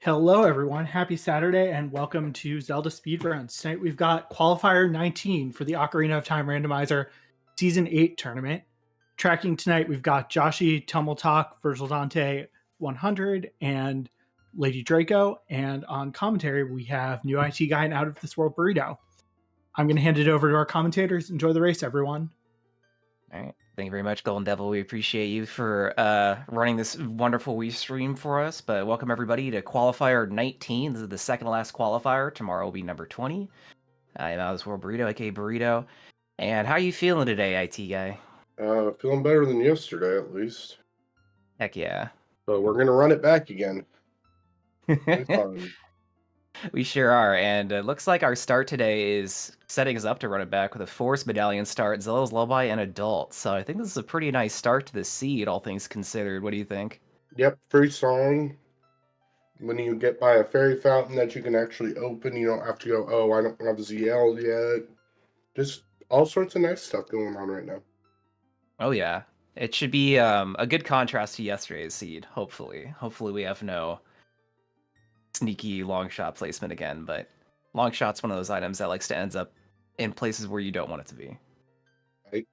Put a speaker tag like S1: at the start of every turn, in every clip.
S1: Hello, everyone. Happy Saturday and welcome to Zelda Speedruns. Tonight we've got Qualifier 19 for the Ocarina of Time Randomizer Season 8 tournament. Tracking tonight, we've got Joshi, Tummeltalk, Virgil Dante 100, and Lady Draco. And on commentary, we have new IT guy and Out of This World Burrito. I'm going to hand it over to our commentators. Enjoy the race, everyone.
S2: All right. Thank you very much, Golden Devil. We appreciate you for running this wonderful Wii stream for us. But welcome, everybody, to Qualifier 19. This is the second to last qualifier. Tomorrow will be number 20. I'm Out of This World Burrito, aka Burrito. And how are you feeling today, IT guy?
S3: Feeling better than yesterday, at least.
S2: Heck yeah.
S3: But we're gonna run it back again. Fun.
S2: We sure are. And it looks like our start today is setting us up to run it back with a Forest Medallion start, Zelda's Lullaby, and Adult. So I think this is a pretty nice start to the seed, all things considered. What do you think?
S3: Yep, free song. When you get by a fairy fountain that you can actually open, you don't have to go, oh, I don't have ZL yet. Just all sorts of nice stuff going on right now.
S2: Oh yeah, it should be a good contrast to yesterday's seed. Hopefully we have no sneaky long shot placement again. But long shot's one of those items that likes to ends up in places where you don't want it to be.
S3: Right?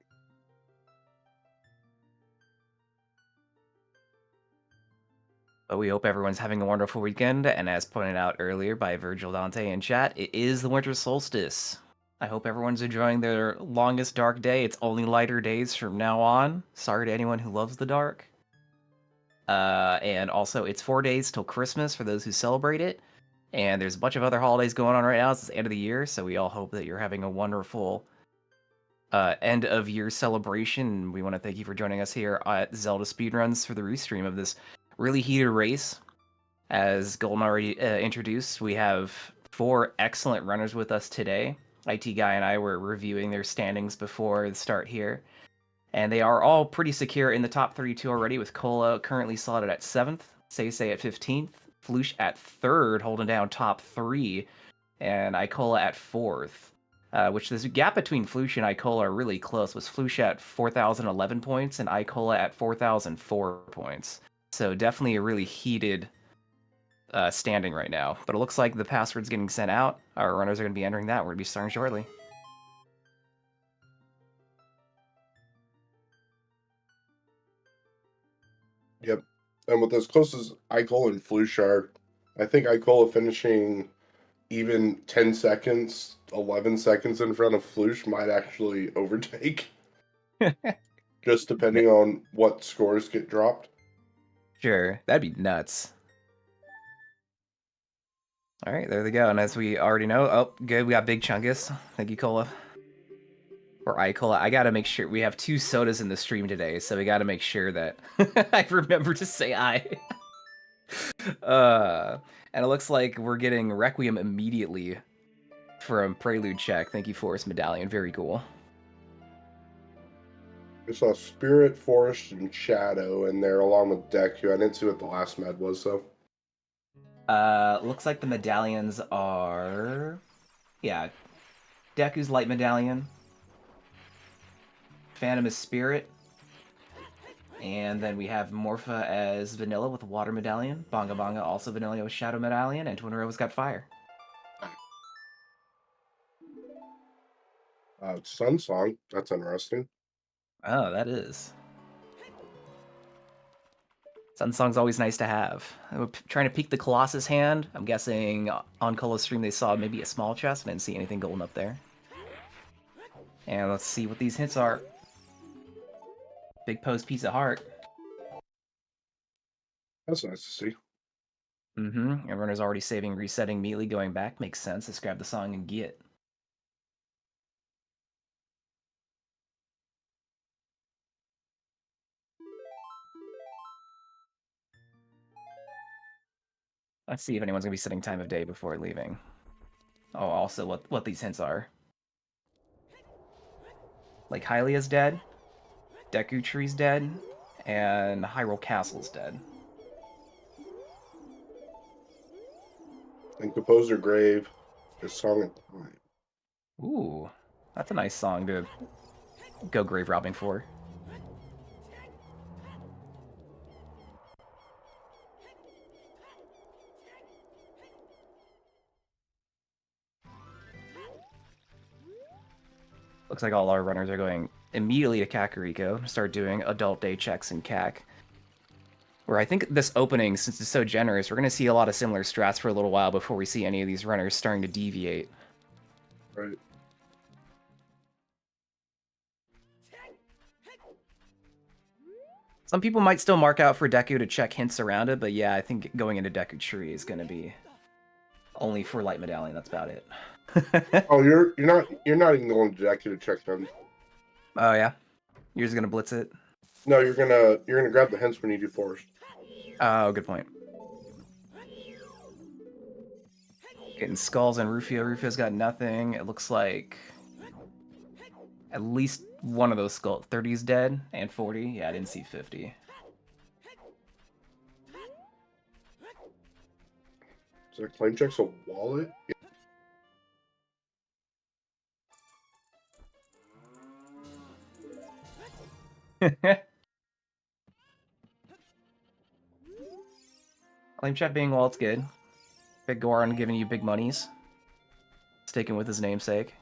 S2: But we hope everyone's having a wonderful weekend. And as pointed out earlier by Virgil Dante in chat, it is the winter solstice. I hope everyone's enjoying their longest dark day. It's only lighter days from now on. Sorry to anyone who loves the dark. And also, it's 4 days till Christmas for those who celebrate it. And there's a bunch of other holidays going on right now. It's the end of the year, so we all hope that you're having a wonderful end of year celebration. We want to thank you for joining us here at Zelda Speedruns for the restream of this really heated race. As Golden already introduced, we have 4 excellent runners with us today. IT Guy and I were reviewing their standings before the start here. And they are all pretty secure in the top 32 already, with Cola currently slotted at 7th, Say at 15th, Floosh at 3rd, holding down top 3, and Icola at 4th. Which this gap between Floosh and Icola are really close, with Floosh at 4,011 points and Icola at 4,004 points. So definitely a really heated standing right now. But it looks like the password's getting sent out. Our runners are going to be entering that. We're going to be starting shortly.
S3: Yep. And with as close as Icola and Floosh are, I think Icola finishing even 10 seconds, 11 seconds in front of Floosh might actually overtake. Just depending on what scores get dropped.
S2: Sure, that'd be nuts. All right, there they go. And as we already know, oh, good, we got Big Chungus. Thank you, Cola. Or Icola. I gotta make sure we have 2 sodas in the stream today, so we gotta make sure that I remember to say I. And it looks like we're getting Requiem immediately from Prelude Check. Thank you, Forest Medallion. Very cool.
S3: I saw Spirit, Forest, and Shadow in there along with Deku. I didn't see what the last med was, though.
S2: Looks like the medallions are... Yeah. Deku's Light Medallion. Phantom is Spirit. And then we have Morpha as Vanilla with Water Medallion. Bonga Bonga also Vanilla with Shadow Medallion. And Twin Rova's got Fire.
S3: Sun Song. That's interesting.
S2: Oh, that is. Sun Song's always nice to have. I'm trying to peek the Colossus hand. I'm guessing on Cola's stream they saw maybe a small chest. I didn't see anything golden up there. And let's see what these hints are. Big Post Piece of Heart.
S3: That's nice to see.
S2: Mm-hmm. And runner's already saving, resetting, immediately going back. Makes sense. Let's grab the song and get. Let's see if anyone's going to be setting time of day before leaving. Oh, also what these hints are. Like Hylia's dead, Deku Tree's dead, and Hyrule Castle's dead.
S3: And Composer Grave is Song of Time.
S2: Ooh, that's a nice song to go grave robbing for. Looks like all our runners are going immediately to Kakariko to start doing adult day checks in CAC. Where I think this opening, since it's so generous, we're going to see a lot of similar strats for a little while before we see any of these runners starting to deviate.
S3: Right.
S2: Some people might still mark out for Deku to check hints around it, but yeah, I think going into Deku Tree is going to be only for Light Medallion. That's about it.
S3: Oh, you're not even going to Deku to check them.
S2: Oh yeah, you're just gonna blitz it.
S3: No, you're gonna grab the hints when you do forest.
S2: Oh, good point. Getting skulls on Rufio. Rufio's got nothing. It looks like at least one of those skull 30's dead and 40. Yeah, I didn't see 50.
S3: Is that claim checks a wallet?
S2: Claim chat being well, it's good. Big Goron giving you big monies. Sticking with his namesake.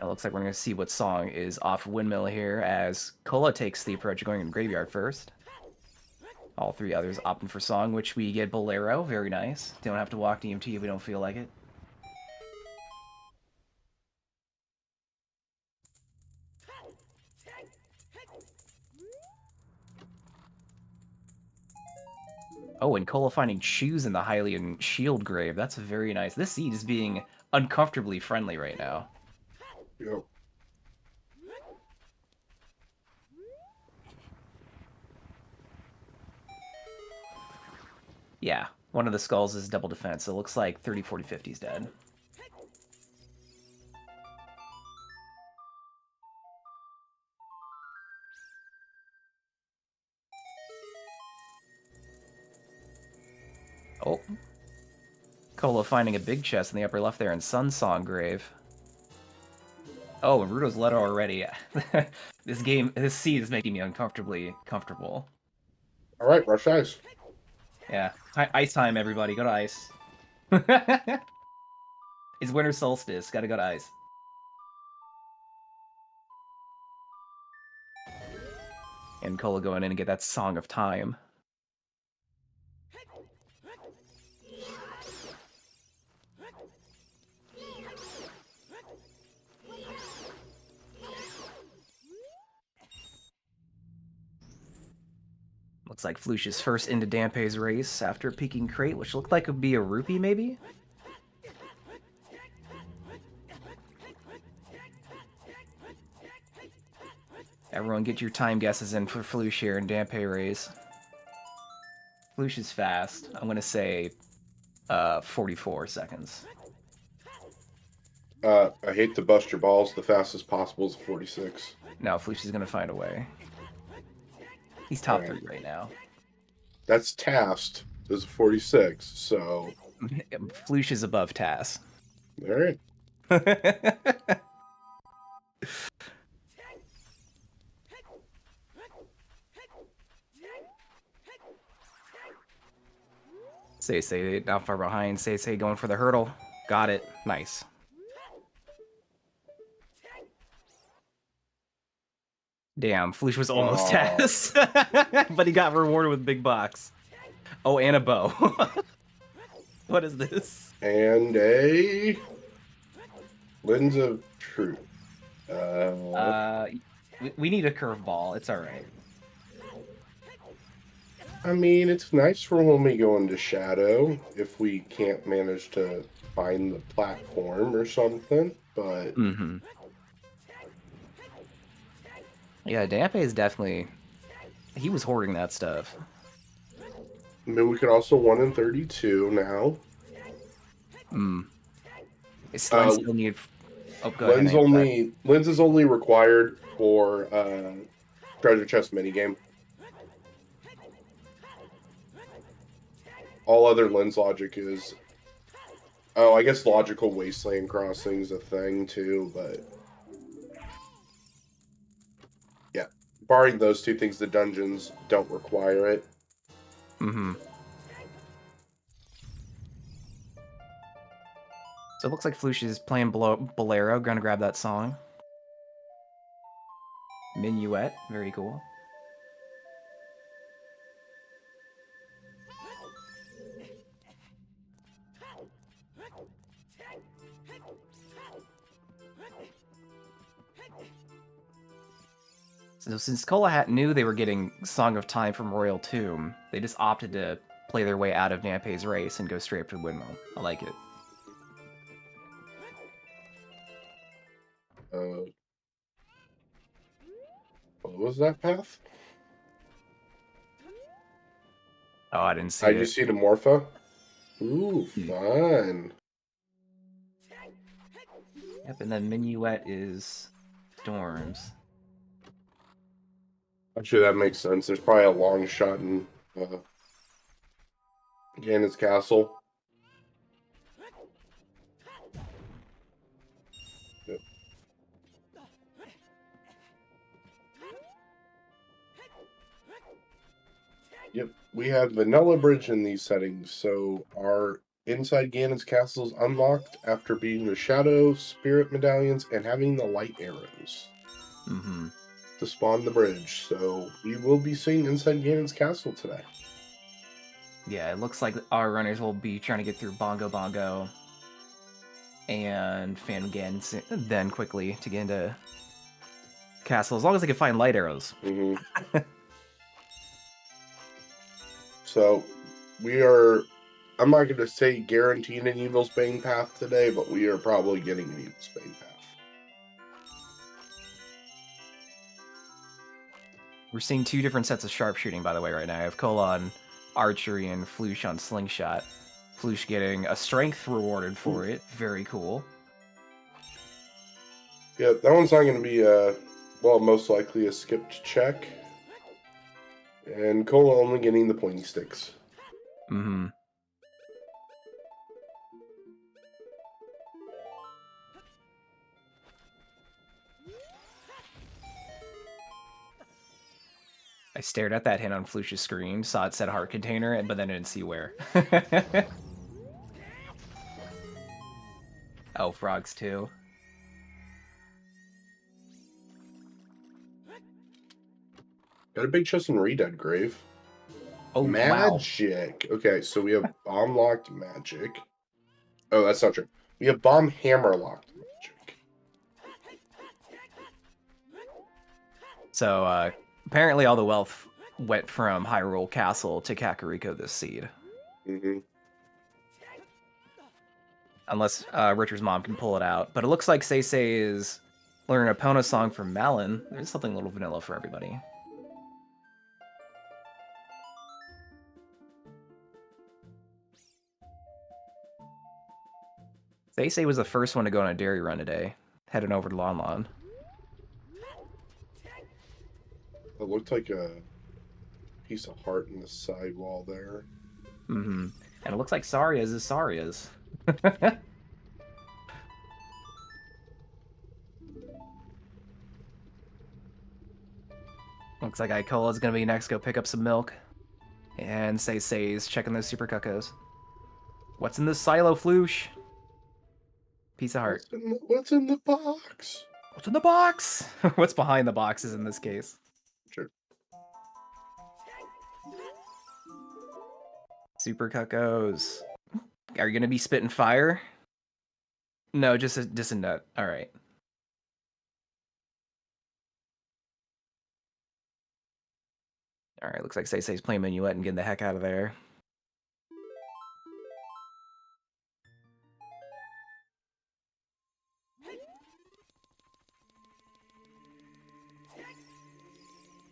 S2: It looks like we're going to see what song is off Windmill here as Kola takes the approach of going in Graveyard first. All three others opting for song, which we get Bolero. Very nice. Don't have to walk DMT if we don't feel like it. Oh, and Kola finding shoes in the Hylian shield grave. That's very nice. This seed is being uncomfortably friendly right now.
S3: Yep.
S2: Yeah, one of the skulls is double defense. So it looks like 30, 40, 50's dead. Oh. Kola finding a big chest in the upper left there in Sunsong grave. Oh, and Rudo's letter already. This seed is making me uncomfortably comfortable.
S3: All right, rush ice.
S2: Yeah. Ice time, everybody. Go to ice. It's winter solstice. Gotta go to ice. And Kola going in and get that Song of Time. Looks like Flush's first into Dampé's race after peeking crate, which looked like it would be a rupee, maybe? Everyone get your time guesses in for Flush here in Dampé race. Flush is fast. I'm going to say 44 seconds.
S3: I hate to bust your balls. The fastest possible is 46.
S2: No, Flush is going to find a way. He's top 3 right now.
S3: That's tasked. There's 46, so...
S2: Flush is above Tass.
S3: All right.
S2: Say, not far behind. Say, going for the hurdle. Got it. Nice. Damn, Flush was almost Tass. But he got rewarded with big box. Oh, and a bow. What is this?
S3: And a... Lens of Truth.
S2: We need a curveball. It's alright.
S3: I mean, it's nice for when we go into Shadow, if we can't manage to find the platform or something, but...
S2: Mm-hmm. Yeah, Dampé is definitely... He was hoarding that stuff.
S3: I mean, we could also 1 in 32 now.
S2: Is Lens still need... Oh, go ahead.
S3: Lens is only required for treasure chest minigame. All other lens logic is... Oh, I guess logical wasteland crossing's a thing too, but... Yeah. Barring those two things, the dungeons don't require it.
S2: Mm-hmm. So it looks like Flush is playing Bolero. Gonna grab that song. Minuet, very cool. So since Colahat knew they were getting Song of Time from Royal Tomb, they just opted to play their way out of Nampei's race and go straight up to the windmill. I like it.
S3: What was that path?
S2: Oh, I didn't see
S3: I
S2: it.
S3: just see the Morpho. Ooh, fun.
S2: Yep, and then Minuet is Storms.
S3: Actually, that makes sense. There's probably a long shot in Ganon's castle. Yep. Yep, we have Vanilla Bridge in these settings, so our inside Ganon's castle is unlocked after beating the Shadow, Spirit Medallions, and having the Light Arrows to spawn the bridge. So we will be seeing inside Ganon's castle today.
S2: Yeah, it looks like our runners will be trying to get through Bongo Bongo and Fangan then quickly to get into castle, as long as they can find light arrows.
S3: So we are, I'm not going to say guaranteed an Evil's Bane path today, but we are probably getting an Evil's Bane path.
S2: We're seeing two different sets of sharpshooting, by the way, right now. I have Kola on archery and Flush on slingshot. Flush getting a strength rewarded for it. Very cool.
S3: Yeah, that one's not going to be, well, most likely a skipped check. And Kola only getting the pointy sticks.
S2: I stared at that hint on Flush's screen, saw it said heart container, but then didn't see where. Oh, frogs too.
S3: Got a big chest in Redead Grave.
S2: Oh,
S3: Magic. Wow. Okay, so we have bomb locked magic. Oh, that's not true. We have bomb hammer locked magic.
S2: So, apparently all the wealth went from Hyrule Castle to Kakariko this seed. Unless Richard's mom can pull it out. But it looks like Seisei is learning a Epona song from Malin. There's something a little vanilla for everybody. Seisei was the first one to go on a dairy run today, heading over to Lon Lon.
S3: It looked like a piece of heart in the sidewall there.
S2: And it looks like Saria's is Saria's. Looks like Icola's gonna be next. Go pick up some milk. And Seisei's checking those super cuccos. What's in this silo, Flush? Piece of heart.
S3: What's in the box?
S2: What's in the box? What's behind the boxes in this case?
S3: Sure.
S2: Super cuccos. Are you gonna be spitting fire? No, just a nut. All right. All right. Looks like Seisei's playing Minuet and getting the heck out of there.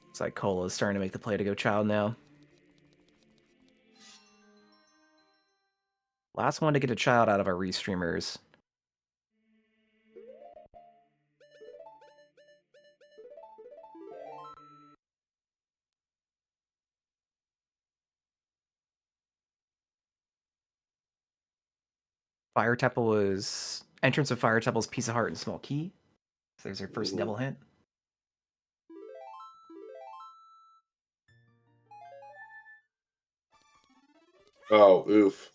S2: Looks like Cola's starting to make the play to go child now. Last one to get a child out of our restreamers. Fire Temple was entrance of Fire Temple's piece of heart and small key. So there's our first devil hint.
S3: Oh, oof.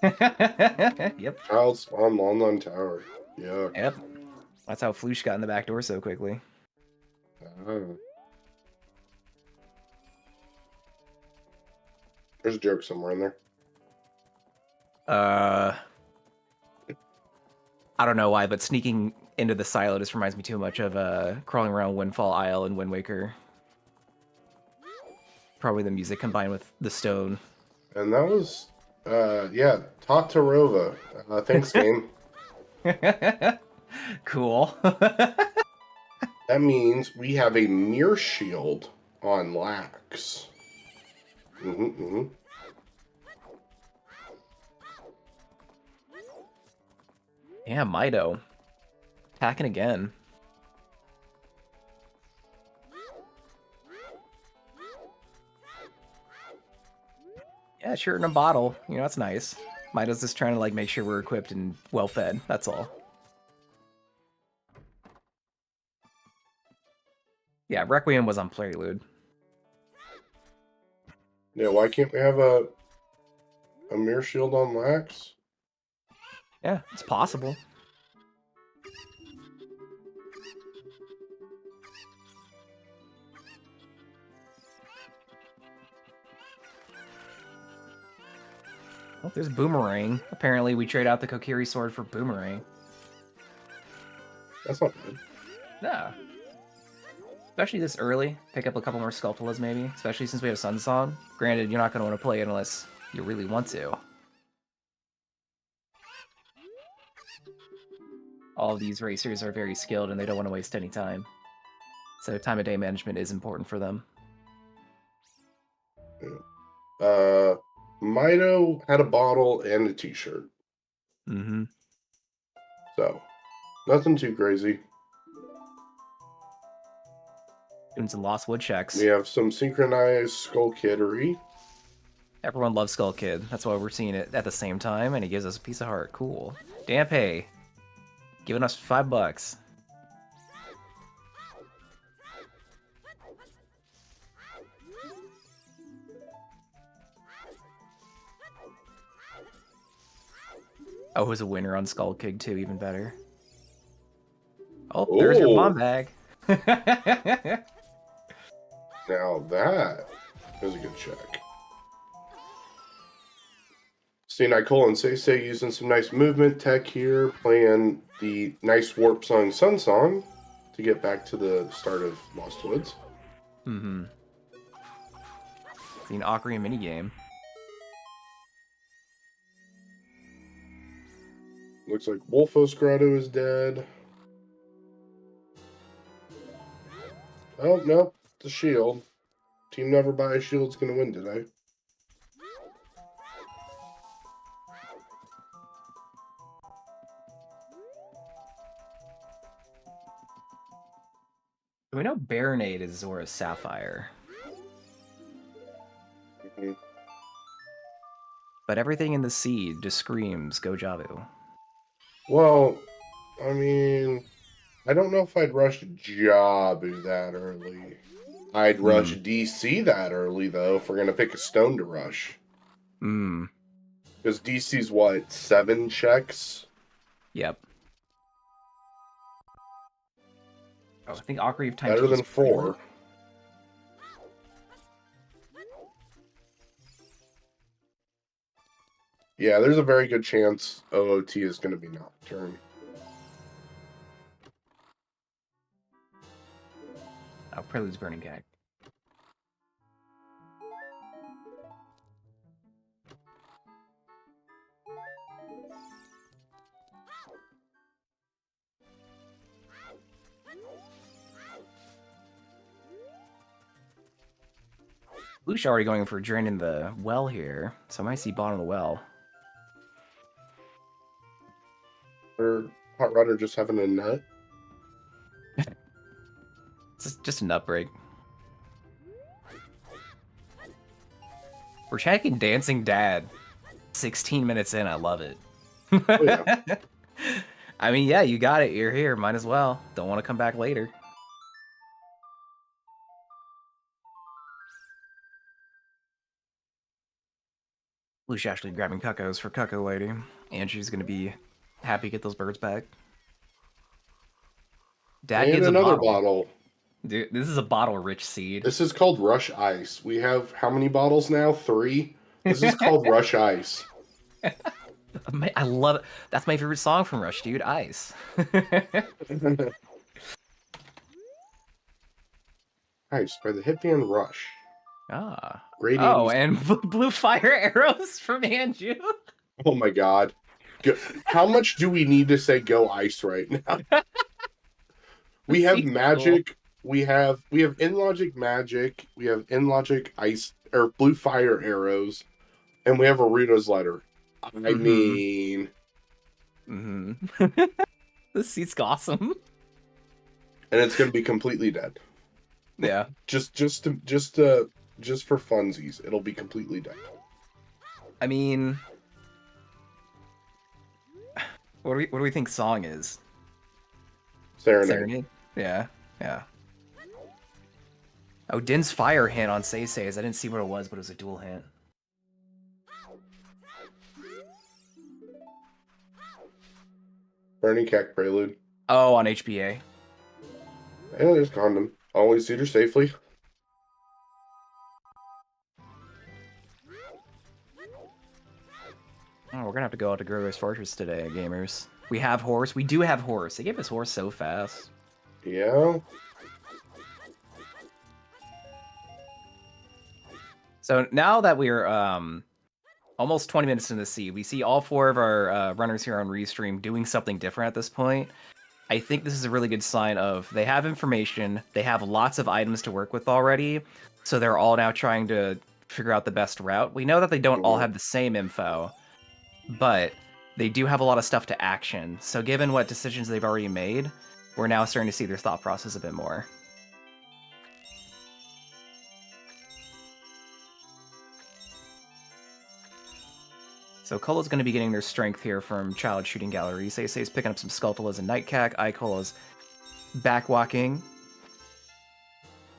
S2: Yep.
S3: Child spawn Lon Tower. Yeah.
S2: Yep. That's how Floosh got in the back door so quickly.
S3: There's a joke somewhere in there.
S2: I don't know why, but sneaking into the silo just reminds me too much of crawling around Windfall Isle and Wind Waker. Probably the music combined with the stone.
S3: And that was, yeah, Tatarova. Thanks, game.
S2: Cool.
S3: That means we have a mirror shield on Lax.
S2: Yeah, Mido. Attacking again. Yeah, shirt in a bottle. You know, that's nice. Mido's just trying to, like, make sure we're equipped and well-fed. That's all. Yeah, Requiem was on Prelude.
S3: Yeah, why can't we have a mirror shield on Lax?
S2: Yeah, it's possible. Oh, there's Boomerang. Apparently we trade out the Kokiri sword for Boomerang.
S3: That's not bad.
S2: Yeah. Especially this early. Pick up a couple more Sculptulas maybe. Especially since we have Sun Song. Granted, you're not going to want to play it unless you really want to. All of these racers are very skilled and they don't want to waste any time. So time of day management is important for them.
S3: Mido had a bottle and a t-shirt.
S2: Mm-hmm.
S3: So, nothing too crazy.
S2: Doing some Lost Wood checks.
S3: We have some synchronized Skull Kiddery.
S2: Everyone loves Skull Kid. That's why we're seeing it at the same time, and he gives us a piece of heart. Cool. Dampe. Giving us $5. Oh, it was a winner on Skull Kid too, even better. Oh, there's your bomb bag.
S3: Now that is a good check. Seeing Nicole and Say using some nice movement tech here, playing the nice Warp Song Sun Song to get back to the start of Lost Woods.
S2: Mm-hmm. See an Ocarina minigame.
S3: Looks like Wolfos Grotto is dead. Oh, no. It's a shield. Team Never Buy a Shield's going to win today.
S2: We know Baronade is Zora's Sapphire.
S3: Mm-hmm.
S2: But everything in the seed just screams Go Jabu.
S3: Well, I mean, I don't know if I'd rush Jabu that early. I'd rush DC that early, though, if we're going to pick a stone to rush. Because DC's what, 7 checks?
S2: Yep. Oh, I think Ocarina of Time
S3: Better than 4. Yeah, there's a very good chance OOT is going to be Nocturne.
S2: Oh, Prelude's Burning Gag. Lucia already going for draining the well here, so I might see bottom of the well.
S3: Or Hot Rudder just having a nut?
S2: It's just a nut break. We're checking Dancing Dad. 16 minutes in, I love it.
S3: Oh, yeah.
S2: I mean, yeah, you got it. You're here. Might as well. Don't want to come back later. Flush actually grabbing cuckoos for Cuckoo Lady. Angie's gonna be happy to get those birds back. Dad
S3: And
S2: gives
S3: another
S2: a
S3: bottle.
S2: Dude, this is a bottle-rich seed.
S3: This is called Rush Ice. We have how many bottles now? 3? This is called Rush Ice.
S2: I love it. That's my favorite song from Rush, dude. Ice.
S3: Ice by the hit band Rush.
S2: Ah.
S3: Great
S2: Oh,
S3: 80s.
S2: and blue fire arrows from Andrew.
S3: Oh my god. How much do we need to say go ice right now? We have magic. Cool. We have in-logic magic. We have in-logic ice or blue fire arrows, and we have Aruna's letter. I mean,
S2: This seat's awesome.
S3: And it's going to be completely dead.
S2: Yeah.
S3: just for funsies, it'll be completely dead.
S2: I mean, what do we think song is? Serenade. Yeah. Oh, Din's fire hint on Say's. I didn't see what it was, but it was a dual hint.
S3: Burning Cack Prelude.
S2: Oh, on HBA.
S3: Yeah, there's Condom. Always seat her safely.
S2: Oh, we're gonna have to go out to Grover's Fortress today, gamers. We have horse. We do have horse. They gave us horse so fast.
S3: Yeah.
S2: So now that we're almost 20 minutes into the seed, we see all 4 of our runners here on Restream doing something different at this point. I think this is a really good sign of they have information, they have lots of items to work with already, so they're all now trying to figure out the best route. We know that they don't all have the same info, but they do have a lot of stuff to action. So given what decisions they've already made, we're now starting to see their thought process a bit more. So Colo's going to be getting their strength here from Child Shooting Gallery. Say's picking up some Skulltulas and Nightcack. Icola's backwalking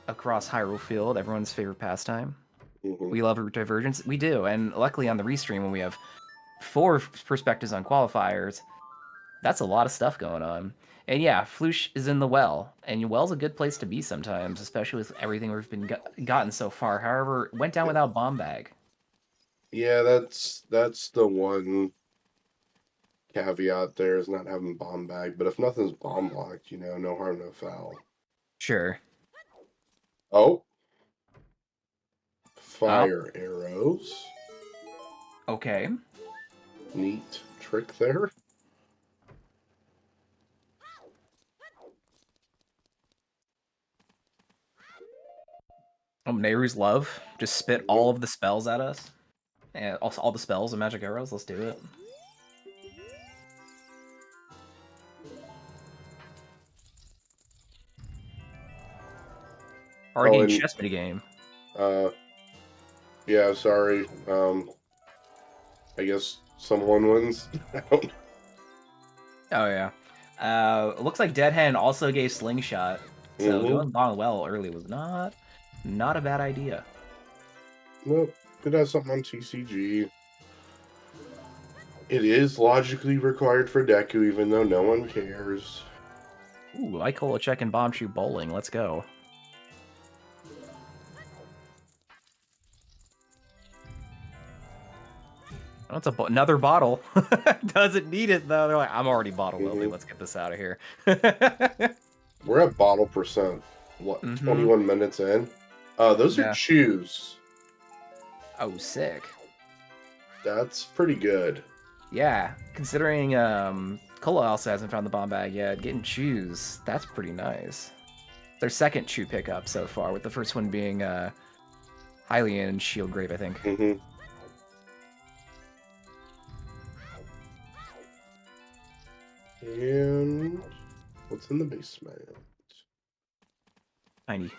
S2: across Hyrule Field, everyone's favorite pastime. We love Divergence. We do, and luckily on the Restream, when we have 4 perspectives on qualifiers, that's a lot of stuff going on. And yeah, Flush is in the well, and well's a good place to be sometimes, especially with everything we've been gotten so far. However, went down without bomb bag.
S3: Yeah, that's the one caveat there is not having bomb bag. But if nothing's bomb locked, no harm, no foul.
S2: Sure.
S3: Oh. Fire arrows.
S2: Okay.
S3: Neat trick there.
S2: Nehru's love. Just spit all of the spells at us. And also all the spells and magic arrows. Let's do it. Already game chess game.
S3: Yeah, sorry. I guess someone wins.
S2: Oh yeah. It looks like Dead Hand also gave Slingshot. So going long well early was not a bad idea.
S3: Nope. Could have something on TCG. It is logically required for Deku, even though no one cares.
S2: Ooh, Ikola check and Bomb Shoot Bowling. Let's go. Oh, it's another bottle. Doesn't need it, though. They're like, I'm already bottle wealthy. Let's get this out of here.
S3: We're at bottle percent. What, 21 minutes in? Those are chews.
S2: Oh, sick.
S3: That's pretty good.
S2: Yeah, considering Kola also hasn't found the bomb bag yet, getting chews, that's pretty nice. Their second chew pickup so far, with the first one being Hylian and Shieldgrave, I think.
S3: And what's in the basement?
S2: Tiny.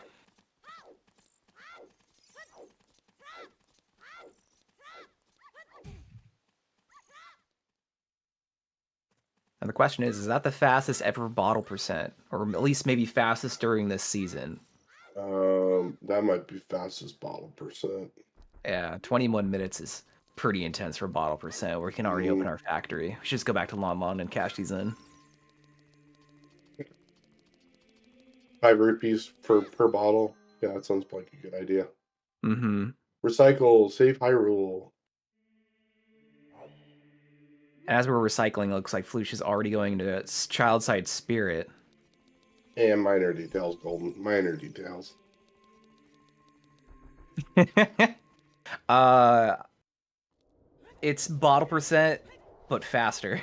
S2: And the question is that the fastest ever bottle percent? Or at least maybe fastest during this season?
S3: That might be fastest bottle percent.
S2: Yeah, 21 minutes is pretty intense for bottle percent. We can already open our factory. We should just go back to Lon Lon and cash these in.
S3: 5 rupees per bottle. Yeah, that sounds like a good idea.
S2: Mm-hmm.
S3: Recycle, save Hyrule.
S2: As we're recycling, it looks like Flush is already going to Child Side Spirit.
S3: And minor details, Golden. Minor details.
S2: It's bottle percent, but faster.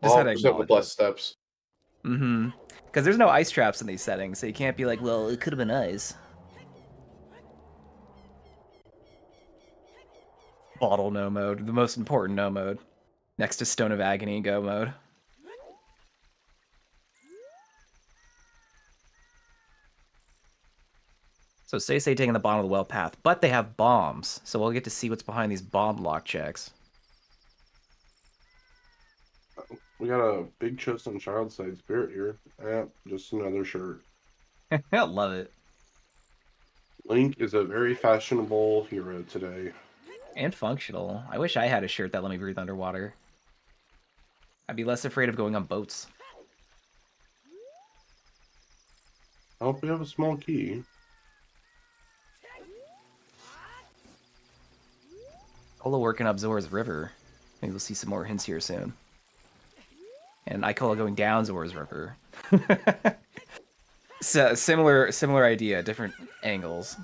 S2: Just had to
S3: 100%
S2: acknowledge
S3: with less steps.
S2: Mm-hmm. Because there's no ice traps in these settings, so you can't be like, well, it could have been ice. Bottle no mode, the most important no mode. Next to Stone of Agony go mode. So say taking the bottom of the well path, but they have bombs, so we'll get to see what's behind these bomb lock checks.
S3: We got a big chest on Child Side Spirit here. Yeah, just another shirt.
S2: I love it.
S3: Link is a very fashionable hero today.
S2: And functional. I wish I had a shirt that let me breathe underwater. I'd be less afraid of going on boats.
S3: Oh, we have a small key.
S2: Ikola working up Zora's River. Maybe we'll see some more hints here soon. And Ikola going down Zora's River. So similar idea, different angles.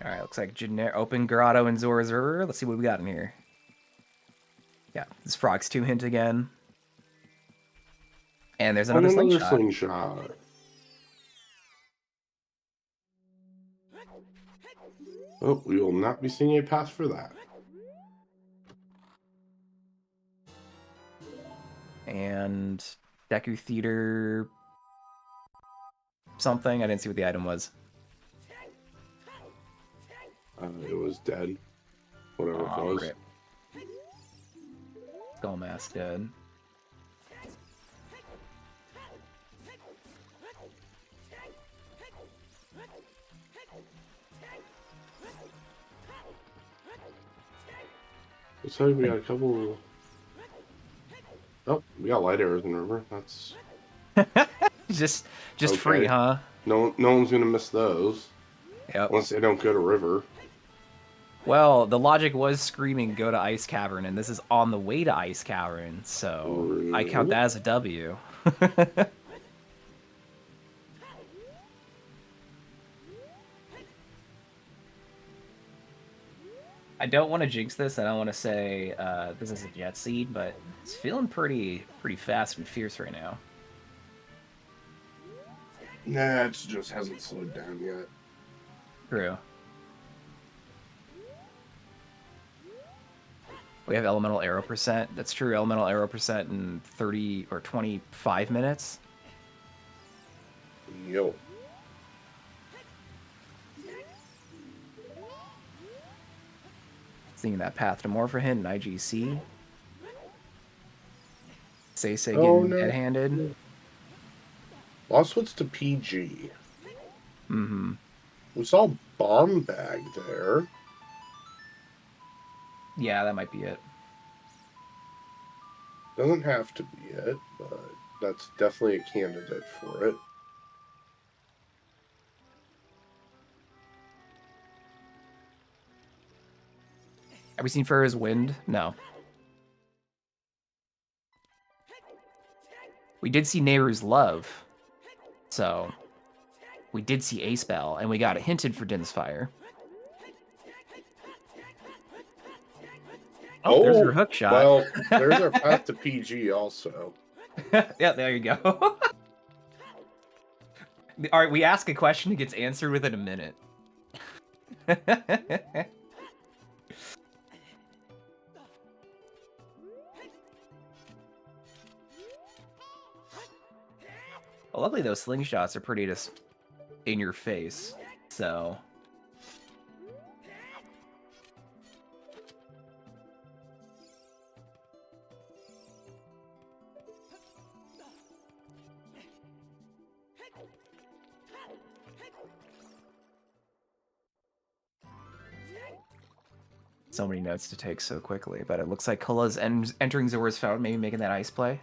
S2: Alright, looks like open grotto in Zora's River. Let's see what we got in here. Yeah, this Frog's 2 hint again. And there's another
S3: slingshot. Oh, we will not be seeing a pass for that.
S2: And Deku Theater something. I didn't see what the item was.
S3: It was dead. Whatever it was.
S2: Rip. Skull Mask dead.
S3: Looks like we got a couple. Oh, we got light arrows in the river. That's
S2: just
S3: okay.
S2: Free, huh?
S3: No one's gonna miss those.
S2: Yep.
S3: Once they don't go to river.
S2: Well, the logic was screaming go to Ice Cavern, and this is on the way to Ice Cavern, so I count that as a W. I don't want to jinx this. I don't want to say this is a Jet Seed, but it's feeling pretty fast and fierce right now.
S3: Nah, it just hasn't slowed down yet.
S2: True. We have elemental arrow percent. That's true. Elemental arrow percent in 30 or 25 minutes.
S3: Yo.
S2: Seeing that path to Morphahint and IGC. Say
S3: Oh,
S2: getting
S3: no.
S2: dead-handed.
S3: Lost what's to PG.
S2: Mm-hmm.
S3: We saw bomb bag there.
S2: Yeah, that might be it.
S3: Doesn't have to be it, but that's definitely a candidate for it.
S2: Have we seen Farrah's Wind? No. We did see Nehru's Love. So, we did see A Spell, and we got a hinted for Din's Fire. Oh, there's her hook shot.
S3: Well, there's our path to PG also.
S2: Yeah, there you go. All right, we ask a question, it gets answered within a minute. Well, luckily those slingshots are pretty just in your face, so... So many notes to take so quickly, but it looks like Cola's entering Zora's Fountain, maybe making that ice play.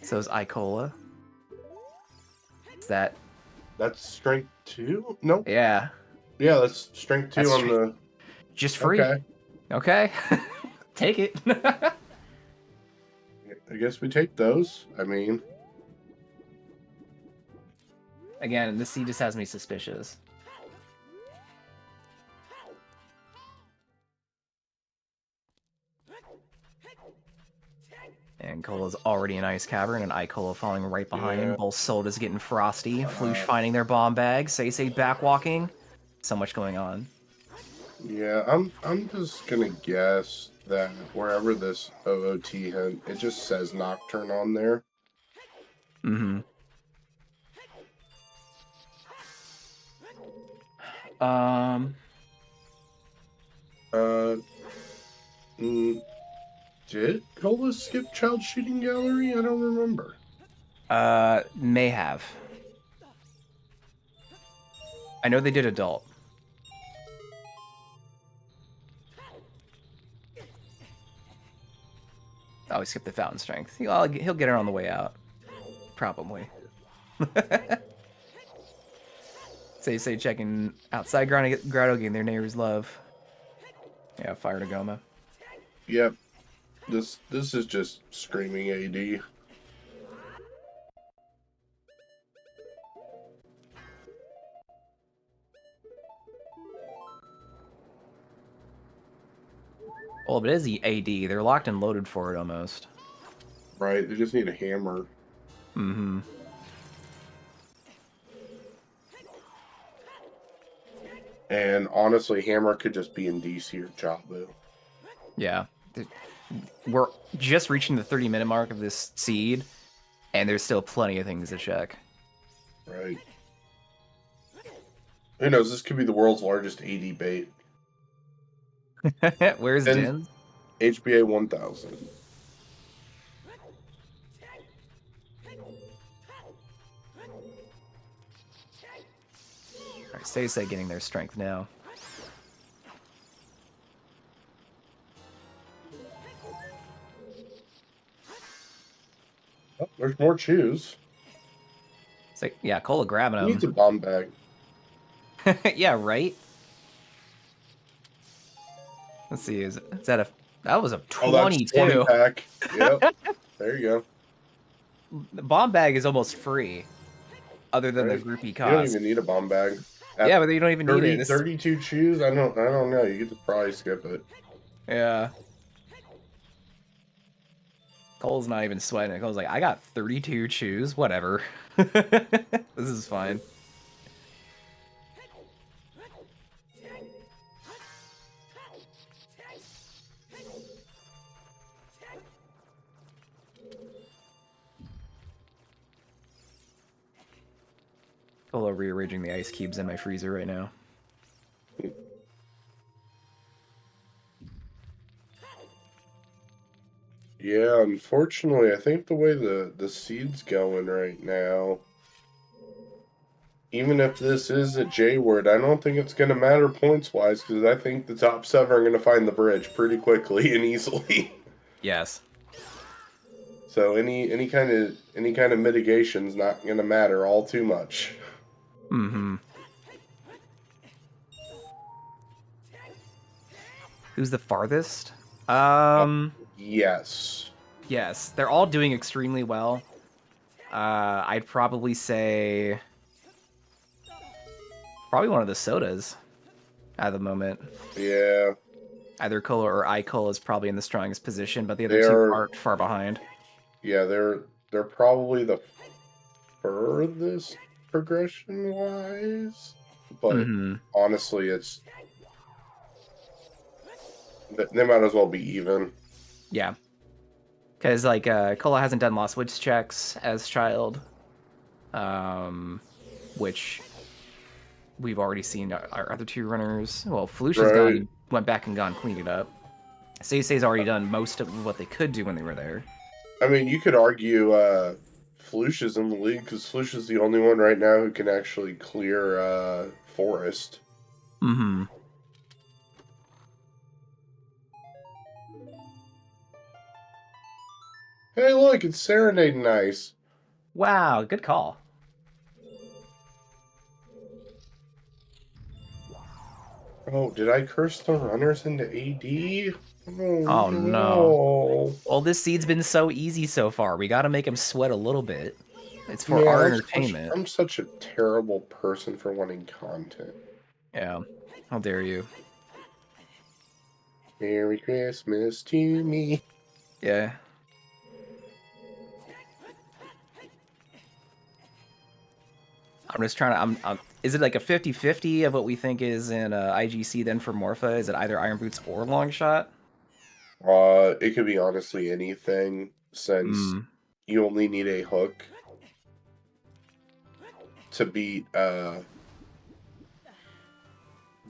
S2: So is Icola. Is that...
S3: That's strength 2? Nope.
S2: Yeah.
S3: Yeah, that's strength 2 on the...
S2: Just free. Okay. Take it.
S3: I guess we take those. I mean...
S2: Again, this seed just has me suspicious. And Cola's already in Ice Cavern, and Icola falling right behind.
S3: Yeah.
S2: Both Soldas getting frosty. Floosh finding their bomb bag. Say backwalking. So much going on.
S3: Yeah, I'm just gonna guess that wherever this OOT hint, it just says Nocturne on there.
S2: Mm-hmm.
S3: Did Cola skip Child Shooting Gallery? I don't remember.
S2: May have. I know they did adult. Oh, he skipped the fountain strength. He'll get it on the way out. Probably. Say checking outside Grotto, getting their neighbor's love. Yeah, fire to Goma.
S3: Yep. This is just screaming AD.
S2: Well, if it is the AD, they're locked and loaded for it almost.
S3: Right, they just need a hammer.
S2: Mm-hmm.
S3: And honestly, hammer could just be in DC or Jabu.
S2: Yeah. We're just reaching the 30-minute mark of this seed, and there's still plenty of things to check.
S3: Right. Who knows? This could be the world's largest AD bait.
S2: Where's Jin?
S3: HBA 1000.
S2: Alright, Say getting their strength now.
S3: Oh, there's more chews.
S2: It's like, yeah, Cola grabbing
S3: He
S2: him.
S3: needs a bomb bag.
S2: Yeah, right? Let's see, is that a... That was a 22.
S3: Oh, that's 20 pack. Yep. There you go.
S2: The bomb bag is almost free, other than the groupie cost.
S3: You don't even need a bomb bag.
S2: Yeah, but you don't even need it.
S3: 32 chews? I don't know. You get to probably skip it.
S2: Yeah. Cole's not even sweating it. Cole's like, I got 32 chews. Whatever. This is fine. Cola rearranging the ice cubes in my freezer right now.
S3: Yeah, unfortunately, I think the way the seed's going right now, even if this is a J word, I don't think it's going to matter points-wise, because I think the top 7 are going to find the bridge pretty quickly and easily.
S2: Yes.
S3: So any kind of mitigation's not going to matter all too much.
S2: Mm-hmm. Who's the farthest?
S3: Yes.
S2: Yes, they're all doing extremely well. I'd probably say probably one of the sodas at the moment.
S3: Yeah.
S2: Either Cola or iCola is probably in the strongest position, but the other two are far behind.
S3: Yeah, they're probably the furthest progression-wise, but honestly, they might as well be even.
S2: Yeah. Because, like, Cola hasn't done Lost Woods checks as child, which we've already seen our other two runners. Well, Floosh has went back and cleaned it up. Say's already done most of what they could do when they were there.
S3: I mean, you could argue Floosh is in the league, because Floosh is the only one right now who can actually clear Forest.
S2: Mm-hmm.
S3: Hey, look, it's serenading ice.
S2: Wow, good call.
S3: Oh, did I curse the runners into AD?
S2: Oh, no.
S3: no.
S2: Well, this seed's been so easy so far. We gotta make him sweat a little bit. It's for
S3: Yeah,
S2: our entertainment.
S3: I'm such a terrible person for wanting content.
S2: Yeah. How dare you?
S3: Merry Christmas to me.
S2: Yeah. I'm just trying to. Is it like a 50-50 of what we think is in IGC then for Morpha? Is it either Iron Boots or Long Shot?
S3: It could be honestly anything, since you only need a hook to beat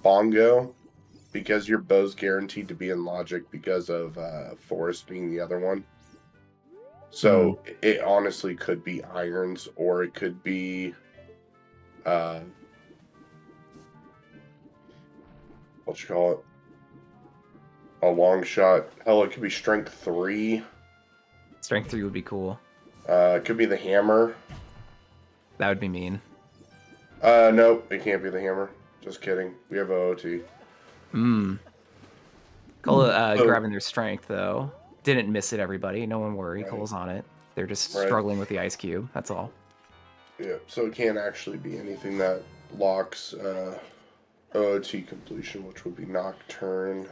S3: Bongo, because your bow's guaranteed to be in logic because of Forest being the other one. So it honestly could be irons, or it could be what you call it, a long shot. Hell, it could be strength 3.
S2: Strength 3 would be cool.
S3: It could be the hammer.
S2: That would be mean.
S3: Nope, it can't be the hammer. Just kidding. We have OoT.
S2: Cole grabbing their strength though. Didn't miss it, everybody. No one worry.
S3: Right.
S2: Cole's on it. They're just struggling with the ice cube. That's all.
S3: Yeah, so it can't actually be anything that locks OoT completion, which would be Nocturne.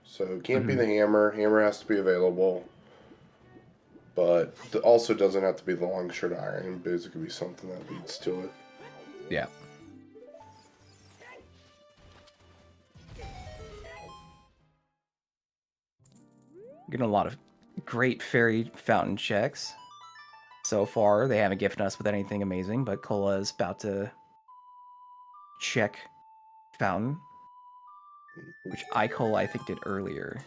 S3: So it can't be the hammer. Hammer has to be available. But it also doesn't have to be the long short iron, because it could be something that leads to it.
S2: Yeah. Getting a lot of great fairy fountain checks. So far, they haven't gifted us with anything amazing, but Cola is about to check fountain, which Cola I think did earlier.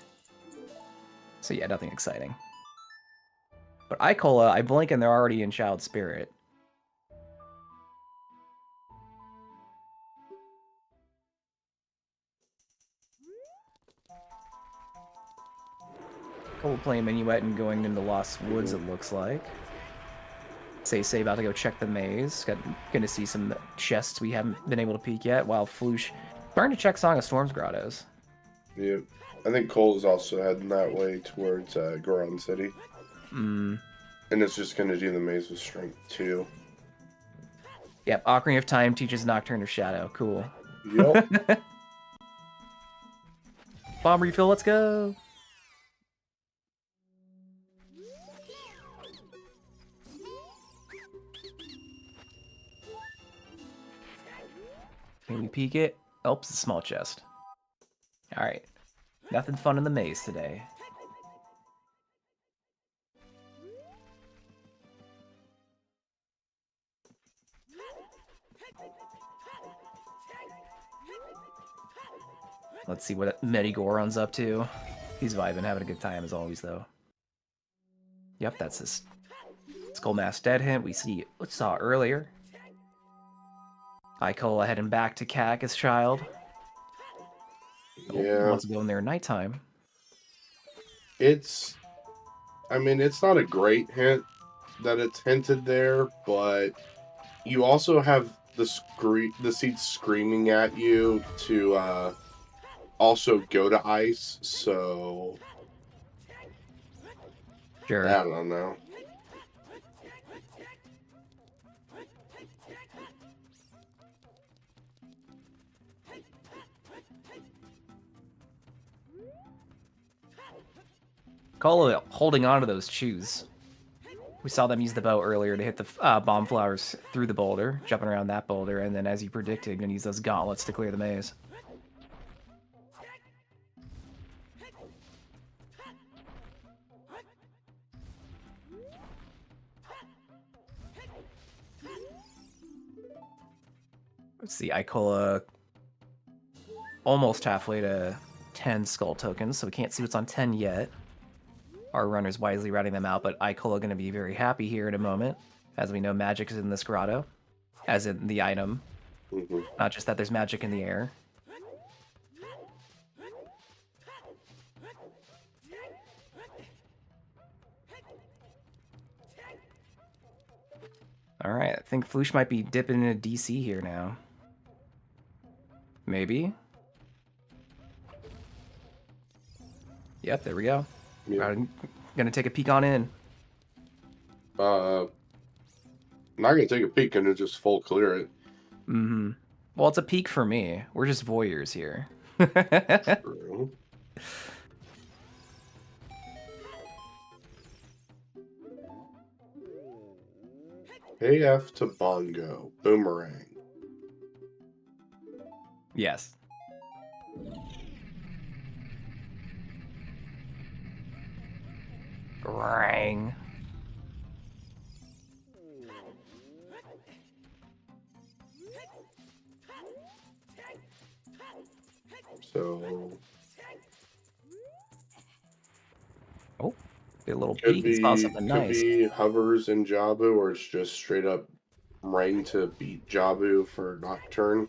S2: So yeah, nothing exciting. But Cola, I blink and they're already in Child Spirit. Cola playing Minuet and going into Lost Woods, it looks like. Say about to go check the maze. Gonna see some chests we haven't been able to peek yet, while Floosh starting to check Song of Storms grottos.
S3: Yeah, I think Cole is also heading that way towards Goron City. And it's just going to do the maze with strength 2.
S2: Yep, Ocarina of Time teaches Nocturne of Shadow. Cool.
S3: Yep.
S2: Bomb refill, let's go! Can we peek it? Oh, it's a small chest. Alright. Nothing fun in the maze today. Let's see what Medigoron's up to. He's vibing, having a good time as always, though. Yep, that's his Skull Mask Dead Hint we saw earlier. Ikola heading back to Kaka's child.
S3: Yeah.
S2: Wants to go in there at nighttime.
S3: I mean, it's not a great hint that it's hinted there, but you also have the seed screaming at you to also go to ice, so
S2: Sure.
S3: I don't know.
S2: Kola holding on to those chews. We saw them use the bow earlier to hit the bomb flowers through the boulder, jumping around that boulder, and then as you predicted, gonna use those gauntlets to clear the maze. Let's see, Ikola almost halfway to 10 skull tokens, so we can't see what's on 10 yet. Our runner's wisely routing them out, but Ikola going to be very happy here in a moment. As we know, magic is in this grotto, as in the item. Not just that there's magic in the air. All right, I think Floosh might be dipping into DC here now. Maybe. Yep, there we go.
S3: Yeah.
S2: I'm gonna take a peek on in.
S3: I'm not gonna take a peek and just full clear it.
S2: Mm-hmm. Well, it's a peek for me. We're just voyeurs here.
S3: True. AF to bongo. Boomerang.
S2: Yes. Rang.
S3: So
S2: Oh, a little
S3: could
S2: peek and saw
S3: be
S2: something nice.
S3: hovers in Jabu, or it's just straight up Rang to beat Jabu for Nocturne.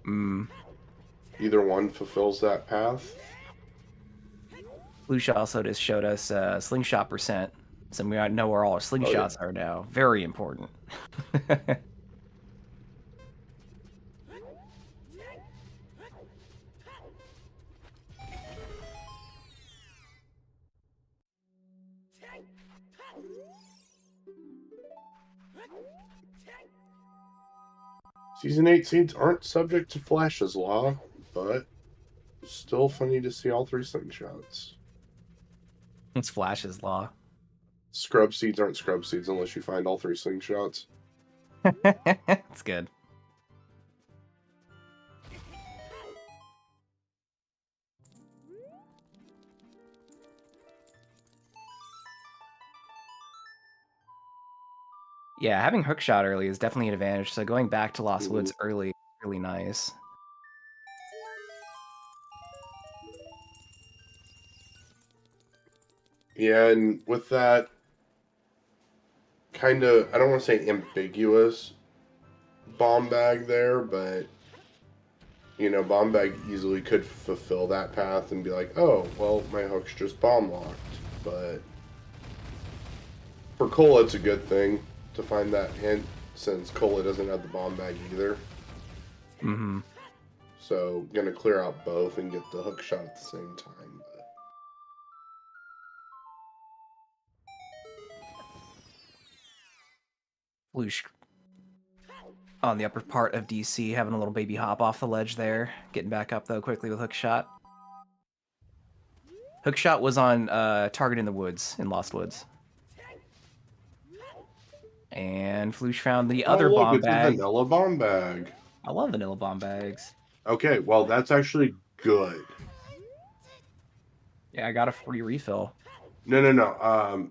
S2: Mm.
S3: Either one fulfills that path.
S2: Floosh also just showed us slingshot percent, so we know where all our slingshots are now. Very important.
S3: Season 8 seeds aren't subject to Flash's law, but still funny to see all 3 slingshots.
S2: It's Flash's law.
S3: Scrub seeds aren't scrub seeds unless you find all 3 slingshots.
S2: It's good. Yeah, having hookshot early is definitely an advantage, so going back to Lost Woods early is really nice.
S3: Yeah, and with that kind of, I don't want to say ambiguous bomb bag there, but you know, bomb bag easily could fulfill that path and be like, oh, well, my hook's just bomb locked. But for Cola, it's a good thing to find that hint, since Cola doesn't have the bomb bag either.
S2: Mm-hmm.
S3: So, gonna clear out both and get the hook shot at the same time.
S2: Floosh on the upper part of DC, having a little baby hop off the ledge there. Getting back up, though, quickly with hookshot. Hookshot was on target in the woods, in Lost Woods. And Floosh found the other
S3: look,
S2: bomb
S3: it's
S2: bag.
S3: a vanilla bomb bag.
S2: I love vanilla bomb bags.
S3: Okay, well, that's actually good.
S2: Yeah, I got a free refill.
S3: No.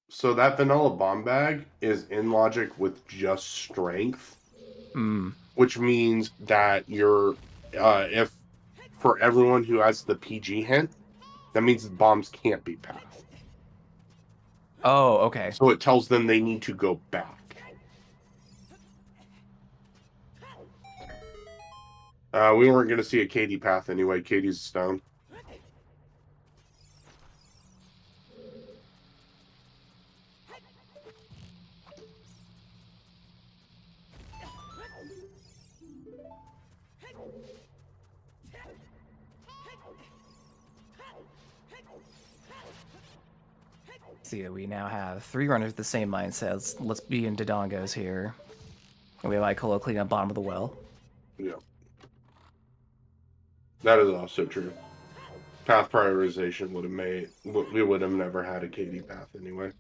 S3: So that vanilla bomb bag is in logic with just strength, which means that you're, if for everyone who has the PG hint, that means the bombs can't be path.
S2: Oh, okay.
S3: So it tells them they need to go back. We weren't going to see a Katie path anyway. Katie's a stone.
S2: See, we now have 3 runners with the same mindset. Let's be in Dodongos here. And we have Icolo clean up bottom of the well.
S3: Yeah. That is also true. Path prioritization would have made... We would have never had a Katie path anyway.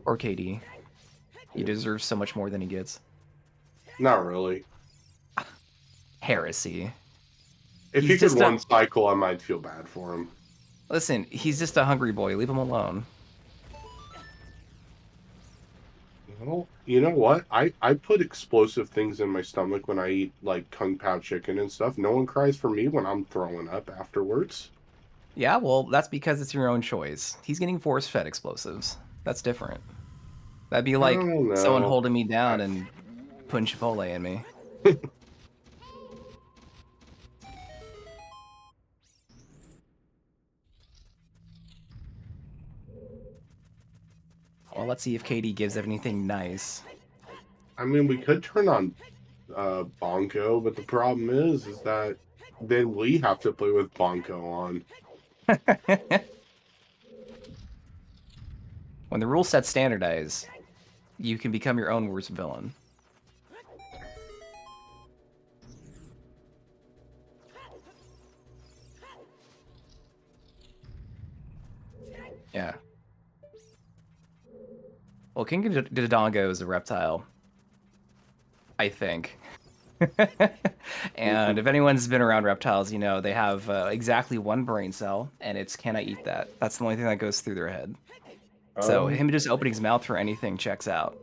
S2: Or KD. He deserves so much more than he gets.
S3: Not really.
S2: Heresy.
S3: If he could one cycle, I might feel bad for him.
S2: Listen, he's just a hungry boy. Leave him alone.
S3: Well, you know what? I put explosive things in my stomach when I eat, like, Kung Pao chicken and stuff. No one cries for me when I'm throwing up afterwards.
S2: Yeah, well, that's because it's your own choice. He's getting force-fed explosives. That's different. That'd be like someone holding me down and putting Chipotle in me. Well, let's see if KD gives anything nice.
S3: I mean, we could turn on Bonko, but the problem is that then we have to play with Bonko on.
S2: When the rule sets standardize, you can become your own worst villain. Yeah. Well, King Dodongo is a reptile, I think. And if anyone's been around reptiles, you know they have exactly one brain cell, and it's can I eat that? That's the only thing that goes through their head. So him just opening his mouth for anything checks out.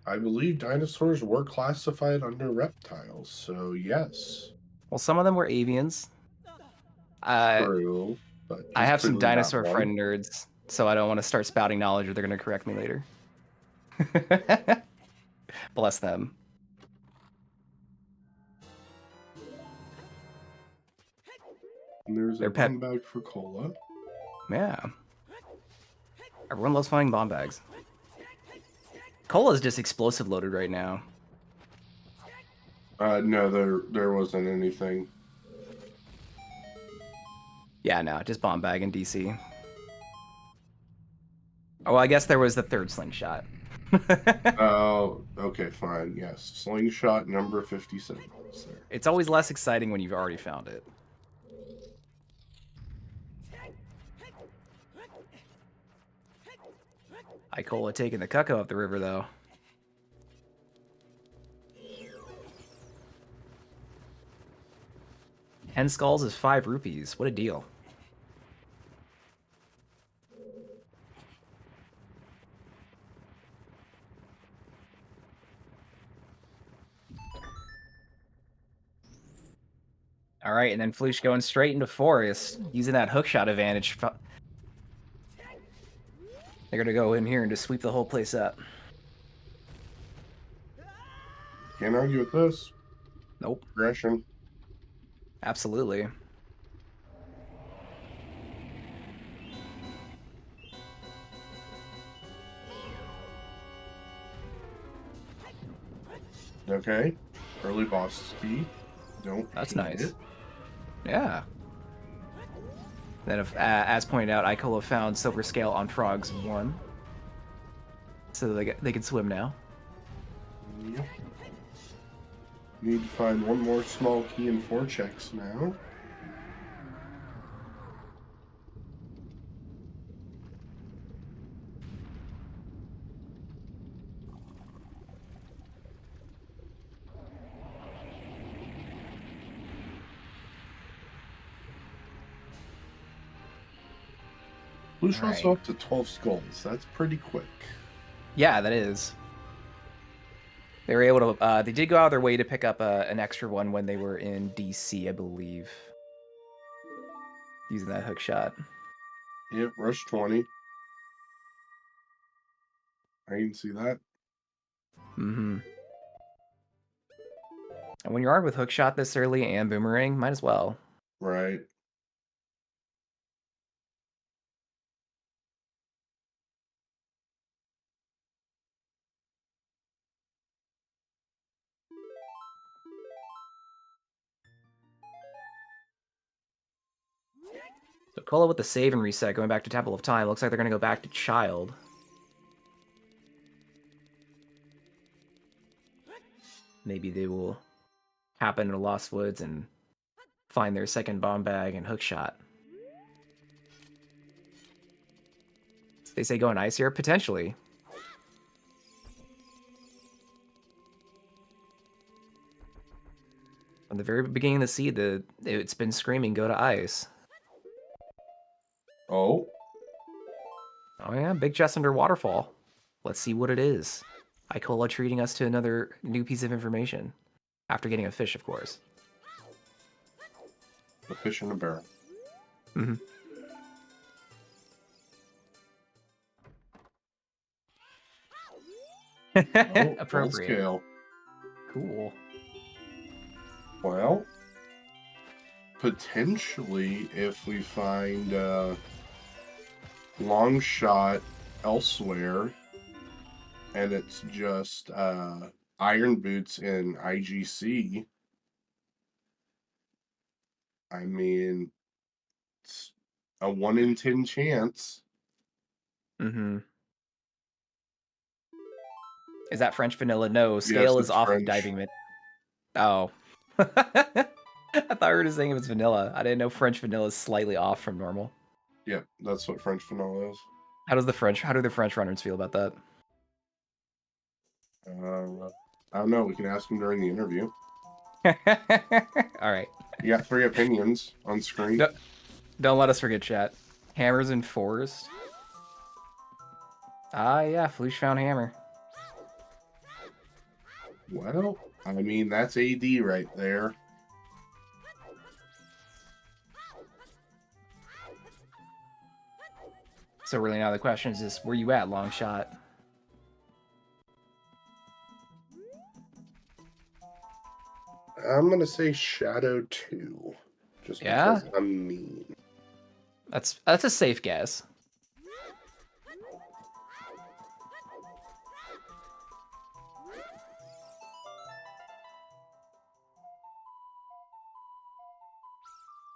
S3: I believe dinosaurs were classified under reptiles, so yes.
S2: Well, some of them were avians.
S3: True, but
S2: I have some
S3: clearly not
S2: dinosaur
S3: one.
S2: friend nerds, so I don't want to start spouting knowledge or they're going to correct me later. Bless them.
S3: And there's
S2: Their
S3: a
S2: pet-
S3: bomb bag for Cola.
S2: Yeah. Everyone loves finding bomb bags. Cola is just explosive loaded right now.
S3: No, there wasn't anything.
S2: Yeah, no, just bomb bag in DC. Oh, I guess there was the third slingshot.
S3: Oh, okay, fine. Yes, slingshot number 57. There.
S2: It's always less exciting when you've already found it. Icola taking the cucko up the river, though. Ten skulls is 5 rupees. What a deal. All right, and then Floosh going straight into Forest, using that hookshot advantage. They're going to go in here and just sweep the whole place up.
S3: Can't argue with this.
S2: Nope.
S3: Aggression.
S2: Absolutely.
S3: Okay. Early boss speed. Don't.
S2: That's
S3: hate
S2: nice.
S3: it.
S2: Yeah. Then, if, as pointed out, Icola found Silver Scale on Frogs 1. So they can swim now.
S3: Yep. Need to find one more small key and 4 checks now. Blue shots
S2: Right.
S3: up to 12 skulls. That's pretty quick.
S2: Yeah, that is. They were able to. They did go out of their way to pick up an extra one when they were in DC, I believe. Using that hook shot.
S3: Yep, rush 20. I can see that.
S2: Mm-hmm. And when you're armed with hook shot this early and boomerang, might as well.
S3: Right.
S2: So Cola with the save and reset, going back to Temple of Time. Looks like they're going to go back to Child. Maybe they will happen in Lost Woods and find their second bomb bag and hook shot. They say go on ice here? Potentially. From the very beginning of the seed, it's been screaming go to ice.
S3: Oh.
S2: Oh yeah, big chest under waterfall. Let's see what it is. Icola treating us to another new piece of information. After getting a fish, of course.
S3: A fish in a barrel.
S2: Mm-hmm.
S3: Oh,
S2: Appropriate.
S3: full scale.
S2: Cool.
S3: Well, potentially if we find long shot elsewhere, and it's just Iron Boots in IGC. I mean, it's a 1 in 10 chance.
S2: Mm-hmm. Is that French vanilla? No,
S3: Yes,
S2: scale is
S3: it's
S2: off
S3: French.
S2: diving. Oh. I thought we were just saying it was vanilla. I didn't know French vanilla is slightly off from normal.
S3: Yep, that's what French vanilla is.
S2: How do the French runners feel about that?
S3: I don't know. We can ask him during the interview.
S2: All right.
S3: You got 3 opinions on screen.
S2: Don't let us forget chat. Hammers in forest. Ah, yeah, Floosh found hammer.
S3: Well, I mean, that's AD right there.
S2: So really now the question is just, where you at, long shot?
S3: I'm going to say Shadow 2. Just because I'm mean.
S2: That's a safe guess.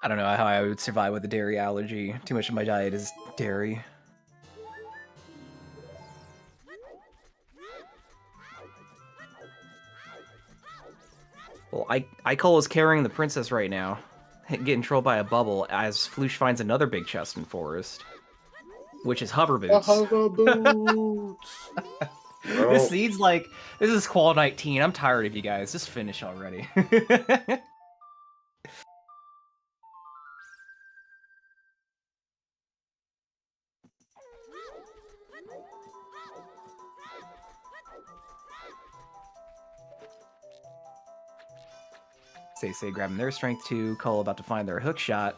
S2: I don't know how I would survive with a dairy allergy. Too much of my diet is dairy. Well, Icole is carrying the princess right now, getting trolled by a bubble as Floosh finds another big chest in forest, which is hover boots.
S3: Hover boots. Well,
S2: This seems like this is Qual 19. I'm tired of you guys. Just finish already. Say grabbing their strength 2. Cole about to find their hook shot.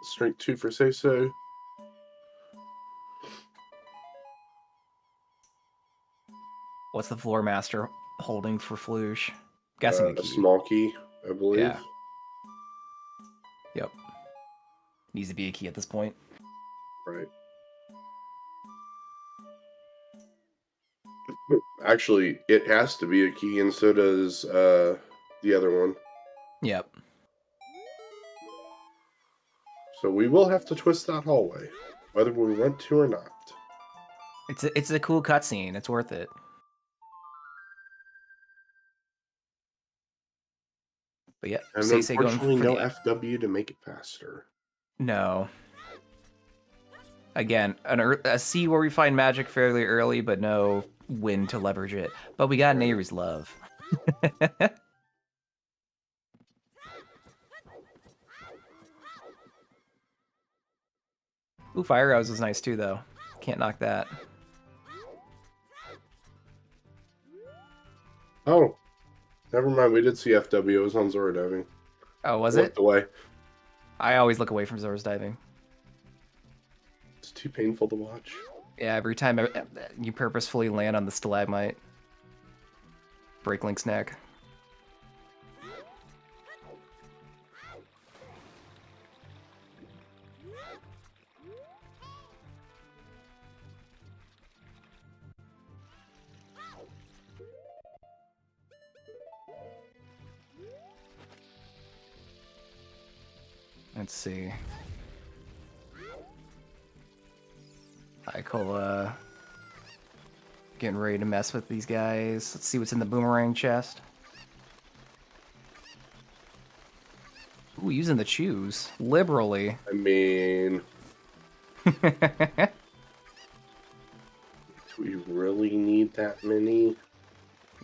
S3: strength 2 for Say.
S2: What's the floor master holding for Floosh? Guessing the key.
S3: A small key, I believe.
S2: Yeah. Yep. Needs to be a key at this point.
S3: Right. Actually, it has to be a key, and so does the other one.
S2: Yep.
S3: So we will have to twist that hallway, whether we want to or not.
S2: It's a cool cutscene. It's worth it. But yeah,
S3: And
S2: Say
S3: unfortunately,
S2: going for
S3: no FW to make it faster.
S2: No. Again, a C where we find magic fairly early, but no win to leverage it. But we got Nayru's love. Ooh, Fire Arrows was nice too, though. Can't knock that.
S3: Oh, never mind. We did see FW. It was on Zora diving.
S2: Oh, was it?
S3: Looked away.
S2: I always look away from Zora's diving.
S3: It's too painful to watch.
S2: Yeah, every time you purposefully land on the stalagmite. Break Link's neck. Let's see. Ikola getting ready to mess with these guys. Let's see what's in the boomerang chest. Ooh, using the choose liberally.
S3: I mean, do we really need that many?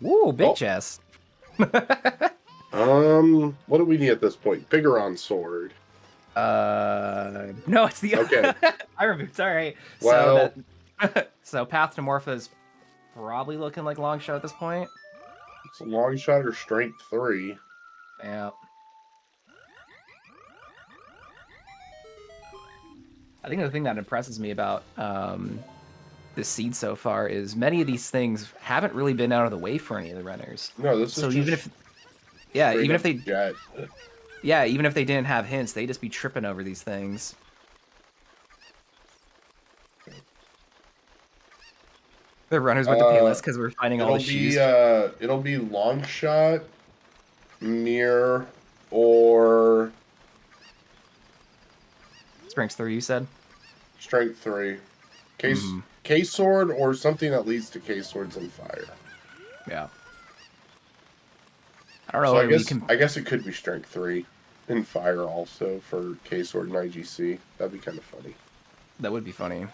S2: Ooh, big chest.
S3: What do we need at this point? Pigaron sword.
S2: No, it's the
S3: Okay.
S2: Iron Boots. All right.
S3: Well,
S2: So Path to Morpha is probably looking like long shot at this point.
S3: it's a long shot or strength 3.
S2: Yeah. I think the thing that impresses me about this seed so far is many of these things haven't really been out of the way for any of the runners.
S3: No, this is
S2: even if they
S3: jet.
S2: Yeah, even if they didn't have hints, they'd just be tripping over these things. The runners went to pay less because we're finding all the shoes.
S3: It'll be long shot, mirror, or
S2: Strength 3, you said?
S3: strength 3.
S2: Mhm.
S3: K-sword or something that leads to K-swords and fire.
S2: Yeah. I don't know.
S3: So I guess it could be strength 3 and fire also for K-sword and IGC. That'd be kind of funny.
S2: That would be funny.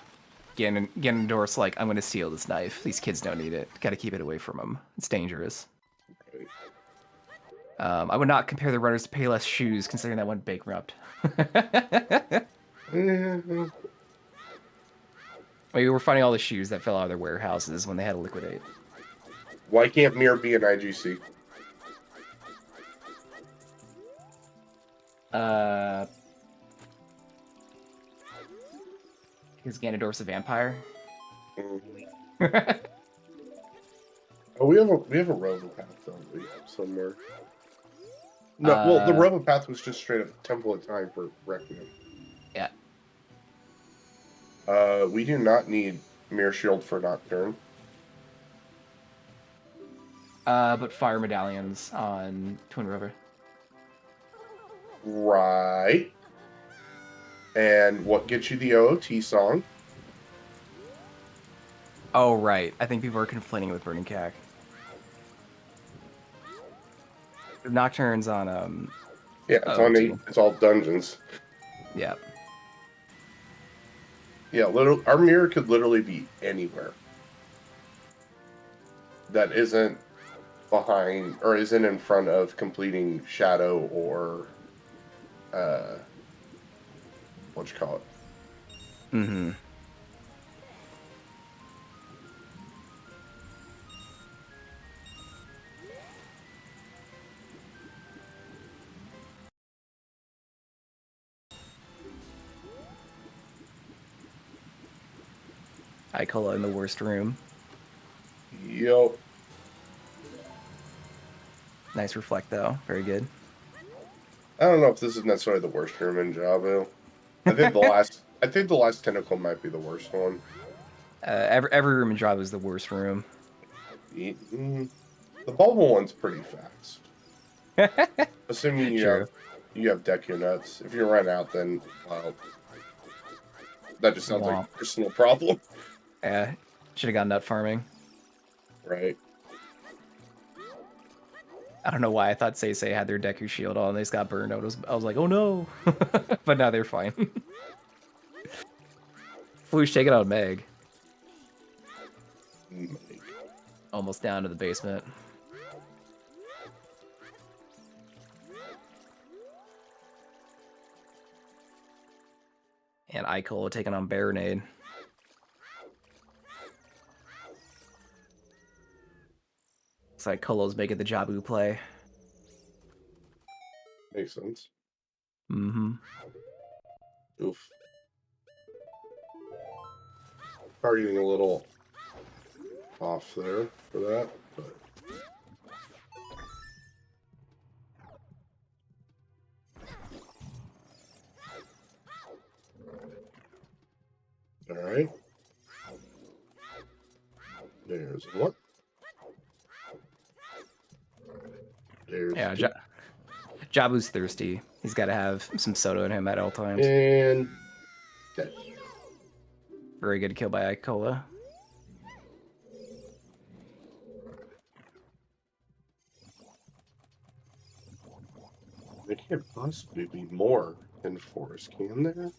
S2: Ganondorf's like, I'm going to steal this knife. These kids don't need it. Got to keep it away from them. It's dangerous.
S3: Right.
S2: I would not compare the runners to Payless shoes, considering that went bankrupt.
S3: Mm-hmm.
S2: We were finding all the shoes that fell out of their warehouses when they had to liquidate.
S3: Why can't mirror be an IGC?
S2: Because Ganondorf's a vampire.
S3: Oh, we have a Robopath, don't we? Somewhere. No, well, the Robopath was just straight up Temple of Time for Requiem.
S2: Yeah.
S3: We do not need Mirror Shield for Nocturne.
S2: But fire medallions on Twin River.
S3: Right. And what gets you the OOT song?
S2: Oh, right. I think people are conflating with Burning Cack. The Nocturne's on,
S3: Yeah, it's on
S2: OOT.
S3: it's all dungeons.
S2: Yeah.
S3: Yeah, our mirror could literally be anywhere. That isn't behind or isn't in front of completing Shadow or what you call it?
S2: Mm-hmm. Ikola in the worst room.
S3: Yep.
S2: Nice reflect, though. Very good.
S3: I don't know if this is necessarily the worst room in Javu. I think the last tentacle might be the worst one.
S2: Every room in Java is the worst room.
S3: The bubble one's pretty fast. Assuming you have Deku nuts. If you run out, then well, that just sounds like a personal problem.
S2: Yeah, should have gone nut farming.
S3: Right.
S2: I don't know why I thought Seisei had their Deku shield on. They just got burned out. I was like, oh no. But now they're fine. Floosh taking out Meg. Almost down to the basement. And Ikola taking on Baronade. Looks like Kolo's making the Jabu play.
S3: Makes sense.
S2: Mm-hmm.
S3: Oof. Targeting a little off there for that, but all right. There's one. There's
S2: Yeah, Jabu's thirsty. He's got to have some soda in him at all times.
S3: and dead.
S2: Very good kill by Ikola.
S3: There can't possibly be more in forest, can there?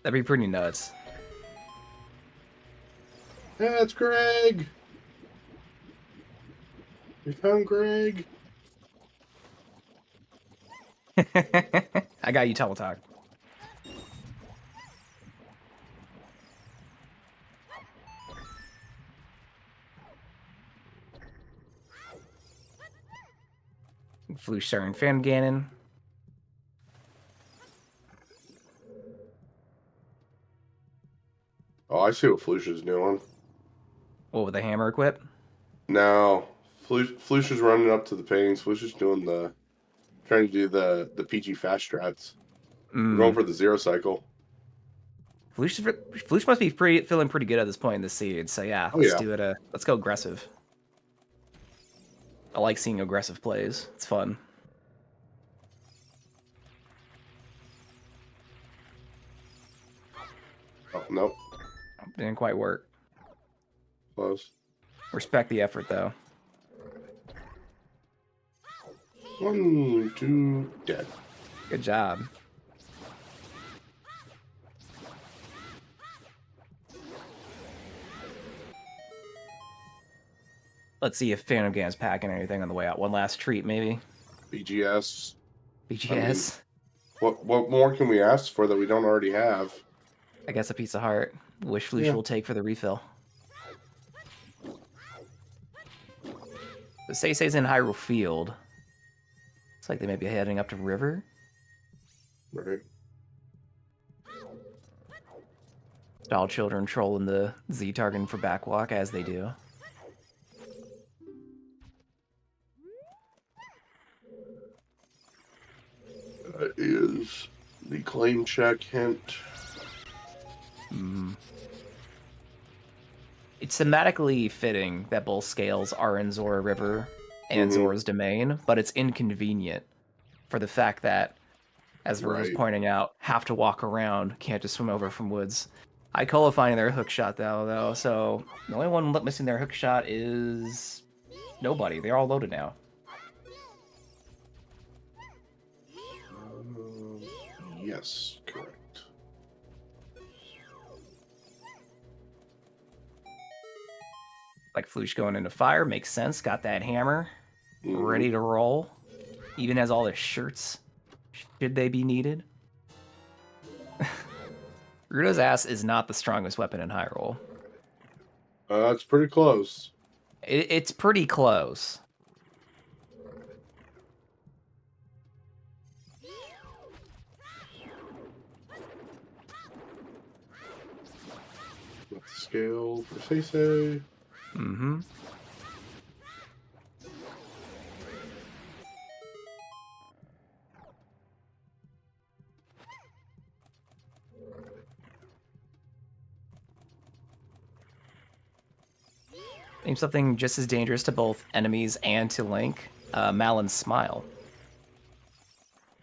S2: That'd be pretty nuts.
S3: That's Greg! We found Greg!
S2: I got you, Tumble Talk. Floosh starting Fan Ganon.
S3: Oh, I see what Flush is doing.
S2: What, with the hammer equip?
S3: No, Flush is running up to the paintings. Flush is trying to do the PG fast strats. We're going for the 0 cycle.
S2: Flush must be feeling pretty good at this point in the seed. So yeah, let's do it. Let's go aggressive. I like seeing aggressive plays. It's fun.
S3: Oh, nope.
S2: Didn't quite work.
S3: Close.
S2: Respect the effort, though.
S3: 1, 2, dead.
S2: Good job. Let's see if Phantom Gan's packing anything on the way out. One last treat, maybe?
S3: BGS.
S2: BGS?
S3: I mean, what more can we ask for that we don't already have?
S2: I guess a piece of heart. Wish Flush will take for the refill. The Seisei's in Hyrule Field. Looks like they may be heading up to River.
S3: Right.
S2: Style children trolling the Z-Target for backwalk, as they do.
S3: That is the claim check hint.
S2: It's thematically fitting that both scales are in Zora River and Zora's Domain, but it's inconvenient for the fact that, as Ver was pointing out, have to walk around, can't just swim over from woods. I qualifying their hook shot though, so the only one missing their hook shot is nobody. They're all loaded now.
S3: Yes, correct.
S2: Like Flush going into fire makes sense. Got that hammer ready to roll. Even has all his shirts. Should they be needed? Ruto's ass is not the strongest weapon in Hyrule.
S3: It's pretty close.
S2: It's pretty close.
S3: Not the scale for Seisei.
S2: Name something just as dangerous to both enemies and to Link. Malon's smile.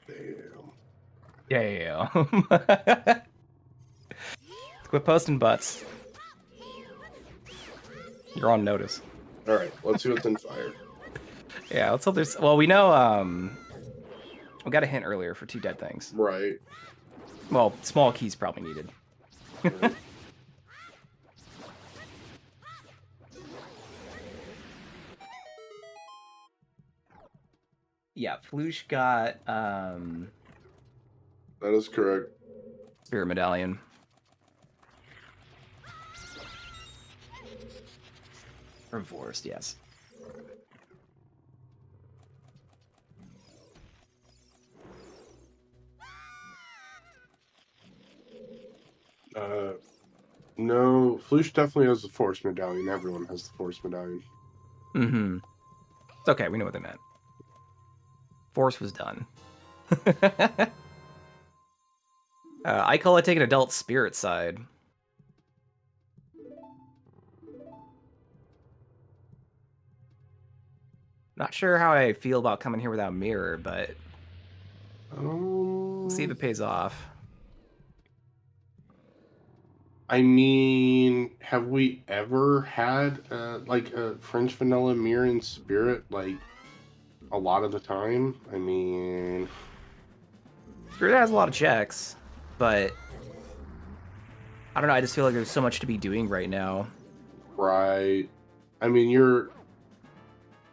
S3: Damn.
S2: Damn. Quit posting butts. You're on notice.
S3: Alright, let's see what's in fire.
S2: Yeah, let's hope there's... Well, we know, we got a hint earlier for 2 dead things.
S3: Right.
S2: Well, small keys probably needed.
S3: Right.
S2: Yeah, Flush got,
S3: That is correct.
S2: Spirit Medallion. From Forest, yes.
S3: No, Flush definitely has the Force Medallion. Everyone has the Force Medallion.
S2: It's okay, we know what they meant. Force was done. I call it taking adult spirit side. Not sure how I feel about coming here without mirror, but we'll see if it pays off.
S3: I mean, have we ever had like a French vanilla mirror in spirit like a lot of the time? I mean,
S2: Spirit has a lot of checks, but I don't know. I just feel like there's so much to be doing right now.
S3: right. I mean, you're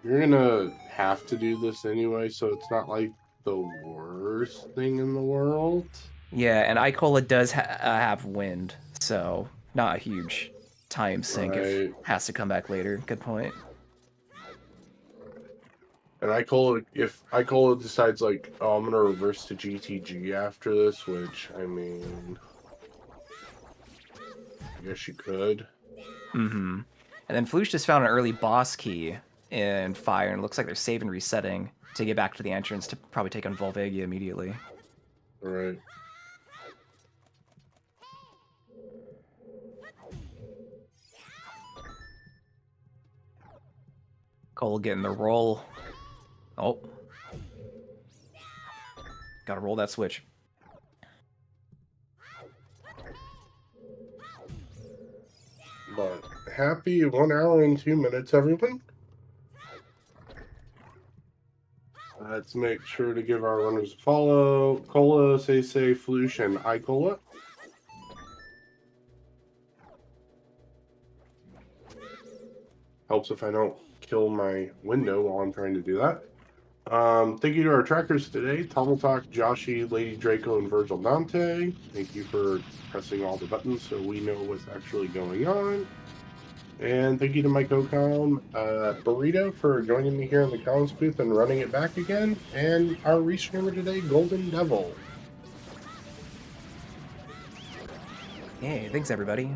S3: gonna have to do this anyway, so it's not like the worst thing in the world.
S2: Yeah, and Icola does have wind, so not a huge time sink if it has to come back later. Good point.
S3: And if Icola decides like, oh, I'm gonna reverse to GTG after this, which I mean, I guess you could.
S2: And then Flush just found an early boss key in fire, and it looks like they're saving and resetting to get back to the entrance to probably take on Volvagia immediately.
S3: Right.
S2: Cole getting the roll. Oh. Gotta roll that switch.
S3: But happy 1 hour and 2 minutes, everyone. Let's make sure to give our runners a follow. Cola, Say, Floosh, and iCola. Helps if I don't kill my window while I'm trying to do that. Thank you to our trackers today, Tomaltalk, Joshi, Lady Draco, and Virgil Dante. Thank you for pressing all the buttons so we know what's actually going on. And thank you to my co-com, Burrito, for joining me here in the comms booth and running it back again. And our restreamer today, Golden Devil.
S2: Hey, thanks everybody.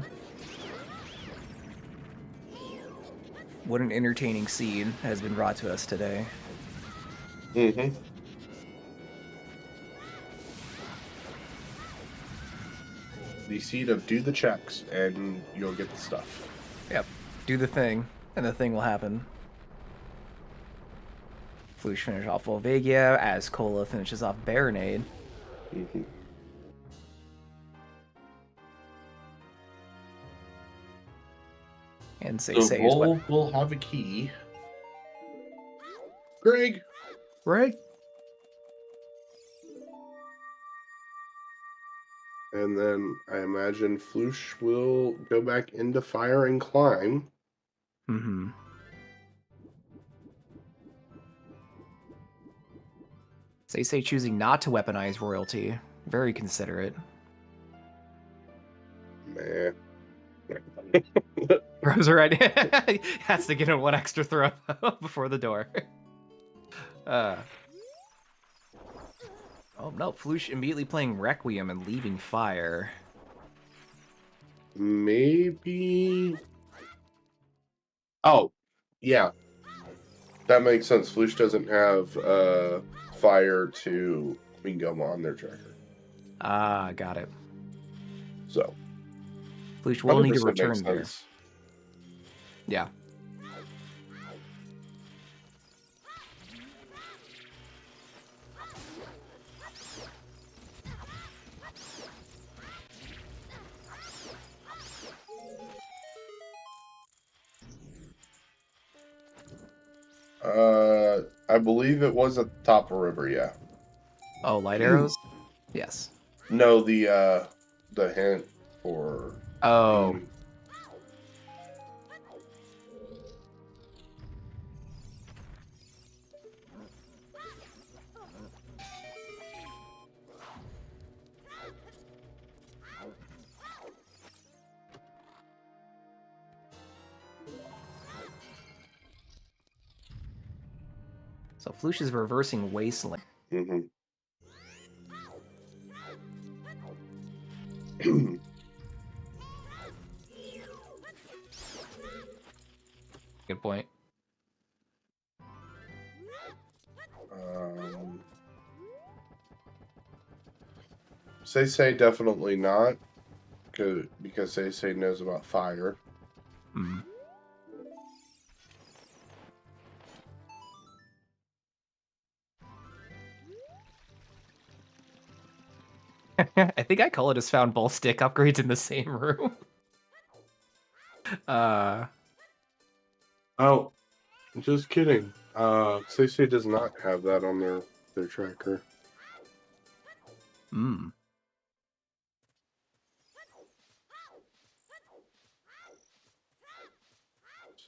S2: What an entertaining scene has been brought to us today.
S3: Mm-hmm. The seed of do the checks and you'll get the stuff.
S2: Yep. Do the thing, and the thing will happen. Floosh finish off Volvagia as Cola finishes off Baronade.
S3: Mm-hmm.
S2: And
S3: So
S2: Say is what?
S3: Volv will have a key. Greg!
S2: Right.
S3: And then I imagine Floosh will go back into fire and climb.
S2: Mm-hmm. Say choosing not to weaponize royalty. Very considerate.
S3: Meh.
S2: Throws her right. Has to get in one extra throw before the door. Oh no, Floosh immediately playing Requiem and leaving fire.
S3: Maybe. Oh, yeah. That makes sense. Floosh doesn't have fire to Queen Gum on their tracker.
S2: Ah, got it.
S3: So.
S2: Floosh will need to
S3: 100%
S2: return
S3: makes
S2: there.
S3: sense.
S2: Yeah.
S3: I believe it was at the top of river, yeah.
S2: Oh, light arrows? Yes.
S3: No, the hint for...
S2: Oh. So Floosh is reversing Wasteland.
S3: Mm-hmm.
S2: Good point.
S3: Say definitely not, because Say knows about fire.
S2: Hmm. I think I call it has found both stick upgrades in the same room.
S3: Oh, just kidding. Say does not have that on their tracker.
S2: Hmm.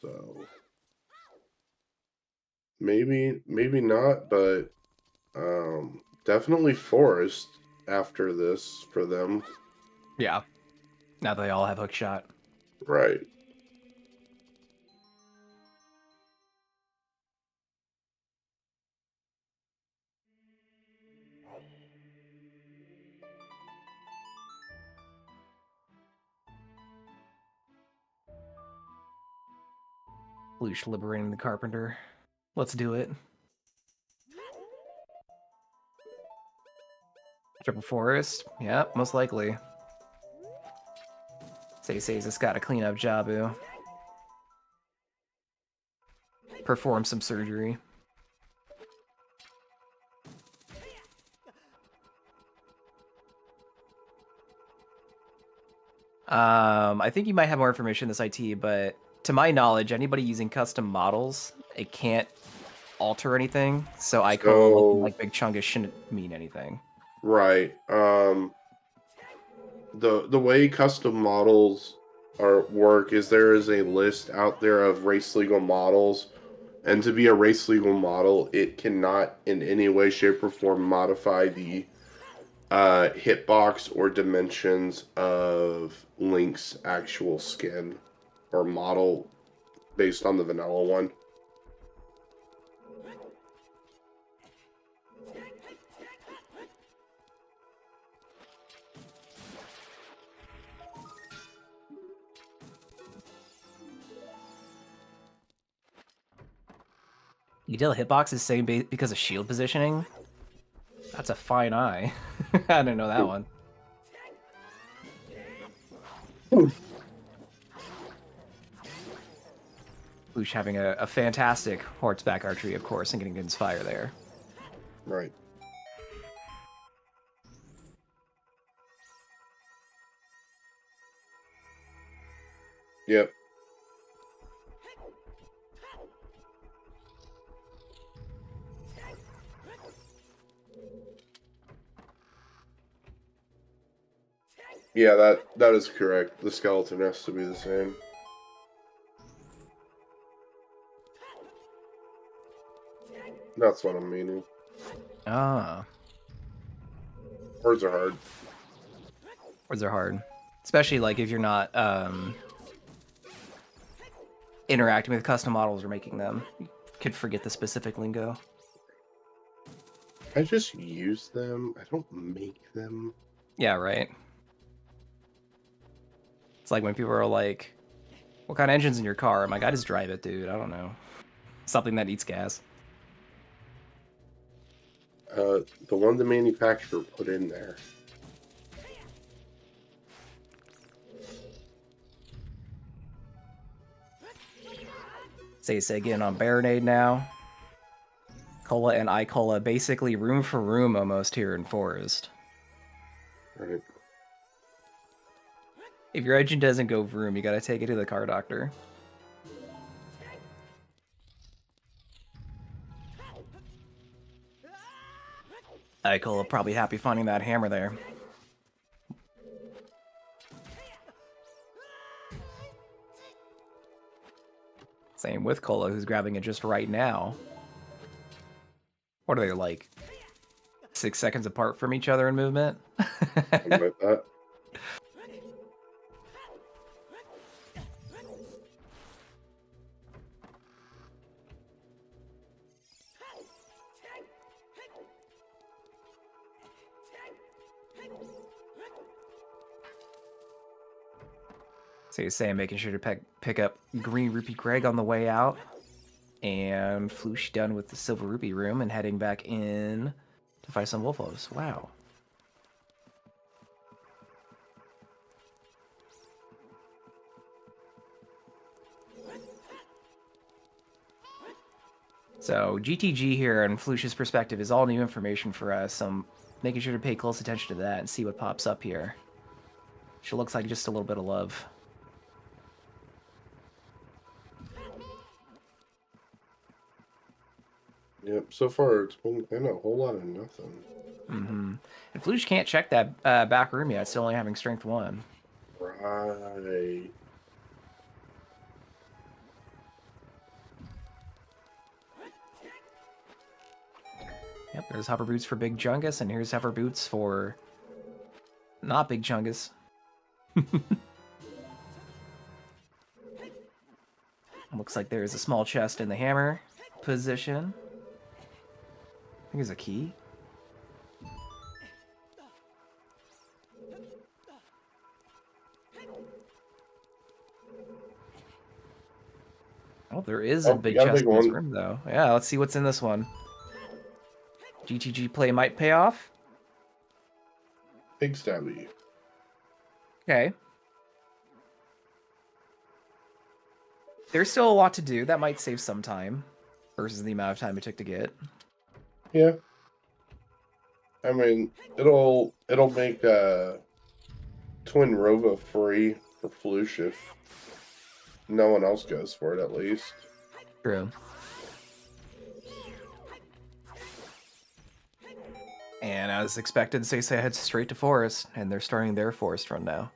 S3: So maybe not, but definitely forest after this for them.
S2: Yeah. Now they all have hook shot.
S3: Right.
S2: Floosh liberating the carpenter. Let's do it. Triple forest? Yep, most likely. Say says it's got a cleanup Jabu. Perform some surgery. I think you might have more information in this IT, but to my knowledge, anybody using custom models, it can't alter anything. So Icola looking like Big Chungus shouldn't mean anything.
S3: Right. The way custom models work is there is a list out there of race legal models, and to be a race legal model, it cannot in any way, shape, or form modify the hitbox or dimensions of Link's actual skin or model based on the vanilla one.
S2: You tell hitbox is same because of shield positioning? That's a fine eye. I didn't know that one. Floosh having a fantastic horseback archery, of course, and getting his fire there.
S3: Right. Yep. Yeah, that is correct. The skeleton has to be the same. That's what I'm meaning.
S2: Ah.
S3: Words are hard.
S2: Words are hard. Especially like if you're not interacting with custom models or making them. You could forget the specific lingo.
S3: I just use them. I don't make them.
S2: Yeah, right. It's like when people are like, what kind of engine's in your car? I'm like, I just drive it, dude. I don't know. Something that eats gas.
S3: The one the manufacturer put in there.
S2: Say again on Baronade now. Cola and Icola basically room for room almost here in Forest.
S3: Right.
S2: If your engine doesn't go vroom, you gotta take it to the car doctor. Icola probably happy finding that hammer there. Same with Cola, who's grabbing it just right now. What are they, like 6 seconds apart from each other in movement?
S3: Something like that.
S2: So you're saying making sure to pick up Green Rupee Greg on the way out. And Floosh done with the Silver Rupee room and heading back in to fight some Wolfos. Wow. So GTG here and Floosh's perspective is all new information for us. So I'm making sure to pay close attention to that and see what pops up here. She looks like just a little bit of love.
S3: Yep, so far it's been a whole lot of nothing.
S2: Mm-hmm. And Floosh can't check that back room yet. It's still only having strength 1.
S3: Right.
S2: Yep, there's hover boots for Big Chungus, and here's hover boots for not Big Chungus. Looks like there's a small chest in the hammer position. I think there's a key. Oh, there is
S3: Oh,
S2: a
S3: we
S2: big
S3: got a
S2: chest
S3: big
S2: in this
S3: one.
S2: room, though. Yeah, let's see what's in this one. GTG play might pay off.
S3: Big stabby.
S2: Okay. There's still a lot to do. That might save some time versus the amount of time it took to get.
S3: Yeah. I mean, it'll make Twin Rova free for Flush if no one else goes for it, at least.
S2: True. And as expected, Seisei heads straight to Forest, and they're starting their Forest run now.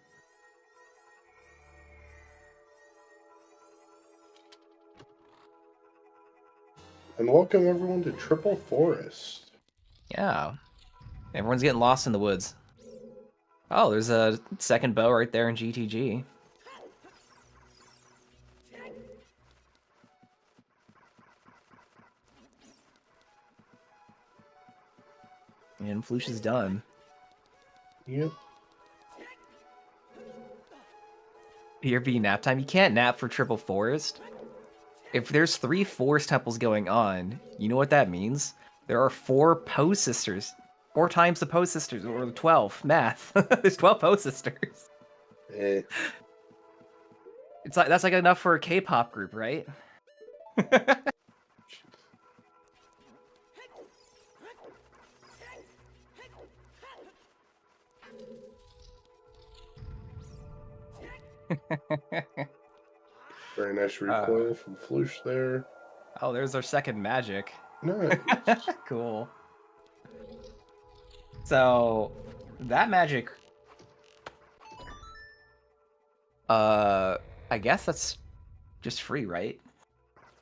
S3: And welcome everyone to Triple Forest.
S2: Yeah. Everyone's getting lost in the woods. Oh, there's a second bow right there in GTG. And Flush is done.
S3: Yep.
S2: PRV nap time. You can't nap for Triple Forest. If there's 3 Forest temples going on, you know what that means? There are 4 Poe sisters. 4 times the Poe sisters, or 12. Math. There's 12 Poe sisters. It's like that's like enough for a K-pop group, right?
S3: Very nice recoil from Flush there.
S2: Oh, there's our second magic.
S3: Nice.
S2: Cool. So, that magic... I guess that's just free, right?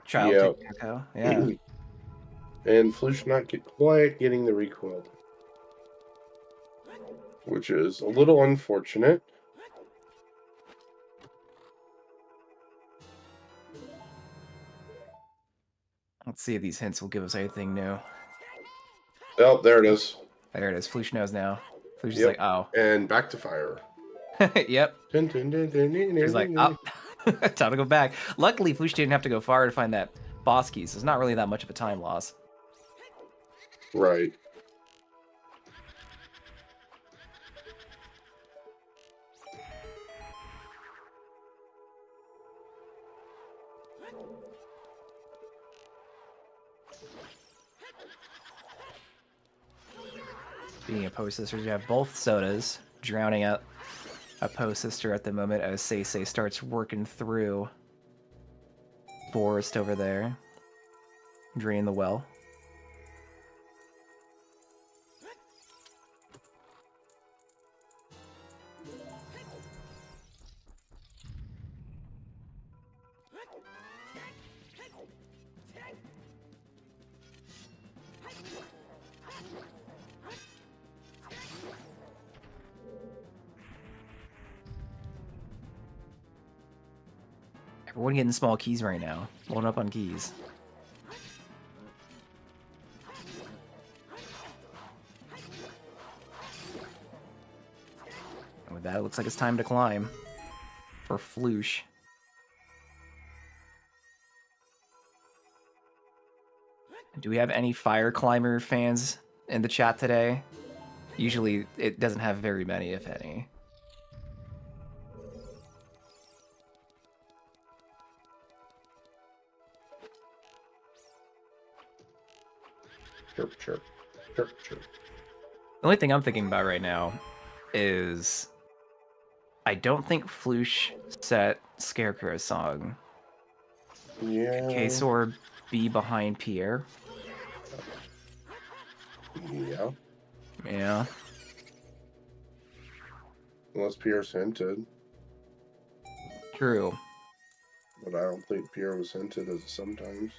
S2: Child
S3: Yep.
S2: Kakariko. Yeah.
S3: And Flush not quite getting the recoil, which is a little unfortunate.
S2: Let's see if these hints will give us anything new.
S3: Oh, there it is.
S2: There it is. Flush knows now. Flush is
S3: Yep.
S2: like, oh.
S3: And back to fire.
S2: Yep. He's like, up. Time to go back. Luckily, Flush didn't have to go far to find that boss key, so it's not really that much of a time loss.
S3: Right.
S2: Being a Poe sisters, you have both sodas drowning out a Poe sister at the moment as Seisei starts working through Forest over there, draining the well. Everyone getting small keys right now. Loading up on keys. And with that, it looks like it's time to climb for Flush. Do we have any Fire Climber fans in the chat today? Usually, it doesn't have very many, if any.
S3: Chirp, chirp. Chirp, chirp.
S2: The only thing I'm thinking about right now is I don't think Flush set Scarecrow's song.
S3: Yeah.
S2: K-Sword be behind Pierre.
S3: Yeah.
S2: Yeah.
S3: Unless Pierre's hinted.
S2: True.
S3: But I don't think Pierre was hinted as sometimes.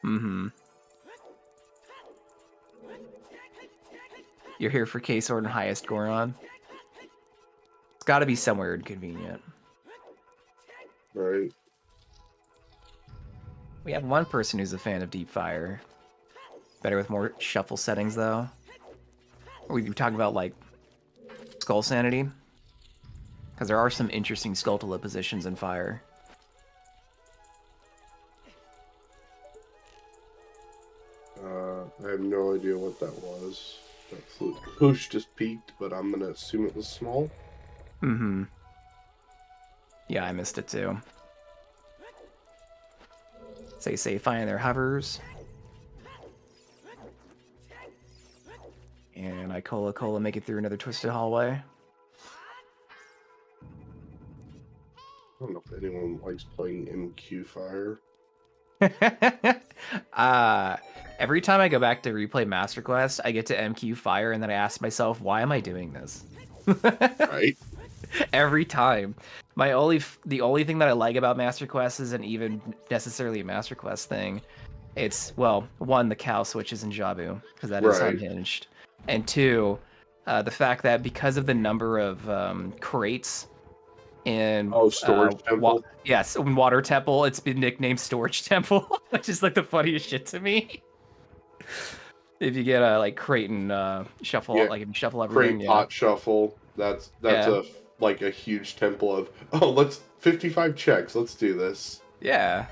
S2: Mm-hmm. You're here for K-Sword and Highest Goron. It's gotta be somewhere inconvenient.
S3: Right.
S2: We have one person who's a fan of Deep Fire. Better with more shuffle settings, though. We've been talking about, like, Skull Sanity. Because there are some interesting Skulltula positions in Fire.
S3: I have no idea what that was. That Floosh just peaked, but I'm gonna assume it was small.
S2: Mm-hmm. Yeah, I missed it too. Say find their hovers. And I cola make it through another twisted hallway.
S3: I don't know if anyone likes playing MQ Fire.
S2: Every time I go back to replay Master Quest, I get to MQ Fire, and then I ask myself, why am I doing this?
S3: Right?
S2: Every time. The only thing that I like about Master Quest isn't even necessarily a Master Quest thing. It's, well, one, the cow switches in Jabu, because that is
S3: Right.
S2: unhinged. And two, the fact that because of the number of crates in
S3: Storage Temple.
S2: yes, in Water Temple, it's been nicknamed Storage Temple, which is like the funniest shit to me. If you get a crate and shuffle,
S3: Yeah,
S2: like if you shuffle everything,
S3: Crate Pot Shuffle. That's
S2: Yeah.
S3: a huge temple of, let's 55 checks. Let's do this.
S2: Yeah.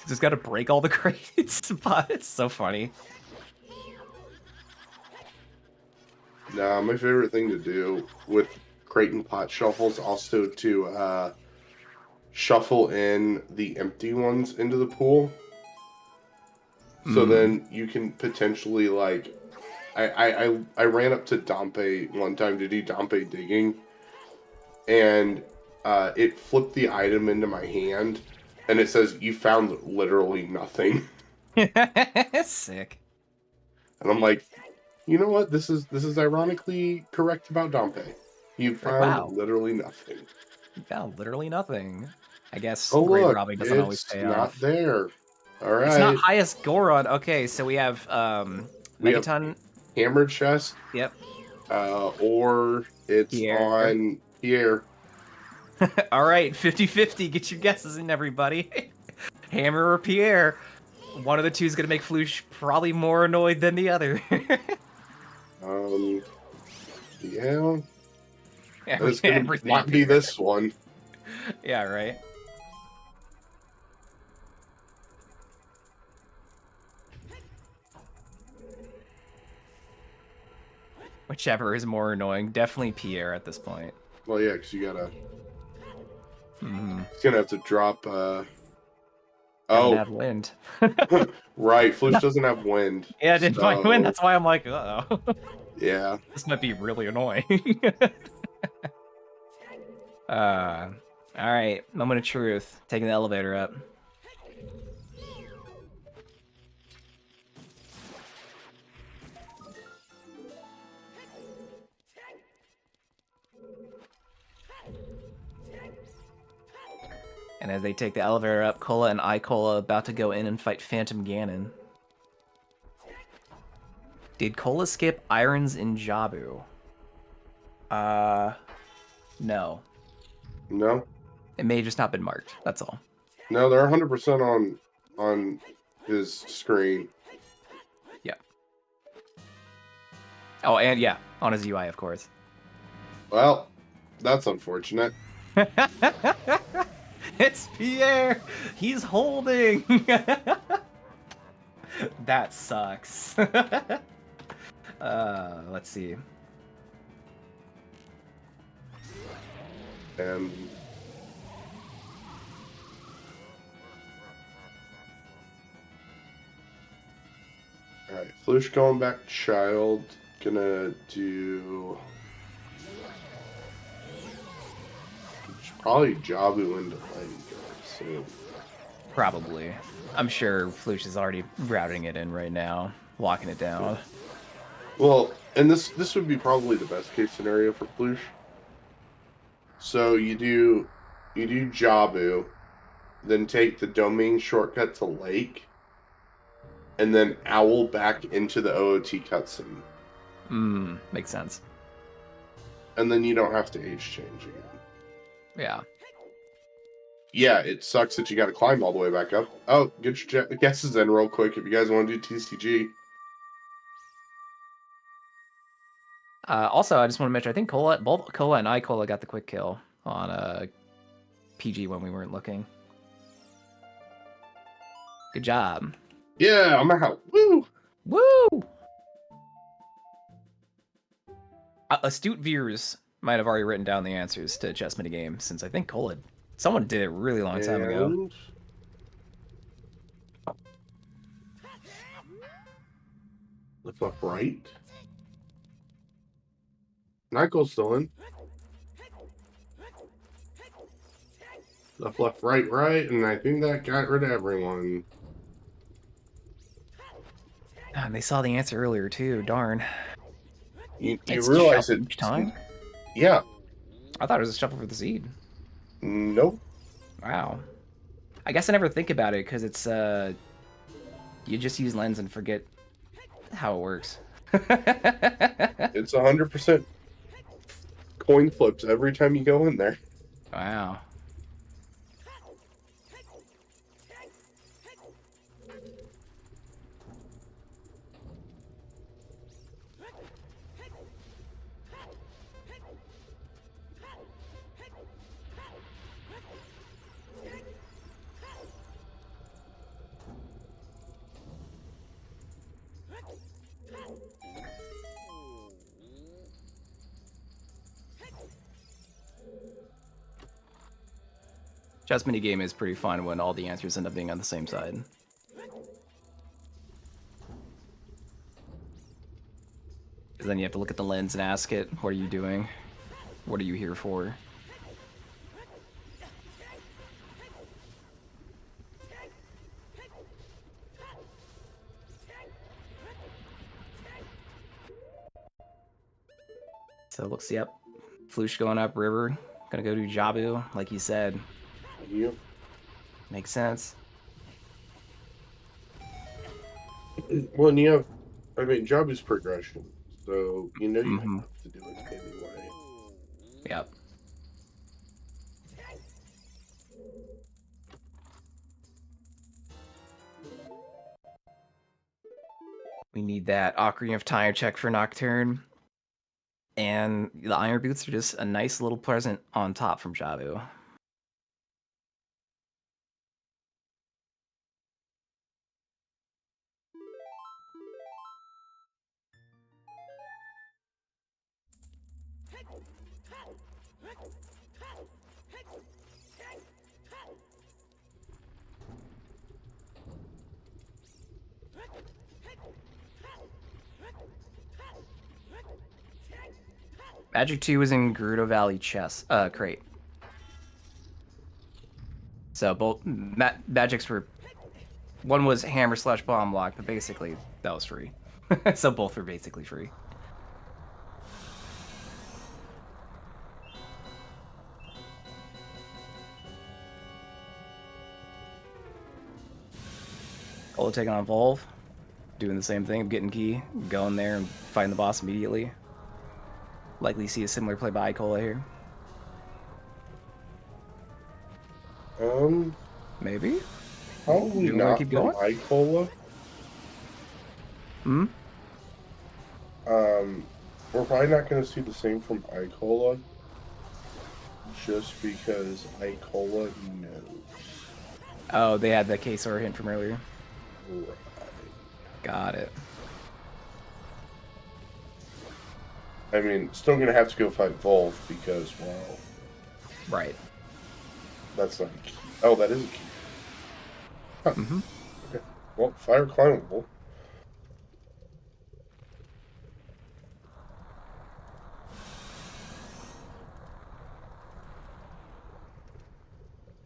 S2: Just gotta break all the crates, but it's so funny.
S3: Nah, my favorite thing to do with Crate and Pot Shuffles also to shuffle in the empty ones into the pool. So then you can potentially, like, I ran up to Dompe one time to do Dompe digging, and it flipped the item into my hand, and it says, you found literally nothing.
S2: Sick.
S3: And I'm like, you know what? This is ironically correct about Dompe. You found literally nothing.
S2: You found literally nothing. I guess
S3: Oh,
S2: grave
S3: look,
S2: robbing doesn't always pay
S3: not
S2: off.
S3: there. All right.
S2: It's not highest Goron. Okay, so we have
S3: We have
S2: Megaton.
S3: Hammer Chest.
S2: Yep.
S3: Or it's
S2: Pierre.
S3: on Pierre.
S2: All right, 50-50. Get your guesses in, everybody. Hammer or Pierre. One of the two is going to make Floosh probably more annoyed than the other.
S3: Yeah. It's going to not be this one.
S2: Yeah, right. Whichever is more annoying. Definitely Pierre at this point.
S3: Well, yeah, because you gotta.
S2: Mm-hmm.
S3: It's gonna have to drop.
S2: Doesn't have wind.
S3: Right. Floosh doesn't have wind.
S2: Yeah, I didn't find wind. That's why I'm like, uh-oh.
S3: Yeah.
S2: This might be really annoying. All right. Moment of truth. Taking the elevator up. And as they take the elevator up, Cola and Cola about to go in and fight Phantom Ganon. Did Cola skip Irons in Jabu? No.
S3: No.
S2: It may have just not been marked. That's all.
S3: No, they're 100% on his screen.
S2: Yeah. Oh, and yeah, on his UI, of course.
S3: Well, that's unfortunate.
S2: It's Pierre! He's holding! That sucks. Let's see.
S3: And alright, Floosh going back child. Gonna do probably Jabu into Lightning Guard soon.
S2: Probably. I'm sure Floosh is already routing it in right now, locking it down.
S3: Well, and this would be probably the best case scenario for Floosh. So you do Jabu, then take the domain shortcut to Lake, and then owl back into the OOT cutscene.
S2: Makes sense.
S3: And then you don't have to age change again.
S2: Yeah.
S3: Yeah, it sucks that you got to climb all the way back up. Oh, get your guesses in real quick if you guys want to do TCG.
S2: Also, I just want to mention, I think both Cola and Cola got the quick kill on PG when we weren't looking. Good job.
S3: Yeah, I'm out. Woo!
S2: Woo! Astute viewers might have already written down the answers to chess minigame, since I think someone did it a really long time ago.
S3: And left, left, right. Nicole's still in. Left, left, right, right, and I think that got rid of everyone.
S2: And they saw the answer earlier too. Darn.
S3: You
S2: It's
S3: realize
S2: shuffle
S3: it
S2: each time?
S3: Yeah.
S2: I thought it was a shuffle for the seed.
S3: Nope.
S2: Wow. I guess I never think about it because it's you just use lens and forget how it works.
S3: It's 100% coin flips every time you go in there.
S2: Wow. Chess minigame is pretty fun when all the answers end up being on the same side. Because then you have to look at the lens and ask it, what are you doing? What are you here for? So looks, yep. Floosh going up river. Gonna go to Jabu, like you said.
S3: Yep.
S2: Makes sense.
S3: Well, and you have, I mean, job is progression, so you know you have to do it anyway.
S2: Yep. We need that Ocarina of Time check for Nocturne. And the Iron Boots are just a nice little present on top from Jabu. Magic 2 is in Gerudo Valley crate. So both magics were, one was hammer / bomb lock, but basically that was free. So both were basically free. Cola taking on Volve, doing the same thing, getting key, going there and fighting the boss immediately. Likely see a similar play by Cola here.
S3: Maybe.
S2: Maybe.
S3: Probably
S2: You wanna
S3: not
S2: keep
S3: from
S2: going?
S3: Icola.
S2: Hmm.
S3: We're probably not going to see the same from Icola, just because Icola knows.
S2: Oh, they had the K-Sor hint from earlier.
S3: Right.
S2: Got it.
S3: I mean, still going to have to go fight Volve because, well,
S2: Right.
S3: that's not a key. Oh, that is a key. Huh.
S2: Mm-hmm.
S3: Okay. Well, fire climbable.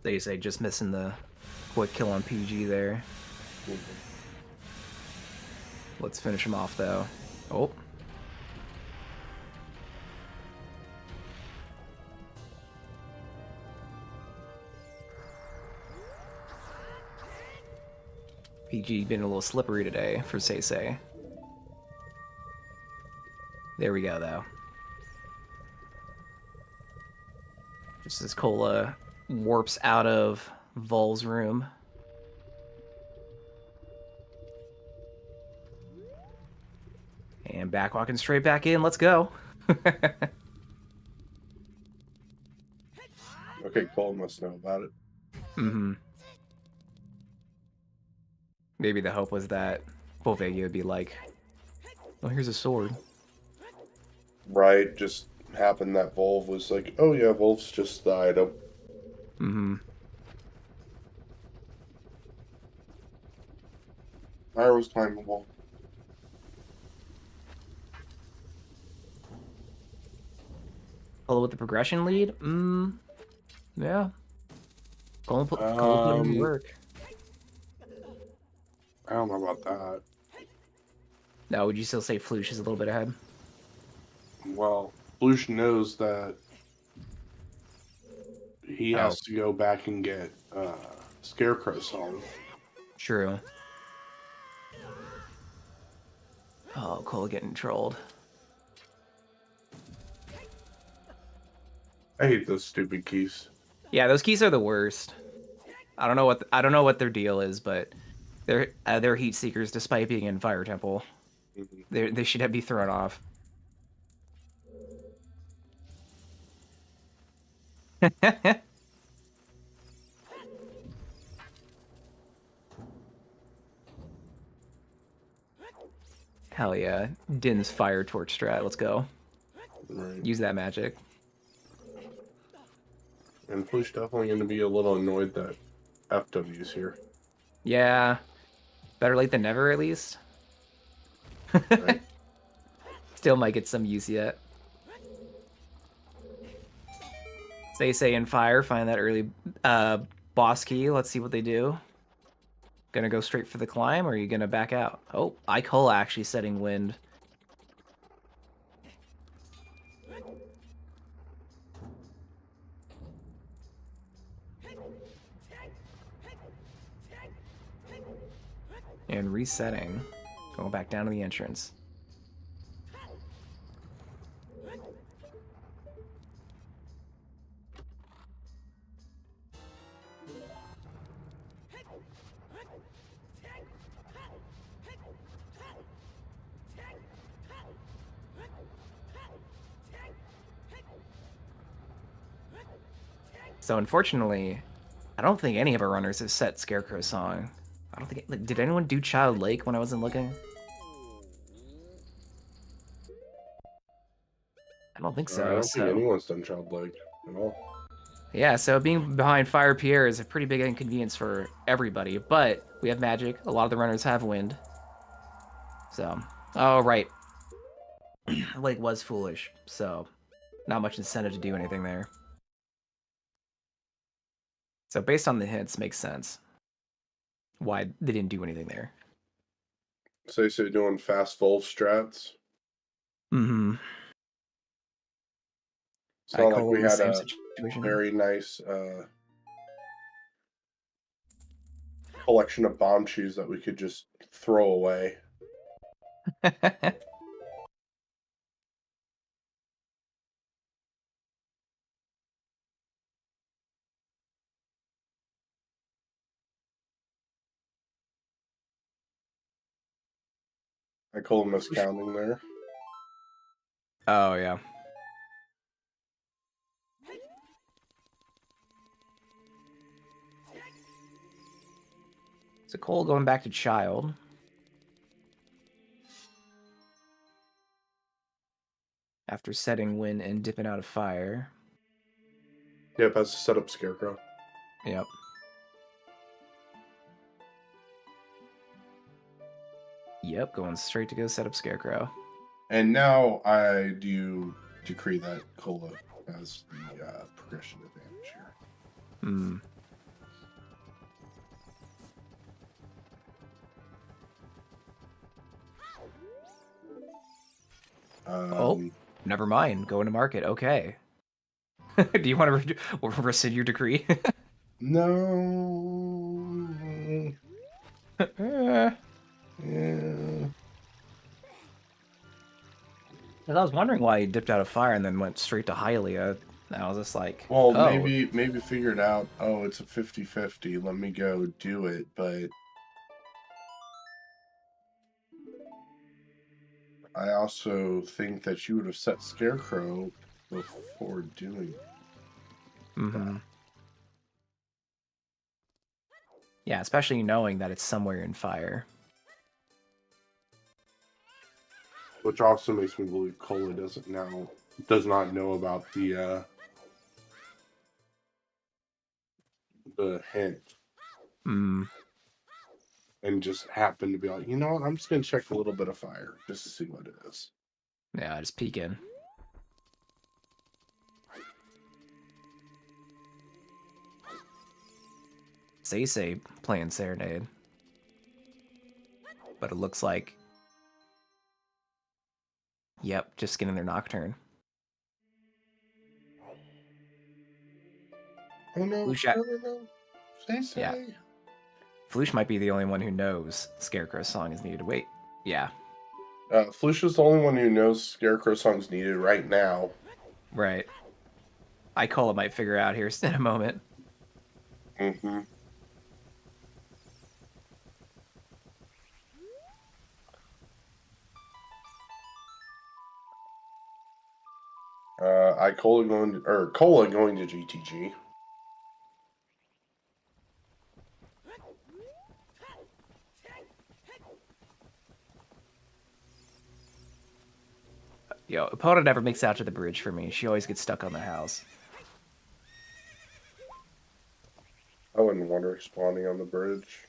S2: They say just missing the quick kill on PG there.
S3: Mm-hmm.
S2: Let's finish him off though. Oh. PG been a little slippery today for Say. There we go though. Just as Cola warps out of Vol's room. And back walking straight back in. Let's go.
S3: Okay, Cole must know about it.
S2: Mm-hmm. Maybe the hope was that Volvagia would be like, oh, here's a sword.
S3: Right, just happened that Volv was like, oh yeah, Volv's just the item.
S2: Mm-hmm.
S3: Fire was climbable.
S2: Pull with the progression lead? Yeah. Cole put in the work.
S3: I don't know about that.
S2: Now, would you still say Flush is a little bit ahead?
S3: Well, Flush knows that he has to go back and get Scarecrow song.
S2: True. Oh, Cole getting trolled.
S3: I hate those stupid keys.
S2: Yeah, those keys are the worst. I don't know what their deal is, but they're heat seekers despite being in Fire Temple.
S3: Mm-hmm.
S2: They should be thrown off. Hell yeah. Din's fire torch strat. Let's go.
S3: Right.
S2: Use that magic.
S3: And Flush definitely going to be a little annoyed that FW's here.
S2: Yeah. Better late than never, at least.
S3: Right.
S2: Still might get some use yet. Say in fire, find that early boss key. Let's see what they do. Gonna go straight for the climb, or are you gonna back out? Oh, Ikola actually setting wind. And resetting. Going back down to the entrance. So unfortunately, I don't think any of our runners have set Scarecrow song. I don't think like, did anyone do Child Lake when I wasn't looking? I don't think so.
S3: I don't think anyone's done Childlike at all.
S2: Yeah, so being behind Fire Pierre is a pretty big inconvenience for everybody, but we have magic. A lot of the runners have wind. So, oh, right. Lake was foolish, so not much incentive to do anything there. So based on the hints, makes sense why they didn't do anything there.
S3: So you say doing fast Volv strats?
S2: Mm-hmm.
S3: It's not like we had a
S2: situation.
S3: very nice collection of bomb shoes that we could just throw away. I call him miscounting there.
S2: Oh, yeah. So Cole going back to Child. After setting wind and dipping out of fire.
S3: Yep, has to set up Scarecrow.
S2: Yep. Yep, going straight to go set up Scarecrow.
S3: And now I do decree that Cola has the progression advantage here.
S2: Hmm. Oh, never mind. Going to market. Okay. Do you want to rescind your decree?
S3: No. Yeah.
S2: I was wondering why he dipped out of fire and then went straight to Hylia. I was just like,
S3: Well,
S2: oh.
S3: maybe figured out, oh, it's a 50-50. Let me go do it, but I also think that you would have set Scarecrow before doing that.
S2: Yeah, especially knowing that it's somewhere in fire.
S3: Which also makes me believe Cola does not know about the hint. And just happened to be like, you know what, I'm just gonna check a little bit of fire just to see what it is.
S2: Yeah, just peek in. Say playing Serenade. But it looks like... Yep, just getting their Nocturne.
S3: Oh no,
S2: Flush,
S3: no. Say.
S2: Yeah. Flush might be the only one who knows Scarecrow's song is needed. Wait, yeah.
S3: Flush is the only one who knows Scarecrow song's needed right now.
S2: Right. Icola might figure out here in a moment.
S3: Mm-hmm. Cola going to GTG.
S2: Yo, opponent never makes it out to the bridge for me. She always gets stuck on the house.
S3: I wouldn't want her spawning on the bridge.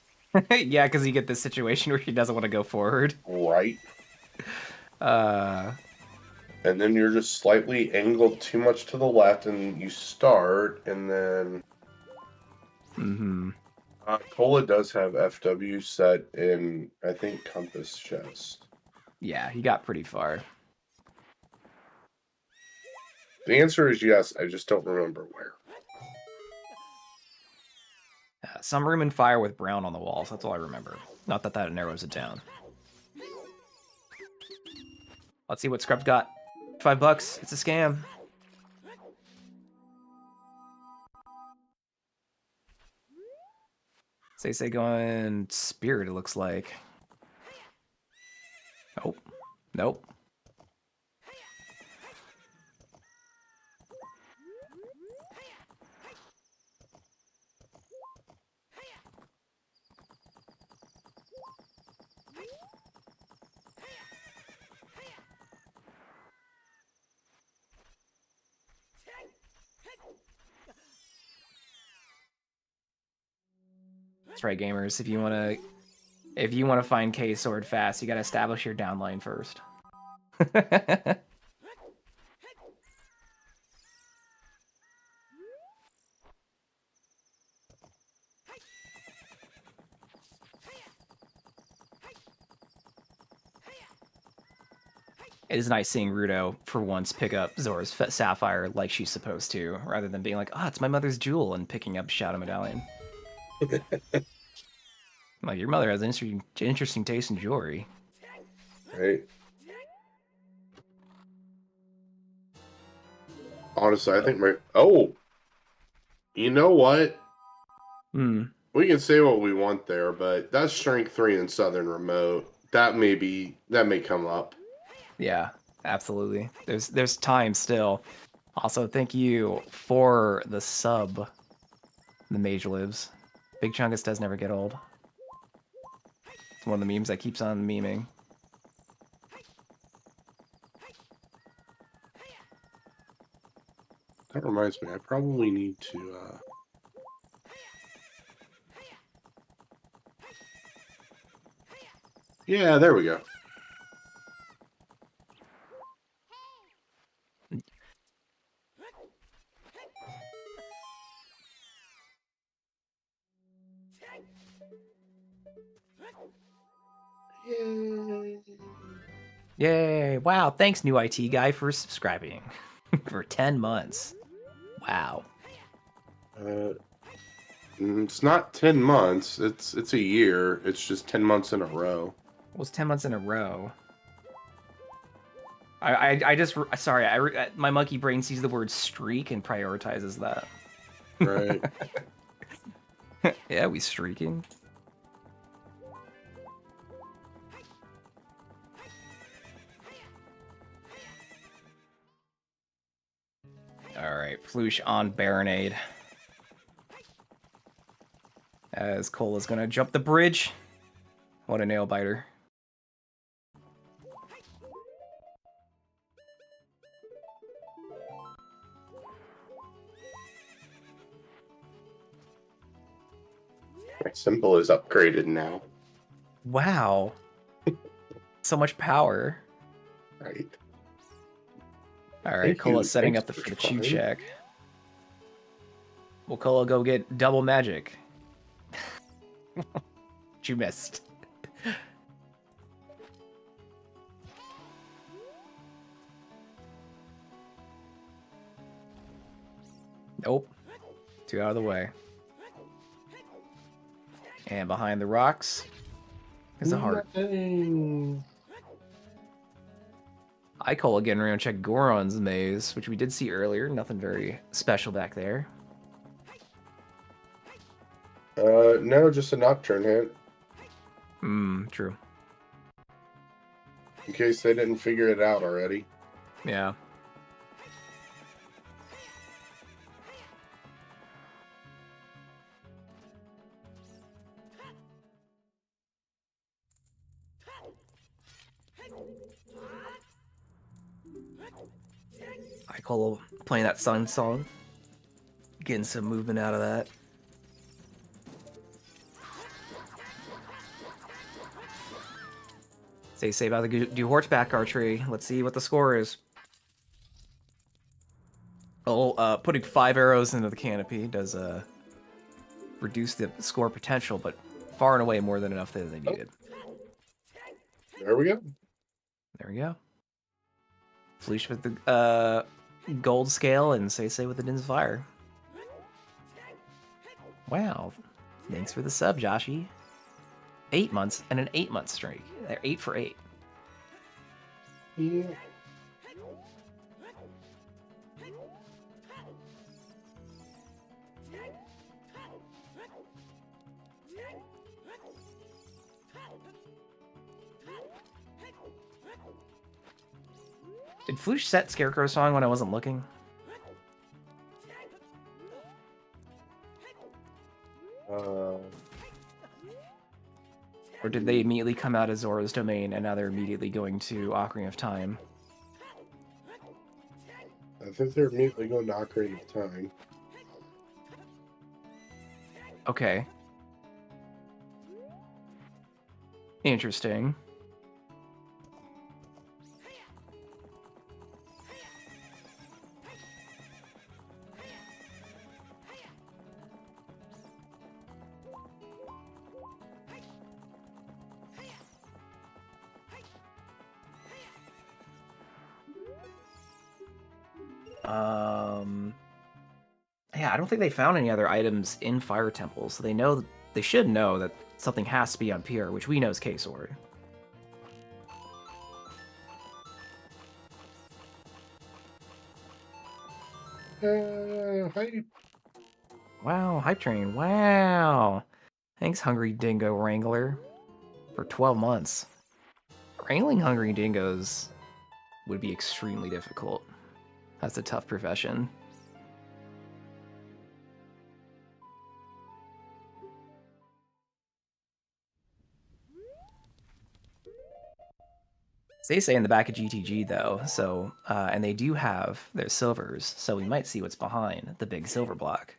S2: Yeah, because you get this situation where she doesn't want to go forward.
S3: Right.
S2: And
S3: then you're just slightly angled too much to the left, and you start, and then... Cola does have FW set in, I think, Compass Chest.
S2: Yeah, he got pretty far.
S3: The answer is yes, I just don't remember where.
S2: Some room in fire with brown on the walls, that's all I remember. Not that that narrows it down. Let's see what Scrub got. $5, it's a scam. Say going Spirit, it looks like. Nope. That's right, gamers. If you wanna find K sword fast, you gotta establish your downline first. It is nice seeing Rudo, for once, pick up Zora's Sapphire like she's supposed to, rather than being like, oh, it's my mother's jewel, and picking up Shadow Medallion. Like, your mother has interesting taste in jewelry.
S3: Right. Honestly, I think Oh! You know what? We can say what we want there, but that's Strength 3 in Southern Remote. That may come up.
S2: Yeah, absolutely. There's time still. Also, thank you for the sub, the Mage Lives. Big Chungus does never get old. It's one of the memes that keeps on memeing.
S3: That reminds me, I probably need to... Yeah, there we go.
S2: Yay! Wow, thanks, new IT guy, for subscribing. For 10 months. Wow.
S3: It's not 10 months. It's a year. It's just 10 months in a row.
S2: Well, it's 10 months in a row. I just... Sorry, my monkey brain sees the word streak and prioritizes that.
S3: Right.
S2: Yeah, we streaking. Alright, Flush on Baronade. As Cola's gonna jump the bridge. What a nail biter.
S3: My symbol is upgraded now.
S2: Wow. So much power.
S3: Right.
S2: All right,
S3: Thank you.
S2: Cola's setting
S3: Thanks,
S2: up for the
S3: Twitch
S2: chew
S3: Prime.
S2: check. Will Cola go get double magic? You missed. Nope. 2 out of the way. And behind the rocks is a heart.
S3: Nothing.
S2: I call again. We're gonna check Goron's maze, which we did see earlier. Nothing very special back there.
S3: No, just a nocturne hit.
S2: True.
S3: In case they didn't figure it out already.
S2: Yeah. I call playing that sun song. Getting some movement out of that. Say about the do horseback archery. Let's see what the score is. Oh, putting 5 arrows into the canopy does reduce the score potential, but far and away more than enough that they needed.
S3: There we go.
S2: There we go. Fleesh with the gold scale and Say with the Din's Fire. Wow. Thanks for the sub, Joshy. 8 months and an 8-month streak. They're 8 for 8.
S3: Yeah.
S2: Did Flush set Scarecrow song when I wasn't looking? Or did they immediately come out of Zora's Domain and now they're immediately going to Ocarina of Time?
S3: I think they're immediately going to Ocarina of Time.
S2: Okay. Interesting. Yeah, I don't think they found any other items in Fire Temple, so they should know that something has to be on Pier, which we know is K-Sword.
S3: Hype.
S2: Wow, Hype Train, wow! Thanks, Hungry Dingo Wrangler, for 12 months. Wrangling Hungry Dingoes would be extremely difficult. That's a tough profession. They say in the back of GTG though, so and they do have their silvers, so we might see what's behind the big silver block.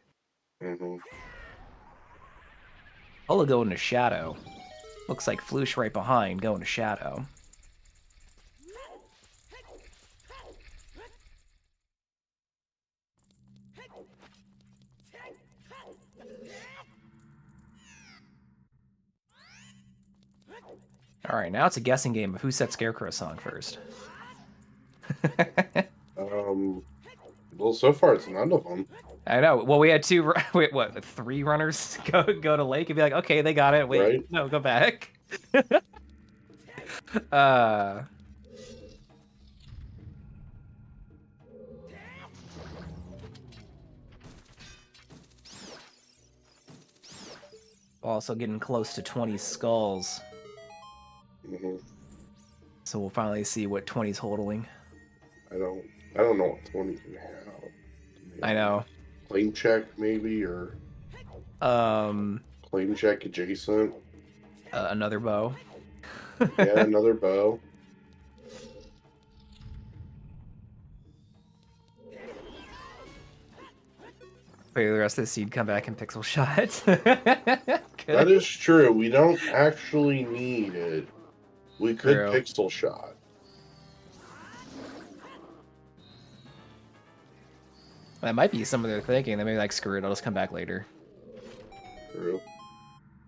S2: Ola going to Shadow. Looks like Flush right behind going to Shadow. Alright, now it's a guessing game of who set Scarecrow song first.
S3: Well, so far it's none of them.
S2: I know. Well, we had what, 3 runners go to Lake and be like, okay, they got it. Wait,
S3: right?
S2: No, go back. Also getting close to 20 skulls. So we'll finally see what 20's holding.
S3: I don't know what 20 can have.
S2: I know.
S3: Claim check maybe, or claim check adjacent.
S2: Another bow.
S3: Yeah, another bow.
S2: Play the rest of the seed, come back and pixel shot.
S3: That is true. We don't actually need it. We could
S2: True.
S3: pixel shot.
S2: That might be some of their thinking. They may be like, screw it, I'll just come back later.
S3: True.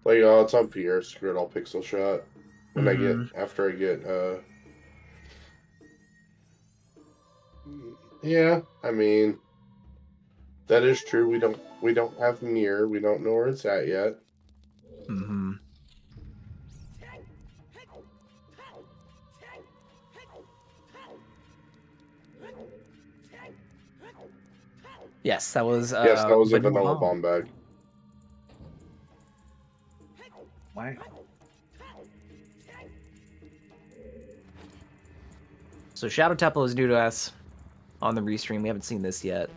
S3: Like, oh, it's up here. Screw it, I'll pixel shot. When I get, after I get, yeah, I mean, that is true. We don't have mirror. We don't know where it's at yet.
S2: Mm-hmm. Yes, that was
S3: Yes, that was a
S2: Vanilla
S3: vanilla
S2: Bomb.
S3: bomb bag.
S2: Wow. So Shadow Temple is new to us on the restream. We haven't seen this yet.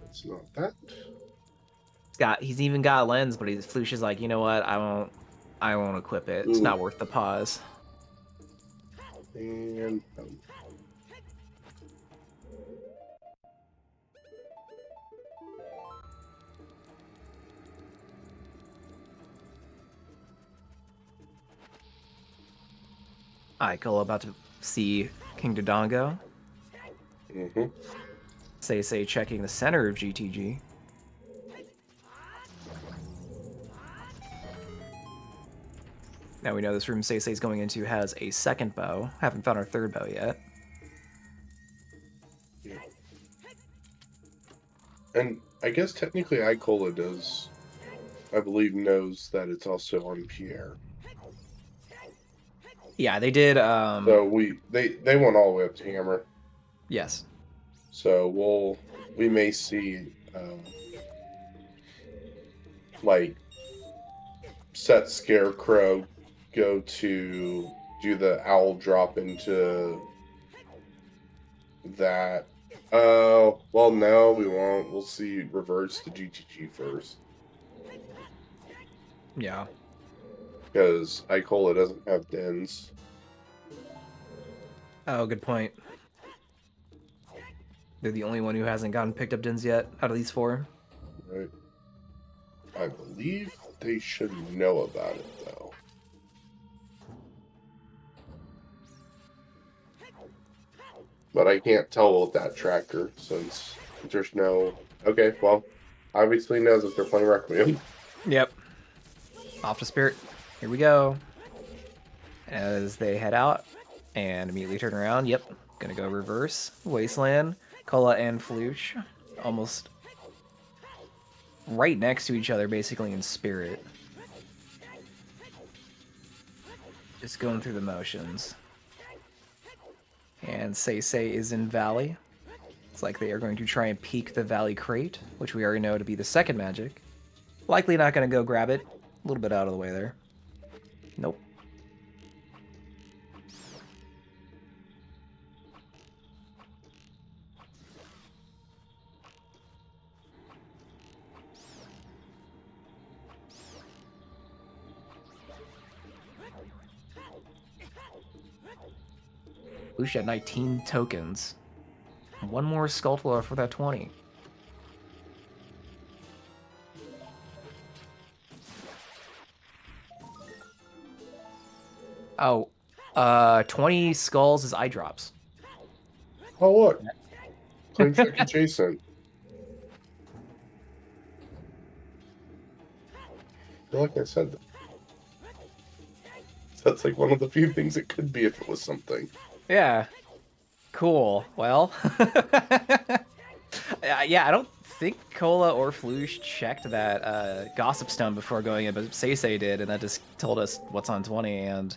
S3: It's not that.
S2: He's even got a lens, but Flush is like, you know what? I won't equip it. It's not worth the pause.
S3: And
S2: Alright, cool. About to see King Dodongo. Say checking the center of GTG. Now we know this room Say's going into has a second bow. Haven't found our third bow yet.
S3: And I guess technically Icola does, I believe, knows that it's also on Pierre.
S2: Yeah, they did.
S3: So they went all the way up to Hammer.
S2: Yes.
S3: So we may see like set Scarecrow go to do the owl drop into that. Oh, well, no, we won't. We'll see reverse to GTG first.
S2: Yeah.
S3: Because Icola doesn't have dens.
S2: Oh, good point. They're the only one who hasn't gotten picked up dens yet out of these four.
S3: Right. I believe they should know about it, though. But I can't tell with that tracker since there's no... Okay, well, obviously knows if they're playing Requiem.
S2: Yep. Off to Spirit. Here we go. As they head out and immediately turn around. Yep. Gonna go reverse. Wasteland. Kola and Flush. Almost right next to each other, basically in Spirit. Just going through the motions. And Say is in Valley. It's like they are going to try and peek the Valley Crate, which we already know to be the second magic. Likely not going to go grab it. A little bit out of the way there. Nope. Lucia had 19 tokens. One more Skulltula for that 20. Oh, 20 skulls is eye drops.
S3: Oh, look. Claim check adjacent. I feel like I said that. That's like one of the few things it could be if it was something.
S2: Yeah. Cool. Well. Yeah, I don't think Kola or Flush checked that Gossip Stone before going in, but Say did, and that just told us what's on 20, and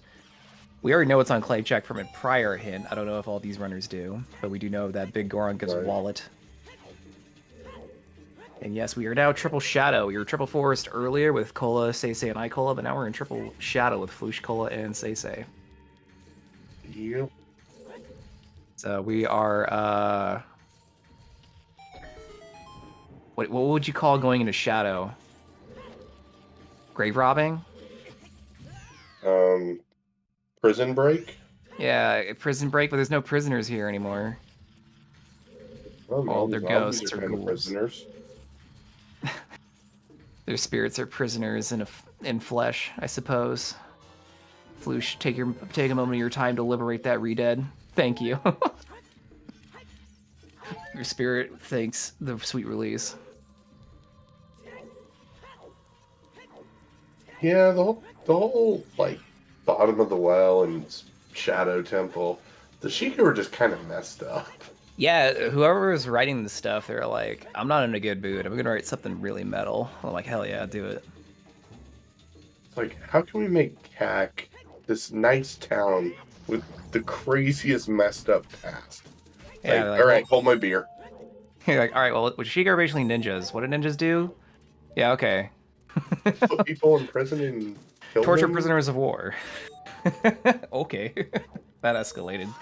S2: we already know what's on Clay Check from a prior hint. I don't know if all these runners do, but we do know that Big Goron gives a wallet. And yes, we are now Triple Shadow. We were Triple Forest earlier with Kola, Say, and Icola, but now we're in Triple Shadow with Flush, Kola, and Say.
S3: Yep.
S2: So we are, what would you call going into Shadow? Grave robbing?
S3: Prison break?
S2: Yeah, prison break, but there's no prisoners here anymore.
S3: Oh no,
S2: All
S3: the
S2: their
S3: zombies
S2: ghosts
S3: are
S2: or
S3: kind of
S2: ghouls.
S3: prisoners.
S2: Their spirits are prisoners in flesh, I suppose. Floosh, take a moment of your time to liberate that re-dead. Thank you. Your spirit thanks the sweet release.
S3: Yeah, the whole like bottom of the well and shadow temple, the Sheikah were just kind of messed up.
S2: Yeah, whoever was writing the stuff, they're like, I'm not in a good mood. I'm gonna write something really metal. I'm like, hell yeah, do it.
S3: It's like, how can we make CAC this nice town with the craziest messed up past?
S2: Yeah,
S3: Like,
S2: they're
S3: all
S2: like,
S3: right,
S2: well,
S3: hold my beer.
S2: you're like, all right, well, Sheikah are basically ninjas. What do ninjas do? Yeah, okay.
S3: Put people in prison and kill
S2: Torture
S3: them.
S2: prisoners of war. Okay. That escalated.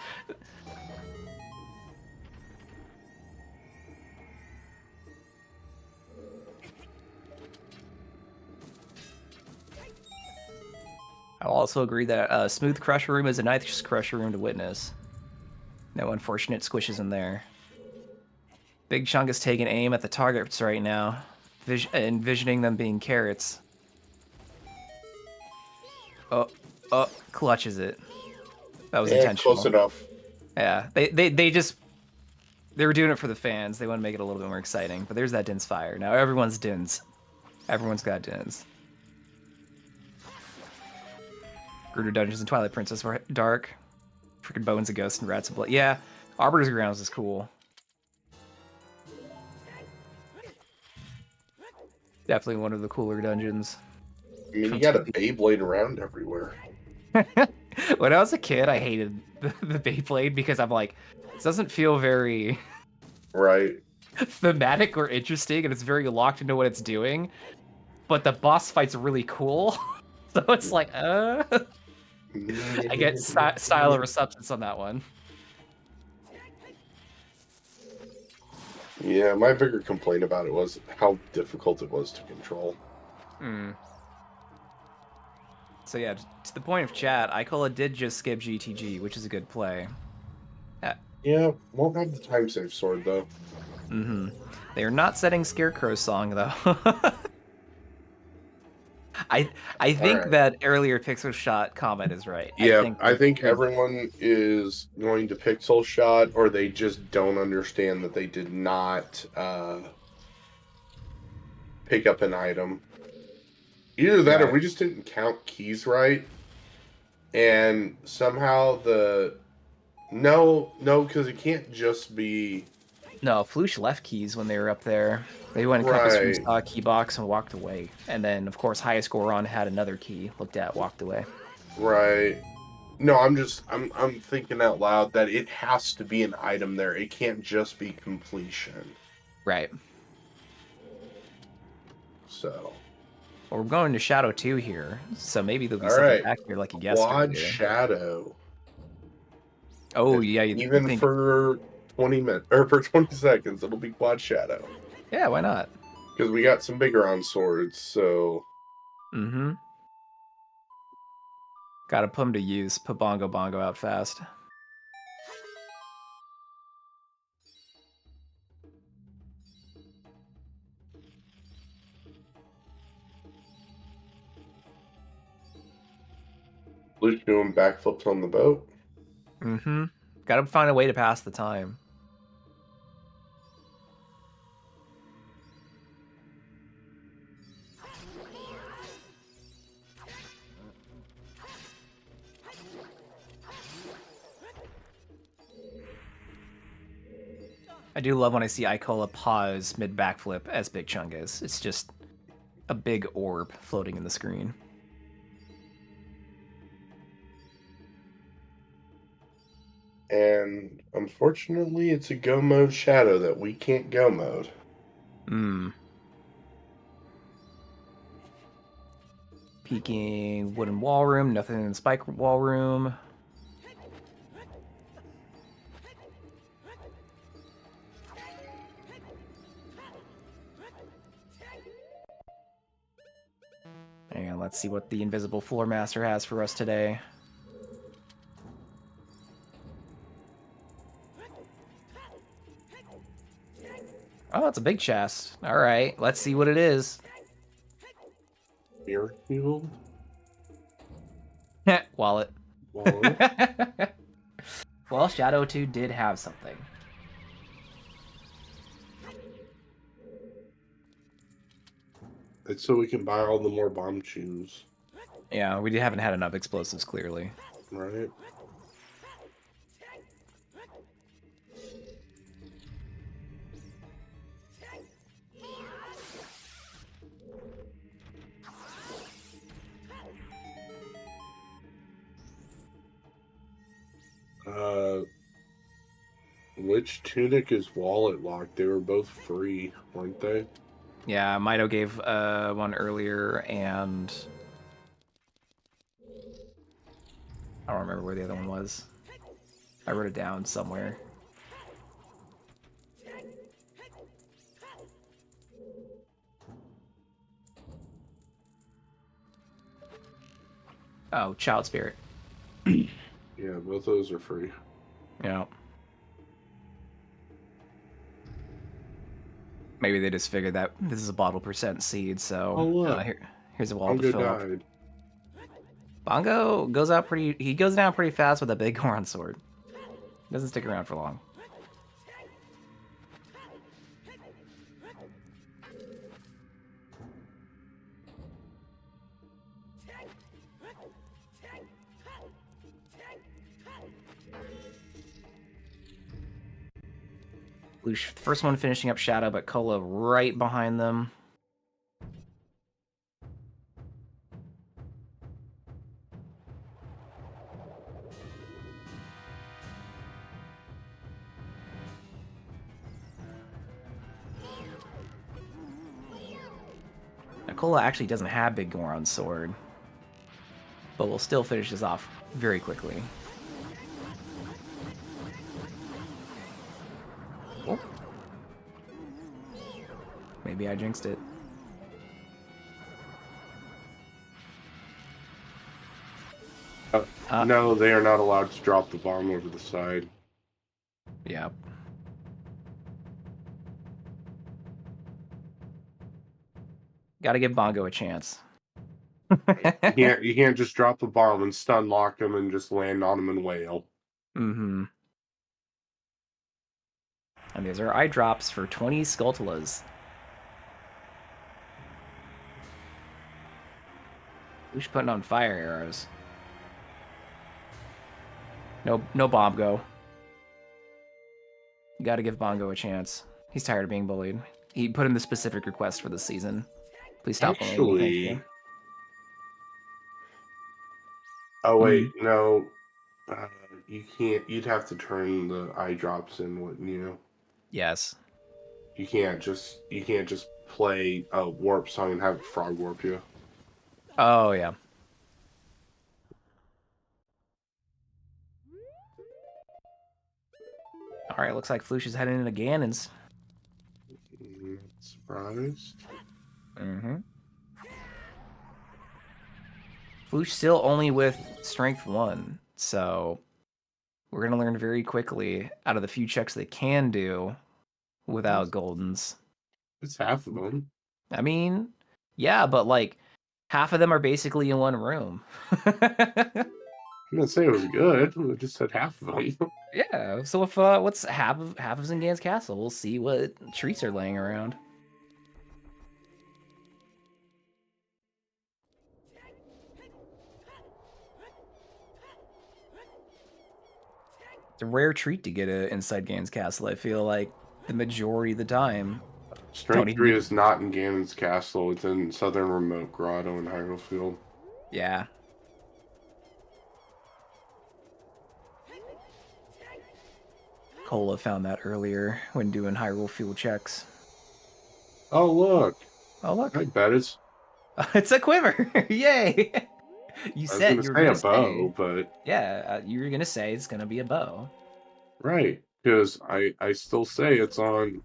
S2: I'll also agree that Smooth Crusher Room is a nice Crusher Room to witness. No unfortunate squishes in there. Big Chunk is taking aim at the targets right now, envisioning them being carrots. Oh, clutches it. That was
S3: Yeah, close
S2: intentional.
S3: enough.
S2: Yeah, they were doing it for the fans. They want to make it a little bit more exciting. But there's that Din's fire. Now everyone's Dins. Everyone's got Dins. Gruder Dungeons and Twilight Princess were dark. Freaking Bones of Ghosts and Rats of Blood. Yeah, Arbiter's Grounds is cool. Definitely one of the cooler dungeons.
S3: I mean, you got a Beyblade around everywhere.
S2: When I was a kid, I hated the Beyblade because I'm like, this doesn't feel very
S3: Right.
S2: thematic or interesting, and it's very locked into what it's doing. But the boss fight's really cool, so it's like, I get style over substance on that one.
S3: Yeah, my bigger complaint about it was how difficult it was to control.
S2: So yeah, to the point of chat, Ikola did just skip GTG, which is a good play.
S3: Yeah, won't have the time save sword though.
S2: They are not setting Scarecrow's song though. I think
S3: Alright.
S2: that earlier Pixel Shot comment is right.
S3: Yeah, I think
S2: there's-
S3: everyone is going to pixel shot, or they just don't understand that they did not pick up an item. Either that, or
S2: Right.
S3: we just didn't count keys right, and somehow no, because it can't just be
S2: No, Floosh left keys when they were up there. They went and compass room,
S3: right.
S2: saw a key box, and walked away. And then, of course, highest score on had another key, looked at, walked away.
S3: Right. No, I'm thinking out loud that it has to be an item there. It can't just be completion.
S2: Right.
S3: So,
S2: Well, we're going to Shadow 2 here, so maybe there'll be
S3: all
S2: something
S3: right.
S2: back here like a guest
S3: Quad
S2: earlier.
S3: shadow.
S2: Oh, yeah, you
S3: Even
S2: think...
S3: for 20 minutes or for 20 seconds, it'll be quad shadow.
S2: Yeah, why not?
S3: Because we got some bigger on swords, so
S2: Mm-hmm. Gotta put them to use. Put Bongo Bongo out fast.
S3: Luke doing backflips on the boat.
S2: Mm-hmm. Gotta find a way to pass the time. I do love when I see Ikola pause mid backflip as Big Chung is. It's just a big orb floating in the screen.
S3: And unfortunately, it's a go mode shadow that we can't go mode.
S2: Peeking wooden wall room, nothing in the spike wall room. And let's see what the invisible floor master has for us today. Oh, it's a big chest. All right, let's see what it is.
S3: Mirror cube.
S2: Wallet.
S3: Wallet.
S2: Well, Shadow 2 did have something.
S3: It's so we can buy all the more bomb shoes.
S2: Yeah, we haven't had enough explosives, clearly.
S3: Right. Which tunic is wallet locked? They were both free, weren't they?
S2: Yeah, Mido gave one earlier, and I don't remember where the other one was. I wrote it down somewhere. Oh, Child Spirit.
S3: Yeah, both those are free.
S2: Yeah. Maybe they just figured that this is a bottle percent seed, so
S3: Oh, look.
S2: here's a wall to
S3: Bongo
S2: fill up.
S3: died.
S2: Bongo goes out he goes down pretty fast with a big Goron sword. Doesn't stick around for long. First one finishing up Shadow, but Cola right behind them. Cola actually doesn't have Big Goron's sword, but will still finish this off very quickly. Oh. Maybe I jinxed it.
S3: No, they are not allowed to drop the bomb over the side.
S2: Yeah. Gotta give Bongo a chance.
S3: You can't just drop the bomb and stun lock him and just land on him and wail.
S2: Mm-hmm. And these are eye drops for 20 Skulltulas. Who's putting on fire arrows? No Bongo. You gotta give Bongo a chance. He's tired of being bullied. He put in the specific request for this season. Please stop bullying me, thank you.
S3: Oh wait, no. You can't. You'd have to turn the eye drops in, wouldn't you?
S2: Yes.
S3: You can't just play a warp song and have frog warp you.
S2: Oh yeah. All right, looks like Flush is heading into Ganon's.
S3: Surprised.
S2: Mm-hmm. Flush still only with Strength 1, so we're gonna learn very quickly out of the few checks they can do without Goldens.
S3: It's half of them.
S2: I mean, yeah, but like half of them are basically in one room.
S3: I didn't say it was good. I just said half of them.
S2: Yeah. So if what's half of Zingan's castle, we'll see what treats are laying around. It's a rare treat to get inside Ganon's castle. I feel like the majority of the time.
S3: Strength 3 is not in Ganon's castle. It's in Southern Remote Grotto in Hyrule Field.
S2: Yeah. Cola found that earlier when doing Hyrule Field checks.
S3: Oh look!
S2: Oh look!
S3: I bet it's
S2: a quiver! Yay! You said you were gonna say a bow,
S3: but
S2: yeah, you were gonna say it's gonna be a bow.
S3: Right, because I still say it's on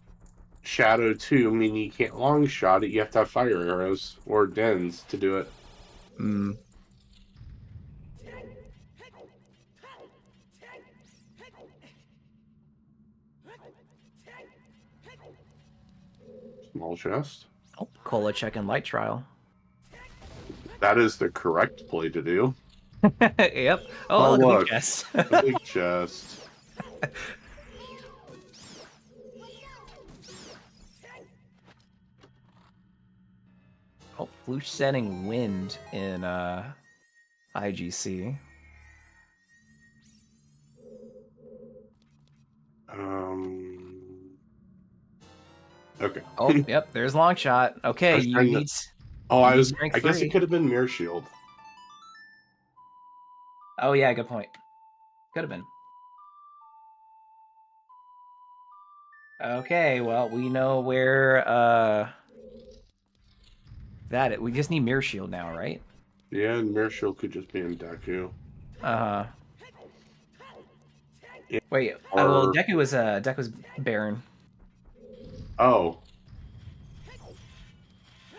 S3: Shadow 2, meaning you can't long shot it. You have to have fire arrows or dens to do it.
S2: Hmm.
S3: Small chest.
S2: Oh, Cola checking light trial.
S3: That is the correct play to do.
S2: Yep. Oh, look, a big chest.
S3: A big chest.
S2: Oh, Floosh setting wind in IGC.
S3: Okay.
S2: Oh, yep. There's long shot. Okay, you need.
S3: I
S2: strength
S3: guess
S2: 3.
S3: it could have been Mirror Shield.
S2: Oh yeah, good point. Could have been. Okay, well we know where we just need Mirror Shield now, right?
S3: Yeah, and Mirror Shield could just be in Deku.
S2: Uh-huh.
S3: Yeah,
S2: Wait, well Deku was Baron.
S3: Oh.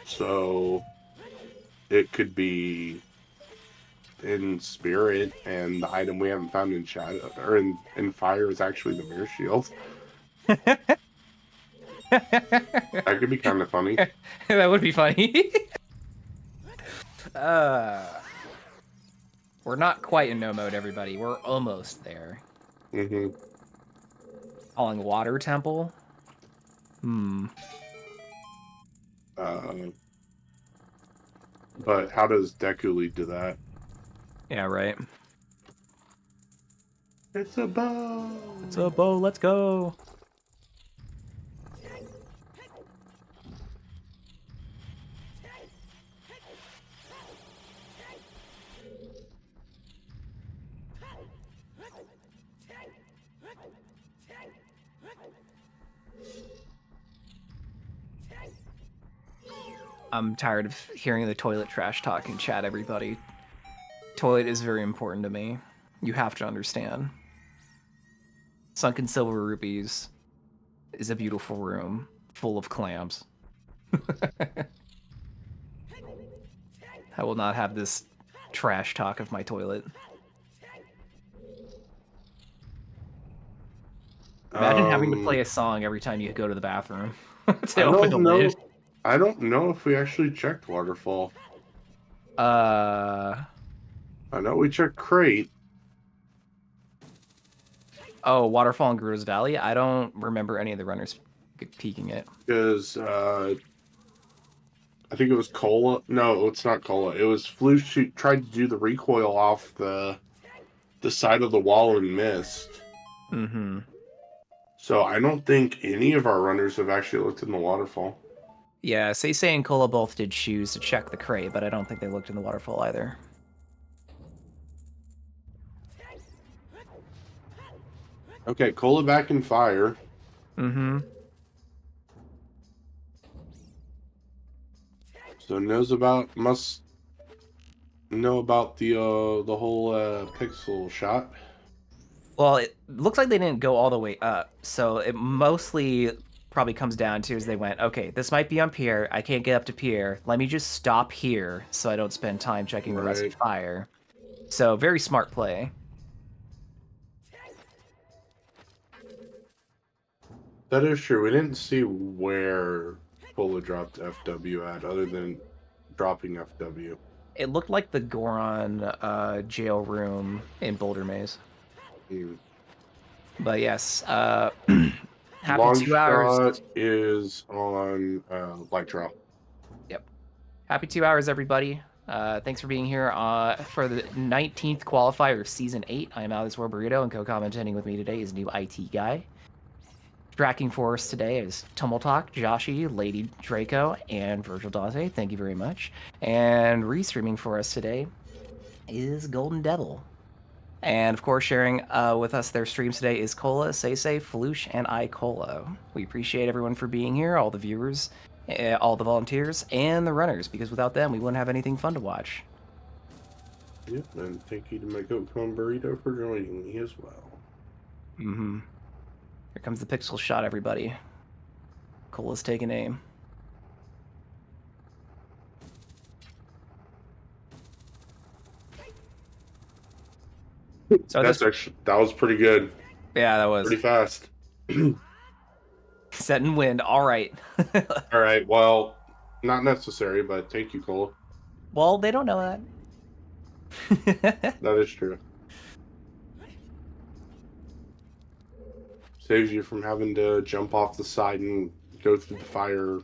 S3: So it could be in Spirit, and the item we haven't found in Shadow or in Fire is actually the Mirror Shield. That could be kind of funny.
S2: That would be funny. We're not quite in no mode, everybody. We're almost there.
S3: Mm-hmm.
S2: Calling Water Temple.
S3: But how does Deku lead to that?
S2: Yeah, right.
S3: It's a bow.
S2: It's a bow. Let's go. I'm tired of hearing the toilet trash talk in chat, everybody. Toilet is very important to me. You have to understand. Sunken Silver Rupees is a beautiful room full of clams. I will not have this trash talk of my toilet. Imagine having to play a song every time you go to the bathroom to open the lid.
S3: I don't know if we actually checked Waterfall. I know we checked Crate.
S2: Oh, Waterfall and Guru's Valley? I don't remember any of the runners peeking it.
S3: Because, I think it was Cola. No, it's not Cola. It was Floosh tried to do the recoil off the side of the wall and missed.
S2: Mm-hmm.
S3: So I don't think any of our runners have actually looked in the Waterfall.
S2: Yeah, Say and Cola both did choose to check the crate, but I don't think they looked in the Waterfall either.
S3: Okay, Cola back in Fire.
S2: Mm-hmm.
S3: So must know about the whole pixel shot.
S2: Well, it looks like they didn't go all the way up, so it mostly probably comes down to is they went, okay, this might be on Pier, I can't get up to Pier, let me just stop here so I don't spend time checking the rest of Fire. So, very smart play.
S3: That is true. We didn't see where Cola dropped FW at, other than dropping FW.
S2: It looked like the Goron jail room in Boulder Maze. But yes, happy
S3: Long
S2: 2 hours.
S3: shot is on light trial.
S2: Yep. Happy 2 hours, everybody. Thanks for being here for the 19th qualifier of Season 8. I am Alex Burrito, and co-commentating with me today is new IT guy. Tracking for us today is Tumultalk, Joshi, Lady Draco, and Virgil Dante. Thank you very much. And restreaming for us today is Golden Devil. And of course, sharing with us their streams today is Cola, Say, Floosh, and iCola. We appreciate everyone for being here, all the viewers, all the volunteers, and the runners, because without them, we wouldn't have anything fun to watch.
S3: Yep, and thank you to my Coke-Con Burrito for joining me as well.
S2: Mm-hmm. Here comes the pixel shot, everybody. Cola's taking aim. So
S3: that was pretty good.
S2: Yeah, that was
S3: pretty fast.
S2: Setting wind. All right.
S3: All right. Well, not necessary, but thank you, Cole.
S2: Well, they don't know that.
S3: That is true. Saves you from having to jump off the side and go through the fire,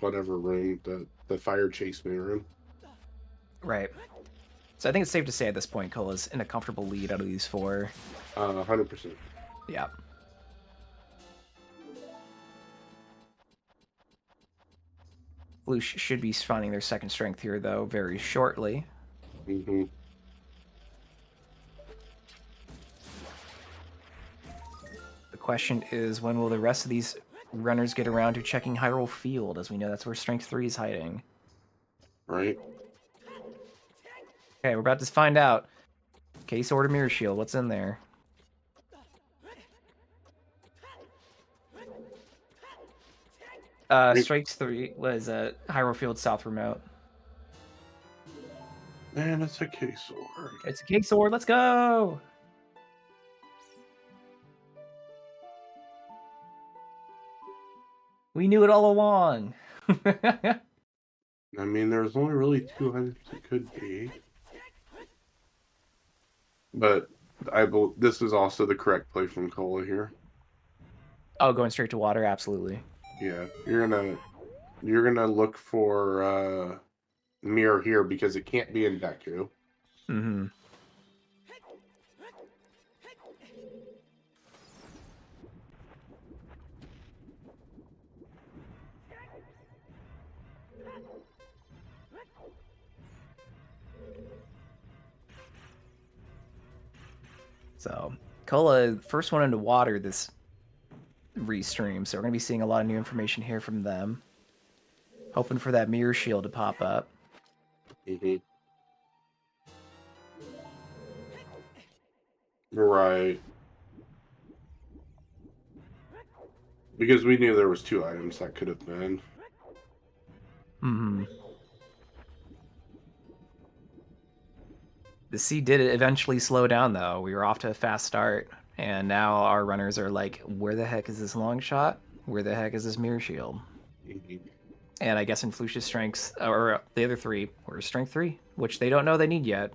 S3: whatever room, the fire chase me room.
S2: Right. So I think it's safe to say at this point, Cola's in a comfortable lead out of these 4.
S3: 100%.
S2: Yeah. Floosh should be finding their second strength here, though, very shortly.
S3: Mm-hmm.
S2: The question is, when will the rest of these runners get around to checking Hyrule Field? As we know, that's where Strength 3 is hiding.
S3: Right.
S2: Okay, we're about to find out. Case Order Mirror Shield, what's in there? Strike 3 was Hyrule Field South Remote.
S3: Man, it's a case order.
S2: It's a Case Sword, let's go! We knew it all along!
S3: I mean, there's only really 2 items it could be. But this is also the correct play from Cola here.
S2: Oh, going straight to water, absolutely.
S3: Yeah, you're gonna look for mirror here because it can't be in Deku.
S2: Mm-hmm. So, Cola, first one into water this restream, so we're going to be seeing a lot of new information here from them. Hoping for that mirror shield to pop up.
S3: Mm-hmm. Right. Because we knew there was 2 items that could have been.
S2: Mm-hmm. The sea did eventually slow down, though. We were off to a fast start, and now our runners are like, where the heck is this long shot? Where the heck is this mirror shield?
S3: Mm-hmm.
S2: And I guess in Flucia's strengths, or the other 3, were strength 3, which they don't know they need yet.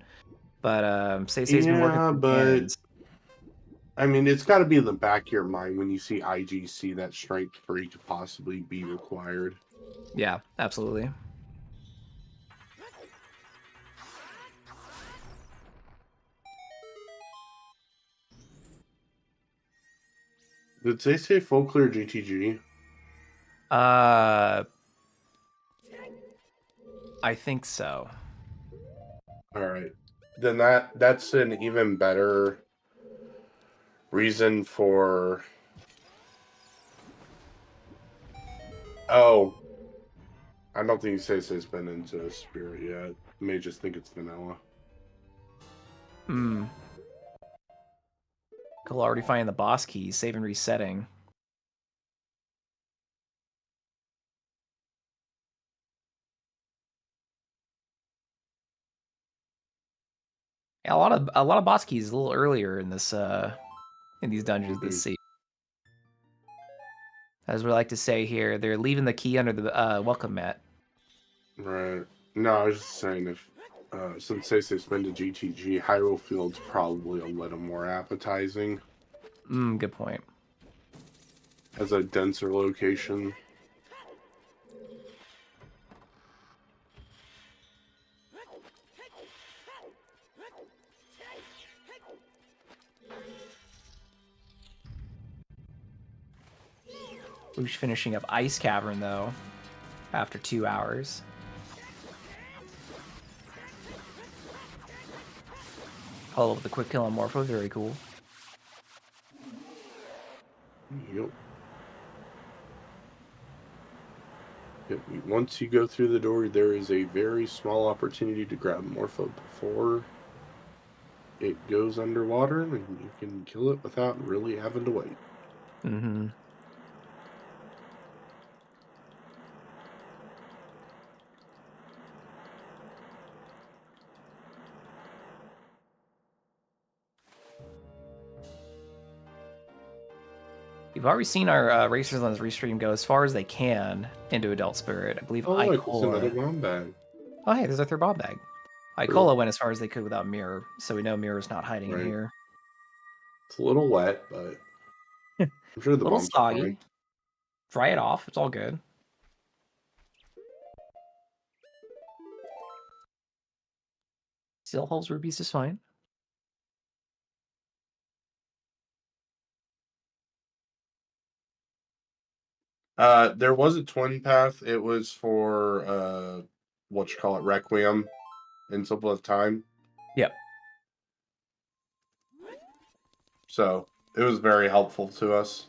S2: But Seisei's been working through cannons.
S3: I mean, it's got to be in the back of your mind when you see IGC that strength 3 could possibly be required.
S2: Yeah, absolutely.
S3: Did they say full clear GTG?
S2: I think so.
S3: All right. Then that's an even better reason for... Oh. I don't think Seisei's been into Spirit yet. You may just think it's vanilla.
S2: Hmm. Cool, already finding the boss keys, save and resetting. Yeah, a lot of boss keys a little earlier in this in these dungeons this season. As we like to say here, they're leaving the key under the welcome mat.
S3: Right. No, I was just saying if since Seisei's been to GTG, Hyrule Field's probably a little more appetizing.
S2: Good point.
S3: As a denser location.
S2: Who's finishing up Ice Cavern, though, after 2 hours. Follow up with a quick kill on Morpho, very cool.
S3: Yep. Yep. Once you go through the door, there is a very small opportunity to grab Morpho before it goes underwater, and you can kill it without really having to wait.
S2: Mm-hmm. You've already seen our Racers on this restream go as far as they can into Adult Spirit. I believe
S3: Oh, look, it's another
S2: Icola.
S3: bomb bag.
S2: Oh, hey, there's our third bomb bag. Icola went as far as they could without Mirror, so we know Mirror's not hiding in
S3: Right.
S2: here.
S3: It's a little wet, but I'm sure
S2: A
S3: the
S2: little
S3: bombs are
S2: soggy.
S3: fine.
S2: Dry it off. It's all good. Still holds rubies just fine.
S3: There was a twin path. It was for Requiem in Simple of Time.
S2: Yep.
S3: So it was very helpful to us.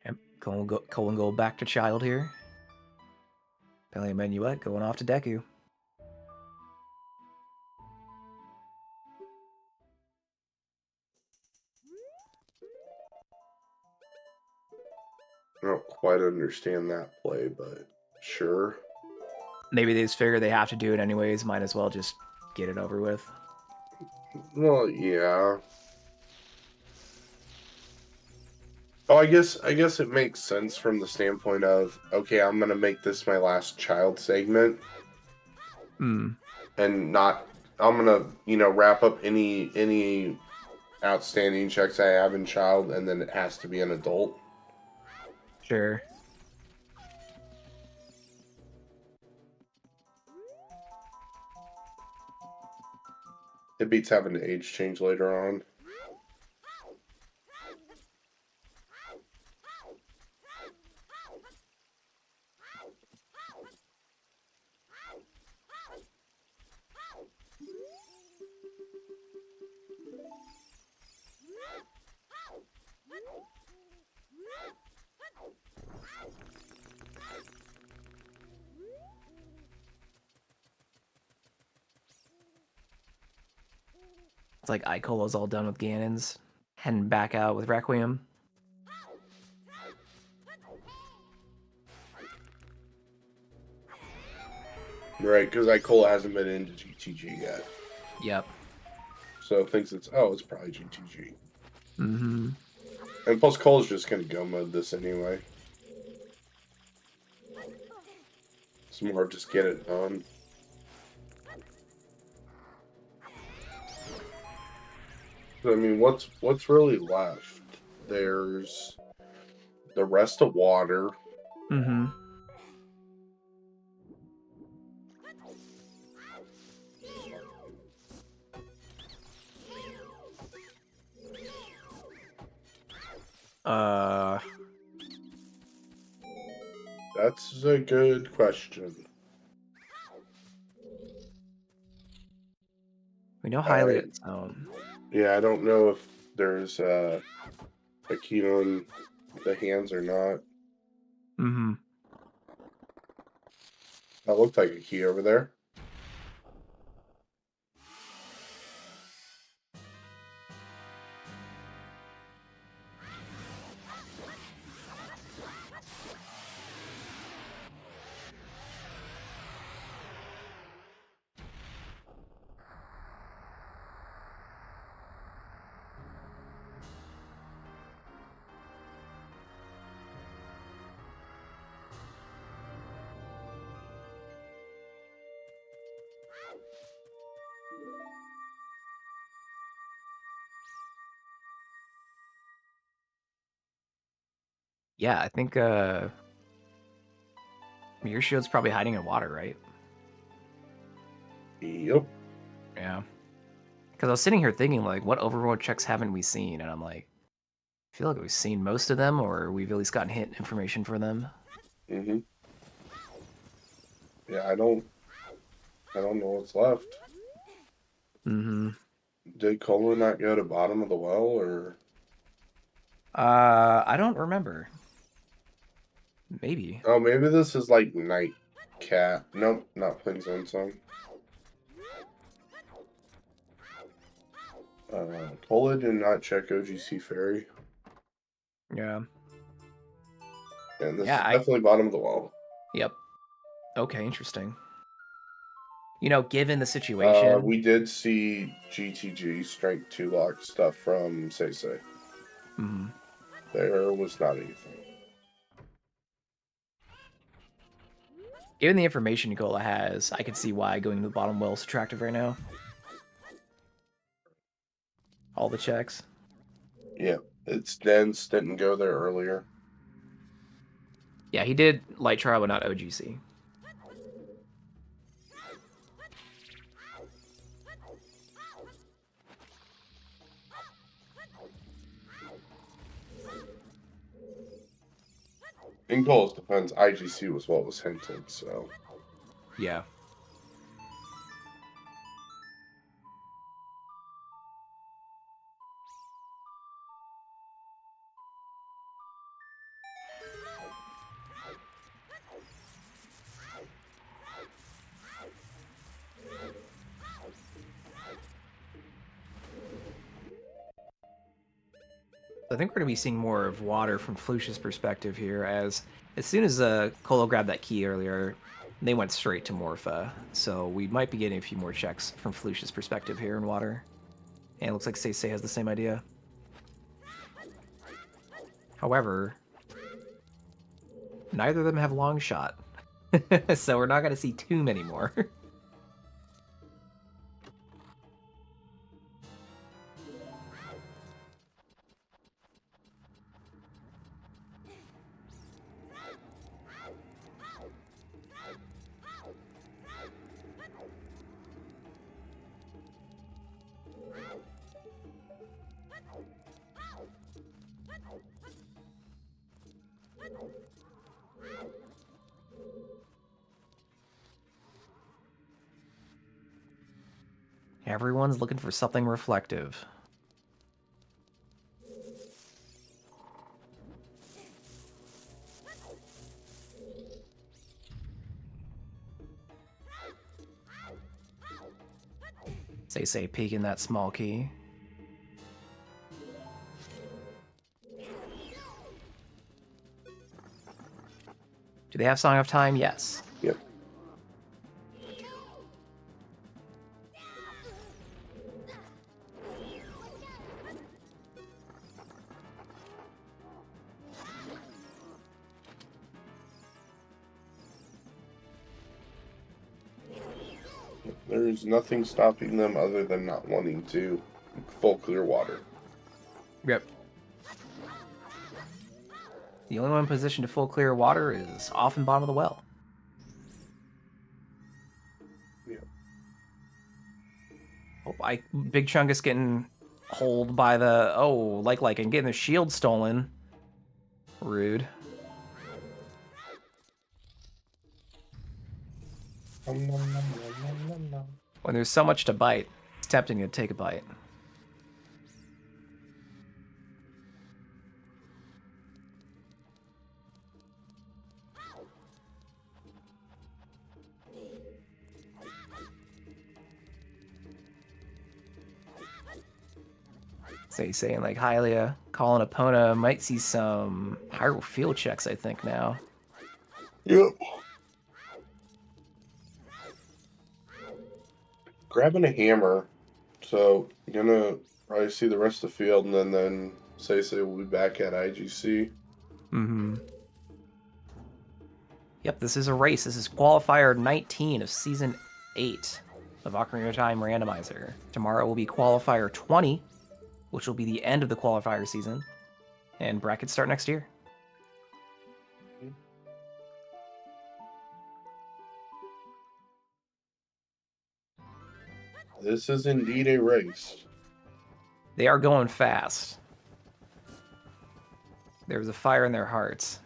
S2: Yep. Colin go back to child here. Pele Minuet going off to Deku.
S3: I don't quite understand that play, but sure.
S2: Maybe they just figure they have to do it anyways. Might as well just get it over with.
S3: Well, yeah. Oh, I guess it makes sense from the standpoint of, okay, I'm gonna make this my last child segment,
S2: Hmm.
S3: and I'm gonna wrap up any outstanding checks I have in child, and then it has to be an adult.
S2: Sure.
S3: It beats having to age change later on.
S2: It's like Icola's all done with Ganon's. Heading back out with Requiem.
S3: Right, because Icola hasn't been into GTG yet.
S2: Yep.
S3: So thinks it's probably GTG.
S2: Mm-hmm.
S3: And plus Cole's just gonna go mode this anyway. It's more of just get it done. So, I mean, what's really left? There's the rest of water.
S2: Mm-hmm.
S3: That's a good question.
S2: We know highly its own.
S3: Yeah, I don't know if there's a key on the hands or not.
S2: Mm-hmm.
S3: That looked like a key over there.
S2: Yeah, I think Mirror Shield's probably hiding in water, right?
S3: Yep.
S2: Yeah. Because I was sitting here thinking, like, what overworld checks haven't we seen? And I'm like, I feel like we've seen most of them, or we've at least gotten hint information for them.
S3: Mm-hmm. Yeah, I don't know what's left.
S2: Mm-hmm.
S3: Did Cola not go to bottom of the well, or?
S2: I don't remember. Maybe.
S3: Oh, maybe this is like Night Cat. Nope, not Plains Zone Song. Cola did not check OGC Ferry.
S2: Yeah.
S3: And this
S2: Yeah,
S3: is definitely bottom of the well.
S2: Yep. Okay, interesting. You know, given the situation,
S3: We did see GTG Strength 2 lock stuff from Say.
S2: mhm.
S3: There was not anything.
S2: Given the information Nicola has, I can see why going to the bottom well is attractive right now. All the checks.
S3: Yeah, it's dense. Didn't go there earlier.
S2: Yeah, he did light trial, but not OGC.
S3: In Cole's defense, IGC was what was hinted, so.
S2: Yeah. I think we're going to be seeing more of water from Flush's perspective here, as soon as Colo grabbed that key earlier, they went straight to Morpha. So we might be getting a few more checks from Flush's perspective here in water. And it looks like Say has the same idea. However, neither of them have long shot. So we're not going to see too many more. Everyone's looking for something reflective. Say peeking that small key. Do they have Song of Time? Yes.
S3: Yep. There's nothing stopping them other than not wanting to full clear water.
S2: Yep. The only one in position to full clear water is off and bottom of the well.
S3: Yeah.
S2: Oh, Big Chungus getting holed by the and getting the shield stolen. Rude. When there's so much to bite, it's tempting to take a bite. Saying like Hylia, calling Epona might see some higher field checks, I think, now.
S3: Yep. Grabbing a hammer, so you're gonna probably see the rest of the field, and then Say will be back at IGC.
S2: Mm-hmm. Yep, this is a race. This is Qualifier 19 of Season 8 of Ocarina of Time Randomizer. Tomorrow will be Qualifier 20, which will be the end of the Qualifier season, and brackets start next year.
S3: This is indeed a race.
S2: They are going fast. There's a fire in their hearts.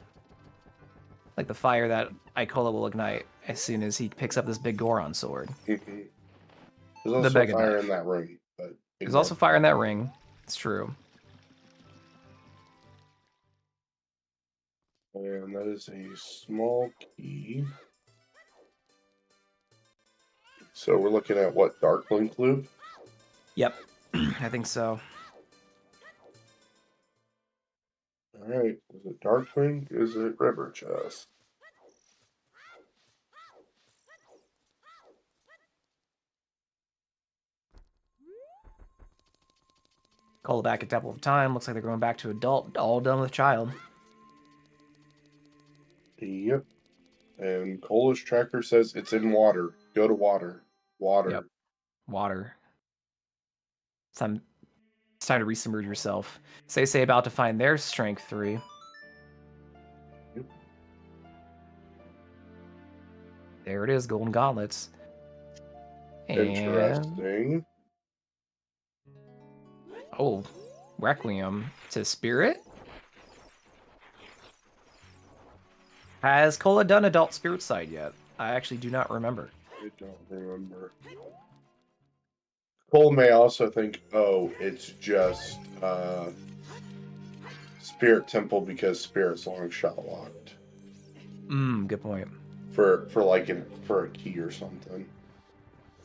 S2: Like the fire that Ikola will ignite as soon as he picks up this big Goron sword.
S3: Mm-hmm. There's also
S2: Mega
S3: fire
S2: knife.
S3: in that ring. But
S2: There's also fire in that ring. It's true.
S3: And that is a small key. So we're looking at what, Dark Link Loop?
S2: Yep, I think so.
S3: Alright, is it Dark Link? Is it River Chest?
S2: Call back at Temple of Time. Looks like they're going back to adult. All done with child.
S3: Yep. And Cola's tracker says it's in water. Go to water. Water.
S2: Yep. Water. It's time to resubmerge yourself. Say about to find their strength 3.
S3: Yep.
S2: There it is, golden gauntlets. And...
S3: Interesting.
S2: Oh, Requiem to Spirit? Has Cola done Adult Spirit Side yet? I actually do not remember.
S3: I don't remember. Cole may also think, oh, it's just Spirit Temple because Spirit's long shot locked.
S2: Good point.
S3: For a key or something.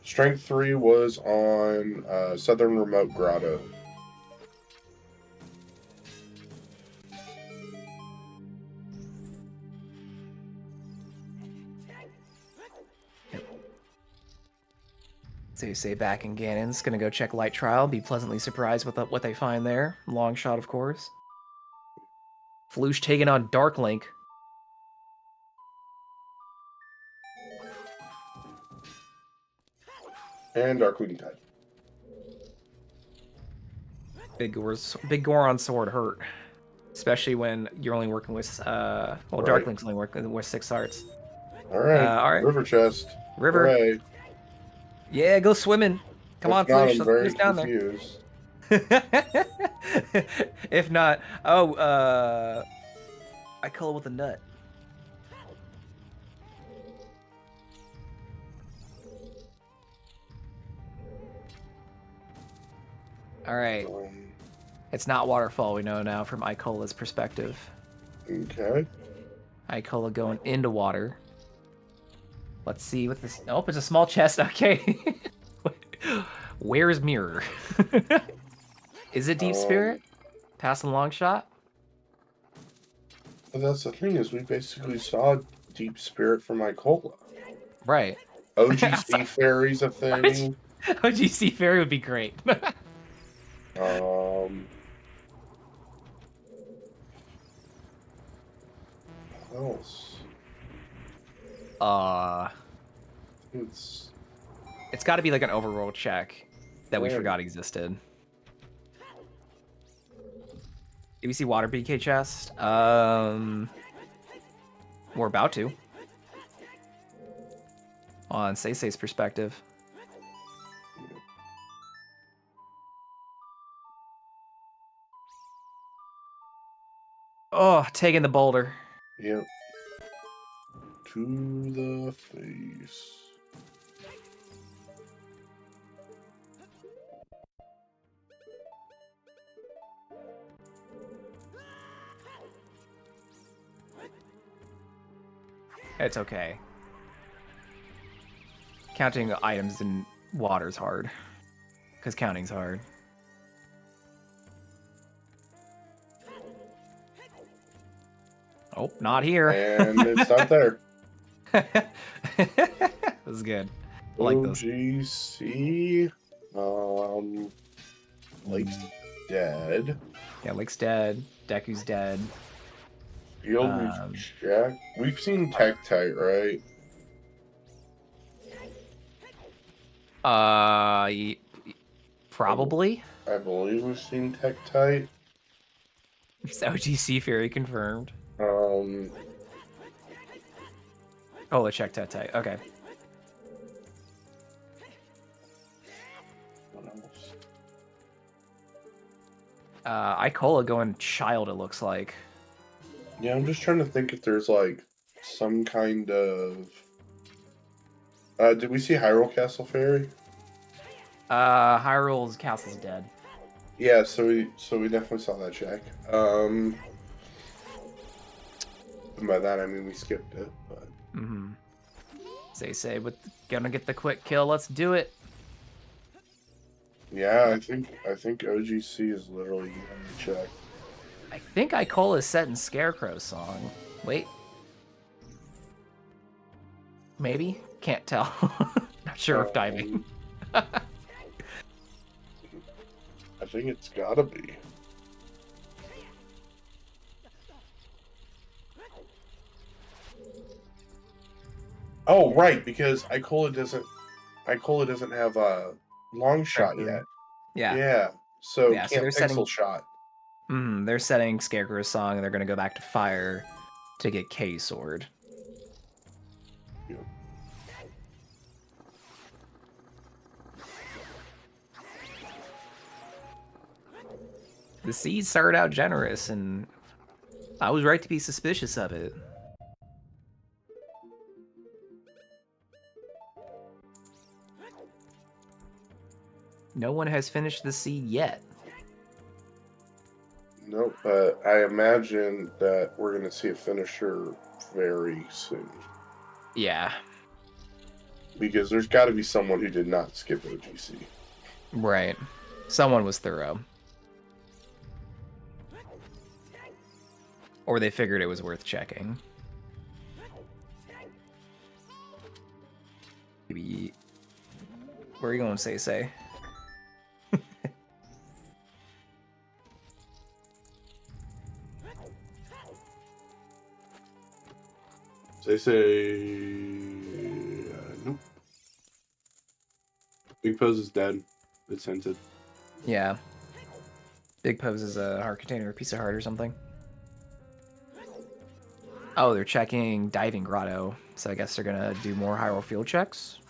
S3: Strength 3 was on Southern Remote Grotto.
S2: So you say back in Ganon's gonna go check Light Trial, be pleasantly surprised with what they find there. Long shot, of course. Floosh taking on Dark Link.
S3: And Darkwing Tide.
S2: Big Goron sword hurt. Especially when you're only working with,
S3: Right.
S2: Dark Link's only working with 6 hearts.
S3: Alright. River chest.
S2: River.
S3: Hooray.
S2: Yeah, go swimming. Come on,
S3: Floosh.
S2: Floosh.
S3: I'm very
S2: Let's down
S3: confused.
S2: there. If not, I color with a nut. All right. It's not waterfall, we know now from Icola's perspective.
S3: Okay.
S2: Icola going into water. Let's see what this... Oh, it's a small chest. Okay. Where's Mirror? Is it Deep Spirit? Passing long shot?
S3: But that's the thing, is we basically saw Deep Spirit from Icola.
S2: Right.
S3: OGC Fairy's a thing.
S2: OGC Fairy would be great.
S3: What else?
S2: It's got to be like an overworld check that we
S3: Yeah.
S2: forgot existed. Did we see water BK chest? We're about to. On Seisei's perspective. Oh, taking the boulder.
S3: Yep. To the face.
S2: It's okay. Counting items in water's hard. Because counting's hard. Oh, not here.
S3: And it's not there.
S2: This is good. I like this.
S3: OGC. Lake's dead.
S2: Yeah, Lake's dead. Deku's dead.
S3: Field Jack. We've seen Tektite, right?
S2: Probably.
S3: I believe we've seen Tektite.
S2: It's OGC Fairy confirmed.
S3: Um.
S2: Oh, let's check Tektite. Okay.
S3: What else?
S2: Icola going child, it looks like.
S3: Yeah, I'm just trying to think if there's like some kind of. Did we see Hyrule Castle Fairy?
S2: Hyrule's castle's dead.
S3: Yeah, so we definitely saw that check. And by that I mean we skipped it, but.
S2: Say gonna get the quick kill. Let's do it.
S3: Yeah, I think OGC is literally on the check.
S2: I think Icola is set in Scarecrow's song. Wait. Maybe? Can't tell. Not sure if diving.
S3: I think it's gotta be. Oh, right, because Icola doesn't have a long shot yet.
S2: Yeah.
S3: Yeah. So
S2: Yeah, so
S3: can't
S2: they're
S3: pixel
S2: setting
S3: shot.
S2: they're setting Scarecrow's song and they're gonna go back to fire to get K sword.
S3: Yeah.
S2: The seed started out generous, and I was right to be suspicious of it. No one has finished the seed yet.
S3: Nope, but I imagine that we're going to see a finisher very soon.
S2: Yeah.
S3: Because there's got to be someone who did not skip OGC.
S2: Right. Someone was thorough. Or they figured it was worth checking. Maybe... Where are you going, Say?
S3: Nope. Big Pose is dead. It's hinted.
S2: Yeah. Big Pose is a heart container, a piece of heart or something. Oh, they're checking Diving Grotto, so I guess they're gonna do more Hyrule Field checks?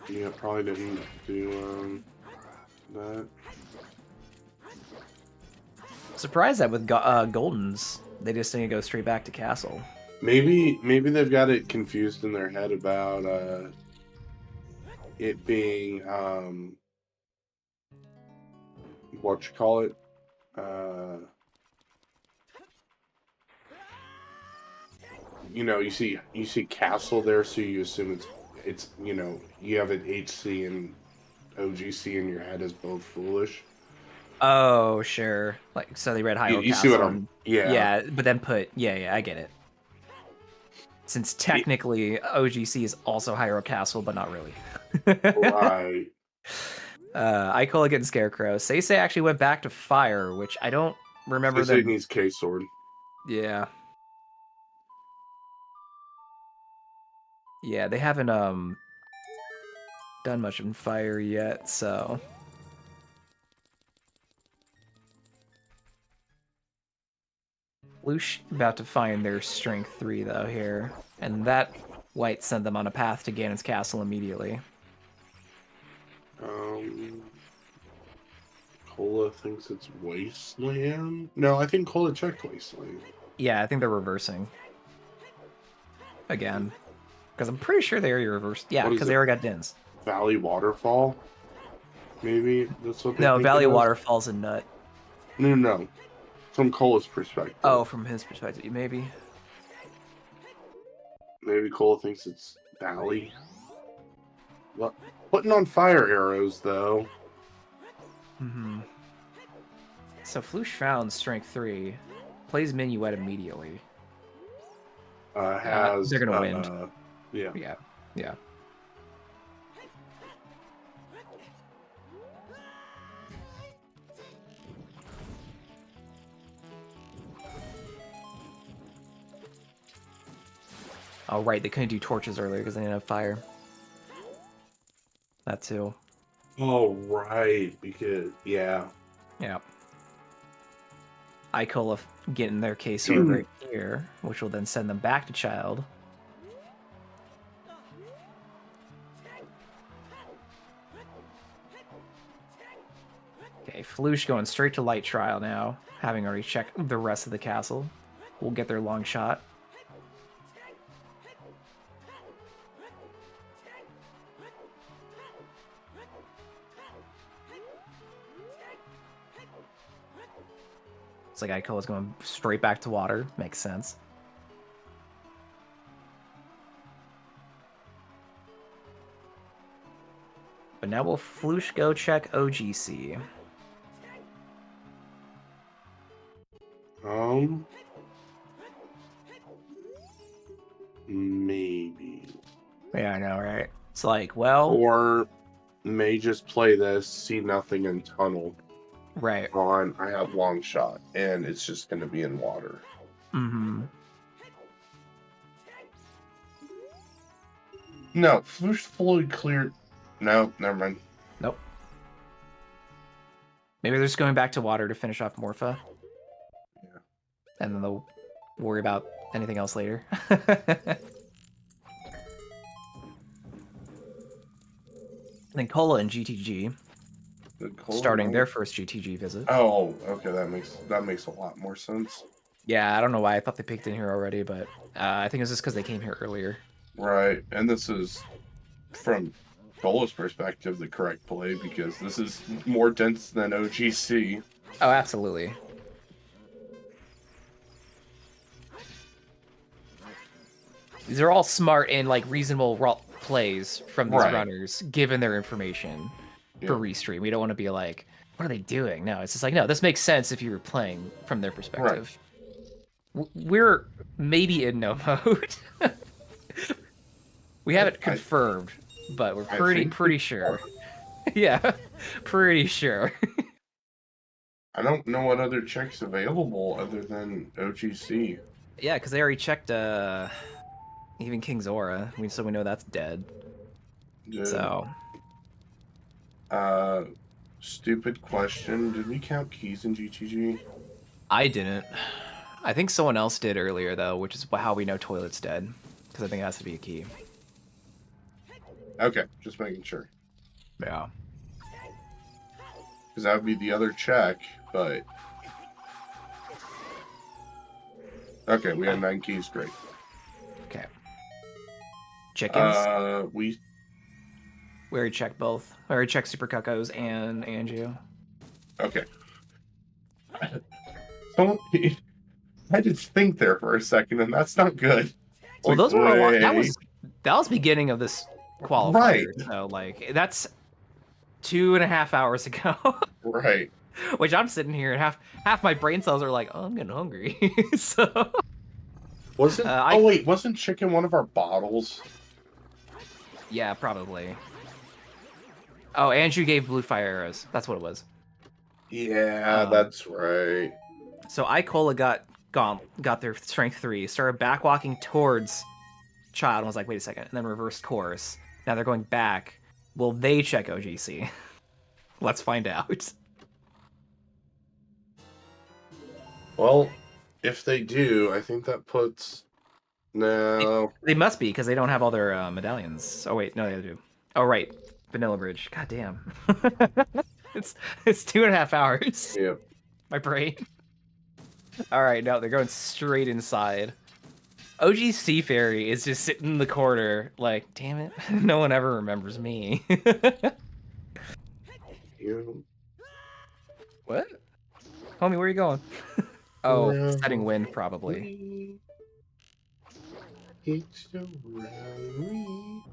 S3: Yeah, probably didn't do that.
S2: Surprised that with Golden's, they just didn't go straight back to Castle.
S3: Maybe they've got it confused in their head about it being what you call it, you see castle there, so you assume it's you have an HC and OGC in your head as both foolish.
S2: Oh, sure. Like, so they read Hyrule
S3: You
S2: Castle.
S3: see what I'm...
S2: Yeah, but then put... Yeah, I get it. Since technically OGC is also Hyrule Castle, but not really.
S3: Right.
S2: Ikola getting Scarecrow. Say actually went back to fire, which I don't remember
S3: Say
S2: them...
S3: needs K-Sword.
S2: Yeah. Yeah, they haven't done much in fire yet, so... Lush about to find their strength 3 though here, and that white sent them on a path to Ganon's castle immediately.
S3: Cola thinks it's Wasteland? No, I think Cola checked Wasteland.
S2: Yeah, I think they're reversing. Again. Because I'm pretty sure they already reversed. Yeah, because they already got Dins.
S3: Valley Waterfall? Maybe that's what they
S2: No,
S3: think
S2: Valley
S3: it is?
S2: Waterfall's a nut.
S3: No. From Cola's perspective.
S2: Oh, from his perspective, maybe.
S3: Maybe Cola thinks it's Valley. What? Putting on fire arrows, though.
S2: Mm-hmm. So Floosh found Strength 3. Plays Minuet immediately.
S3: They're
S2: gonna win.
S3: Yeah.
S2: Yeah. Oh, right, they couldn't do torches earlier because they didn't have fire. That too.
S3: Oh, right, because, yeah.
S2: Yeah. Ikola getting their case sword right here, which will then send them back to Child. Okay, Floosh going straight to Light Trial now, having already checked the rest of the castle. We'll get their long shot. It's like Ikola's going straight back to water. Makes sense. But now will Floosh go check OGC?
S3: Maybe.
S2: Yeah, I know, right? It's like, well...
S3: Or may just play this, see nothing, and tunnel.
S2: Right.
S3: on, I have long shot, and it's just going to be in water.
S2: Mm-hmm.
S3: No, Floosh fully cleared. No, never mind.
S2: Nope. Maybe they're just going back to water to finish off Morpha.
S3: Yeah.
S2: And then they'll worry about anything else later. And then Cola and GTG starting their first GTG visit.
S3: Oh, okay, that makes a lot more sense.
S2: Yeah, I don't know why I thought they peeked in here already, but I think it's just because they came here earlier.
S3: Right, and this is, from Cola's perspective, the correct play because this is more dense than OGC.
S2: Oh, absolutely. These are all smart and like reasonable plays from these runners, given their information for restream. We don't want to be like, what are they doing? No, it's just like, no, this makes sense if you were playing from their perspective. Right. We're maybe in no mode. We haven't confirmed, but we're pretty sure. Yeah, pretty sure.
S3: I don't know what other checks available other than OGC.
S2: Yeah, because they already checked even King Zora, so we know that's dead. Dude. So.
S3: Stupid question. Did we count keys in GTG?
S2: I didn't. I think someone else did earlier, though, which is how we know Toilet's dead. Because I think it has to be a key.
S3: Okay, just making sure.
S2: Yeah.
S3: Because that would be the other check, but... Okay, we have 9 keys, great.
S2: Okay. Chickens?
S3: We
S2: already checked both. We already checked Super Cuckoos and Anju.
S3: Okay. I just think there for a second, and that's not good. It's
S2: well, those were a lot. That was beginning of this qualifier.
S3: Right.
S2: So, like, that's 2.5 hours ago.
S3: Right.
S2: Which I'm sitting here and half my brain cells are like, oh, I'm getting hungry. So.
S3: Wasn't wasn't chicken one of our bottles?
S2: Yeah, probably. Oh, Andrew gave blue fire arrows. That's what it was.
S3: Yeah, that's right.
S2: So Cola got their strength 3, started backwalking towards Child, and was like, wait a second, and then reversed course. Now they're going back. Will they check OGC? Let's find out.
S3: Well, if they do, I think that puts... No.
S2: They must be, because they don't have all their medallions. Oh, wait, no, they do. Oh, right. Vanilla Bridge. God damn. It's 2.5 hours.
S3: Yep.
S2: My brain. Alright, no, they're going straight inside. OG Sea Fairy is just sitting in the corner, like, damn it, no one ever remembers me. What? Homie, where are you going? Oh, setting wind, probably.
S3: It's around me.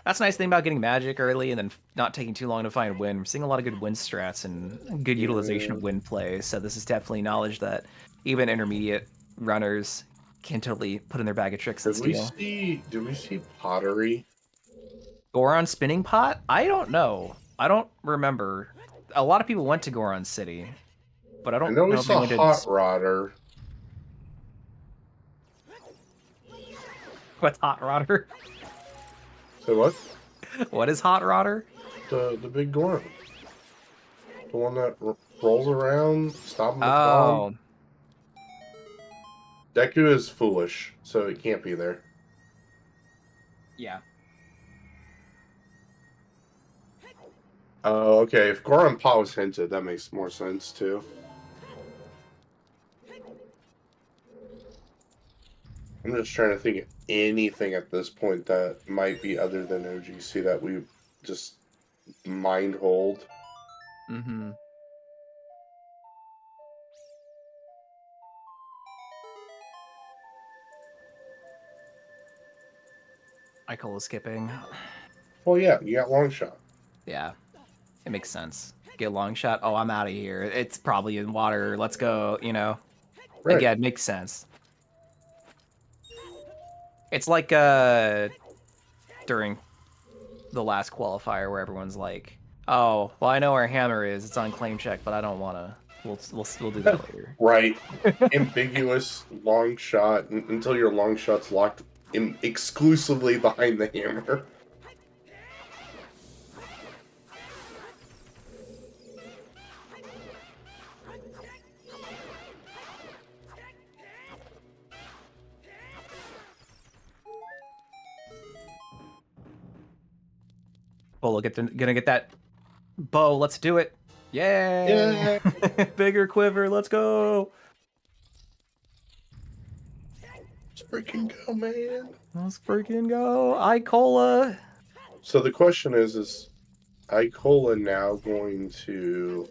S2: That's a nice thing about getting magic early and then not taking too long to find wind. We're seeing a lot of good wind strats and good utilization of wind play. So this is definitely knowledge that even intermediate runners can totally put in their bag of tricks and steal.
S3: Did we see pottery?
S2: Goron spinning pot? I don't know. I don't remember. A lot of people went to Goron City, but I don't know
S3: we
S2: if
S3: saw
S2: they
S3: Hot Rodder.
S2: What's Hot Rodder?
S3: So what?
S2: What is Hot Rodder?
S3: The big Goron. The one that rolls around, stopping the bomb. Deku is foolish, so it can't be there.
S2: Yeah.
S3: Oh, okay. If Goron Paw was hinted, that makes more sense, too. I'm just trying to think of anything at this point that might be other than OGC that we just mind hold.
S2: Mm-hmm. I call it skipping.
S3: Well, yeah, you got long shot.
S2: Yeah, it makes sense. Get long shot. Oh, I'm out of here. It's probably in water. Let's go, you know. Right. Again, makes sense. It's like during the last qualifier where everyone's like, "Oh, well, I know where hammer is. It's on claim check, but I don't want to. We'll do that later."
S3: Right. Ambiguous long shot until your long shot's locked exclusively behind the hammer.
S2: Well, gonna get that bow. Let's do it. Yay!
S3: Yeah.
S2: Bigger quiver. Let's go.
S3: Let's freaking go, man.
S2: Let's freaking go. Icola.
S3: So the question is Icola now going to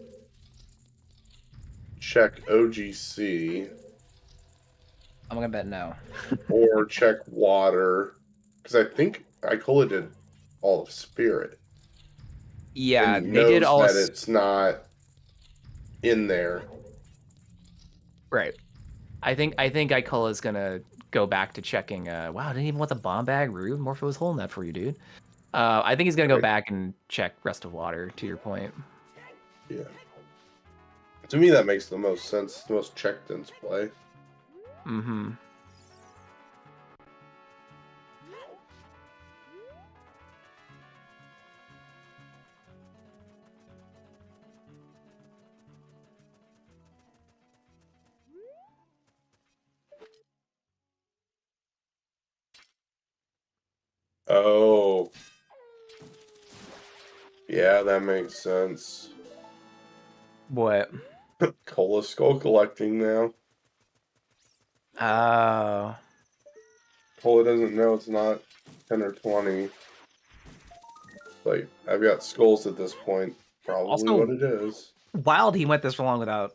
S3: check OGC
S2: I'm gonna bet no.
S3: or check water? Because I think Icola did all of Spirit.
S2: Yeah,
S3: And he
S2: they did
S3: knows
S2: all.
S3: that it's not in there.
S2: Right. I think Icola's gonna go back to checking. Wow, I didn't even want the bomb bag. Rude. Morpho was holding that for you, dude. I think he's gonna go back and check rest of water. To your point.
S3: Yeah. To me, that makes the most sense. The most checked in play.
S2: Mm-hmm.
S3: Oh. Yeah, that makes sense.
S2: What?
S3: Cola skull collecting now.
S2: Oh.
S3: Cola doesn't know it's not 10 or 20. Like, I've got skulls at this point. Probably
S2: Also,
S3: what it is.
S2: wild he went this long without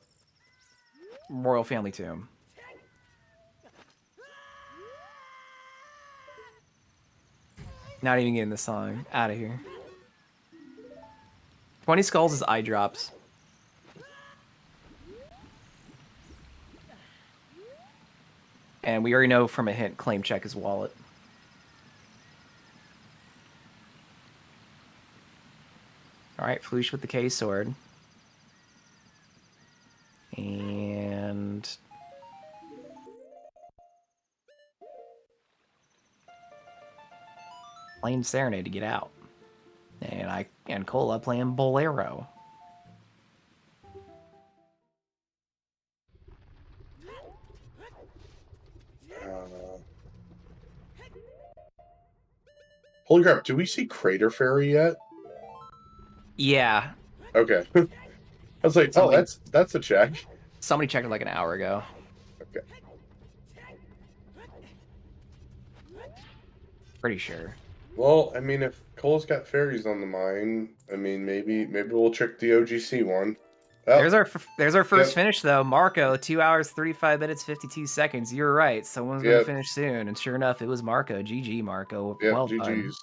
S2: Royal Family Tomb. Not even getting the song. Out of here. 20 skulls is eye drops. And we already know from a hint, claim check his wallet. Alright, Floosh with the K-Sword. And... playing Serenade to get out. And Cola playing Bolero.
S3: Holy crap, do we see Crater Fairy yet?
S2: Yeah.
S3: Okay. I was like,
S2: Somebody-
S3: oh, that's a check.
S2: Somebody checked it like an hour ago.
S3: Okay.
S2: Pretty sure.
S3: Well, I mean, if Cole's got fairies on the mind, I mean, maybe we'll check the OGC one. Oh,
S2: There's our first
S3: Yep.
S2: finish though. Marco, 2 hours 35 minutes 52 seconds. You're right. Someone's gonna
S3: Yep.
S2: finish soon, and sure enough, it was Marco. GG, Marco.
S3: yeah,
S2: Well
S3: GG's.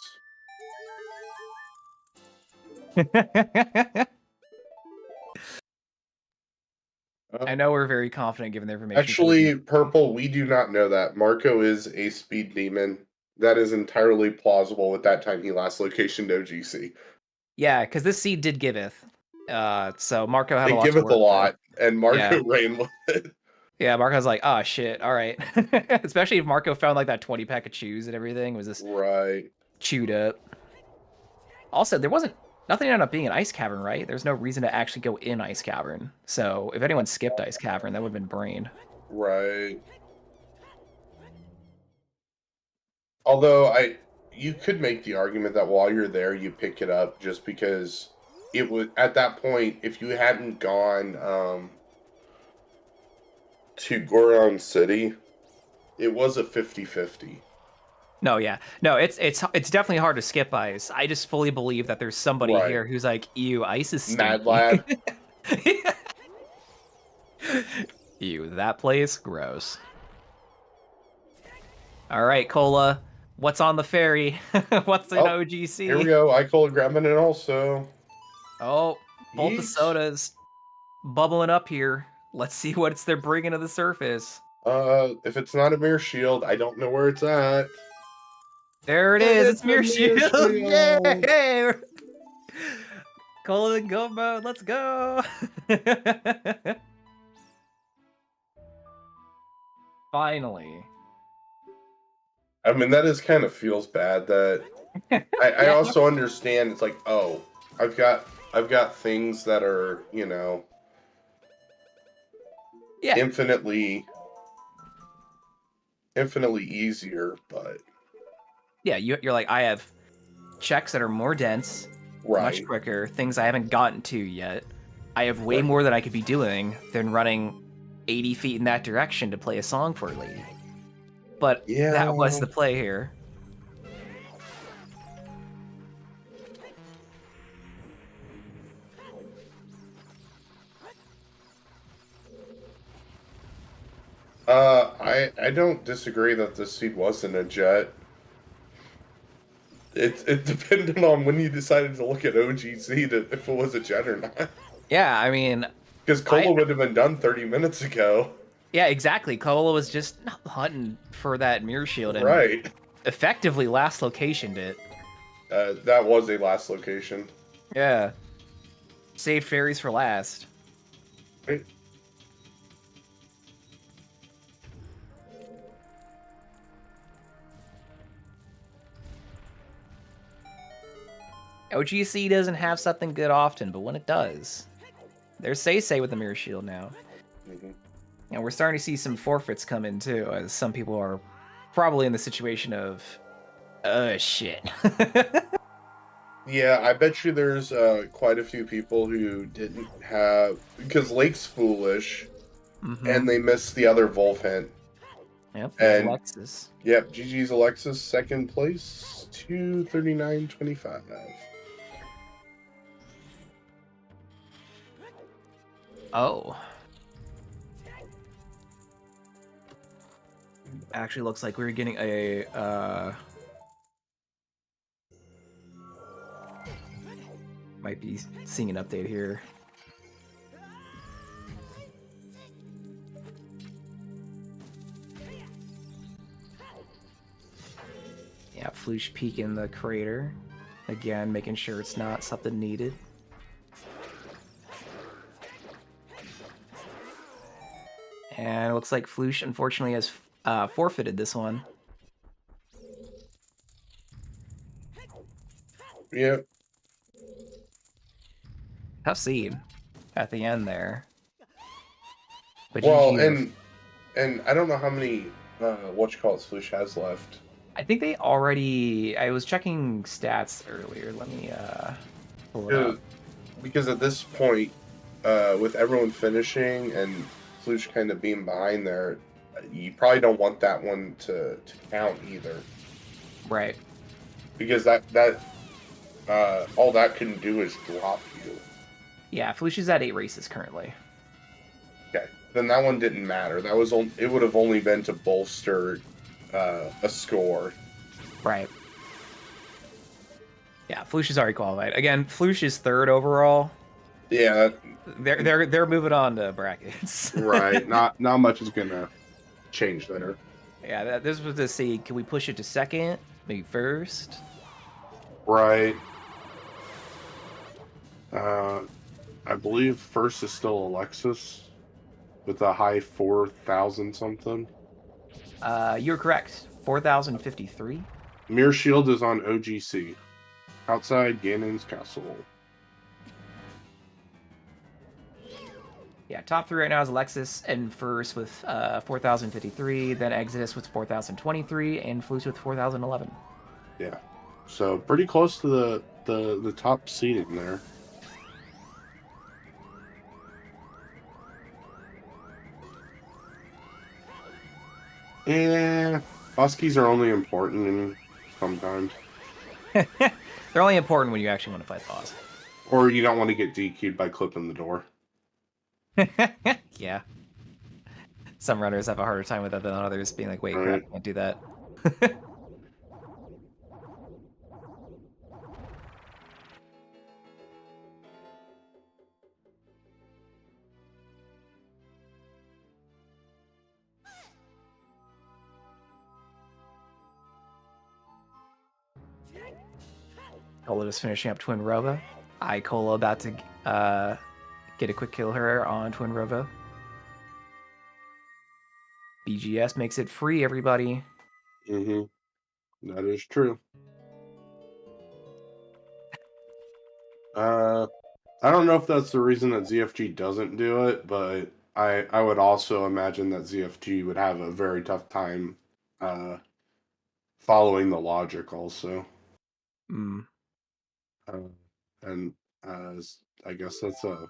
S2: done. I know we're very confident given the information.
S3: Actually, Purple, we do not know that. Marco is a speed demon. That is entirely plausible with that time he last locationed OGC.
S2: Yeah, because this seed did giveth. So Marco had a
S3: They
S2: lot.
S3: giveth a lot, and Marco
S2: Yeah.
S3: ran with it.
S2: Yeah, Marco's like, oh shit, all right. Especially if Marco found like that 20 pack of chews and everything was just
S3: Right.
S2: chewed up. Also, there wasn't nothing ended up being an ice cavern, right? There's no reason to actually go in ice cavern. So if anyone skipped ice cavern, that would have been brain.
S3: Right. Although you could make the argument that while you're there, you pick it up just because it would at that point, if you hadn't gone to Goron City, it was a 50-50.
S2: No, yeah. No, it's definitely hard to skip ice. I just fully believe that there's somebody
S3: Right.
S2: here who's like, ew, ice is stinky.
S3: Mad lad.
S2: Ew, that place, gross. All right, Cola, what's on the ferry? What's in OGC?
S3: Here we go. I call it grabbing it also.
S2: Oh, both the
S3: Yeet.
S2: sodas bubbling up here. Let's see what they're bringing to the surface.
S3: If it's not a mirror shield, I don't know where it's at.
S2: There it is. It's Mirror Shield.
S3: Shield.
S2: Yay! Colon go mode. Let's go. Finally.
S3: I mean, that is kind of feels bad. That I
S2: Yeah.
S3: also understand. It's like, oh, I've got things that are,
S2: Yeah.
S3: infinitely easier, but
S2: Yeah. You're like, I have checks that are more dense, much
S3: right.
S2: quicker, things I haven't gotten to yet. I have way
S3: Right.
S2: more that I could be doing than running 80 feet in that direction to play a song for a lady. But
S3: Yeah.
S2: that was the play here.
S3: I don't disagree that the seed wasn't a jet. It depended on when you decided to look at OGC to if it was a jet or not.
S2: Yeah, I mean,
S3: Because Cola would have been done 30 minutes ago.
S2: yeah, exactly. Cola was just hunting for that mirror shield and
S3: Right.
S2: effectively last locationed it.
S3: That was a last location.
S2: Yeah. Saved fairies for last.
S3: Right.
S2: OGC doesn't have something good often, but when it does, there's say with the mirror shield now.
S3: Mm-hmm.
S2: And we're starting to see some forfeits come in too, as some people are probably in the situation of, shit.
S3: Yeah, I bet you there's quite a few people who didn't have, because Lake's foolish, and they missed the other Wolf hint.
S2: Yep, there's
S3: And
S2: Alexis.
S3: Yep, GG's Alexis, second place, 239.25.
S2: Oh. Actually looks like we're getting a, might be seeing an update here. Yeah, Floosh peek in the crater. Again, making sure it's not something needed. And it looks like Floosh, unfortunately, has forfeited this one.
S3: Yep.
S2: Tough seed at the end there. But
S3: Well,
S2: GG.
S3: and I don't know how many Swoosh has left.
S2: I think they already... I was checking stats earlier. Let me pull it up.
S3: Because at this point, with everyone finishing and Floosh kind of being behind there, you probably don't want that one to count either.
S2: Right.
S3: Because that all that can do is drop you.
S2: Yeah, Floosh is at 8 races currently.
S3: Okay, then that one didn't matter. That was it would have only been to bolster a score.
S2: Right. Yeah, Floosh is already qualified. Again, Floosh is 3rd overall.
S3: Yeah,
S2: they're moving on to brackets.
S3: Right. Not much is gonna change there.
S2: Yeah, this was to see, can we push it to 2nd, maybe 1st?
S3: Right. I believe first is still Alexis with a high 4,000 something.
S2: You're correct. 4,053.
S3: Mirror Shield is on OGC, outside Ganon's castle.
S2: Yeah, top 3 right now is Alexis and first with 4,053, then Exodus with 4,023, and Floosh with 4,011.
S3: Yeah, so pretty close to the top seeding there. Yeah, Huskies are only important sometimes.
S2: They're only important when you actually want to fight boss.
S3: Or you don't want to get DQ'd by clipping the door.
S2: Yeah. Some runners have a harder time with that than others, being like, wait, crap, can't do that. Cola just finishing up Twin Rova. Cola about to get a quick kill here on Twin Rova. BGS makes it free, everybody.
S3: That is true. I don't know if that's the reason that ZFG doesn't do it, but I would also imagine that ZFG would have a very tough time following the logic also. And I guess that's a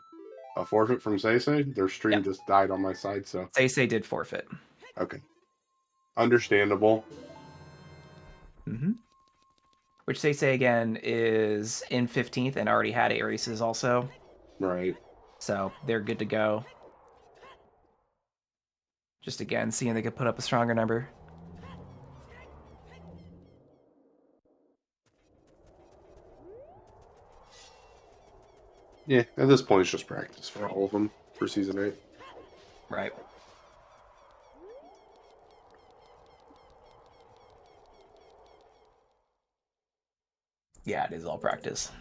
S3: forfeit from Seisei. Their stream just died on my side, so
S2: Seisei did forfeit.
S3: Okay. Understandable.
S2: Which Seisei again is in 15th and already had 8 races also.
S3: Right.
S2: So they're good to go. Just again, seeing they could put up a stronger number.
S3: Yeah, at this point it's just practice for all of them for Season 8.
S2: Right. Yeah, it is all practice.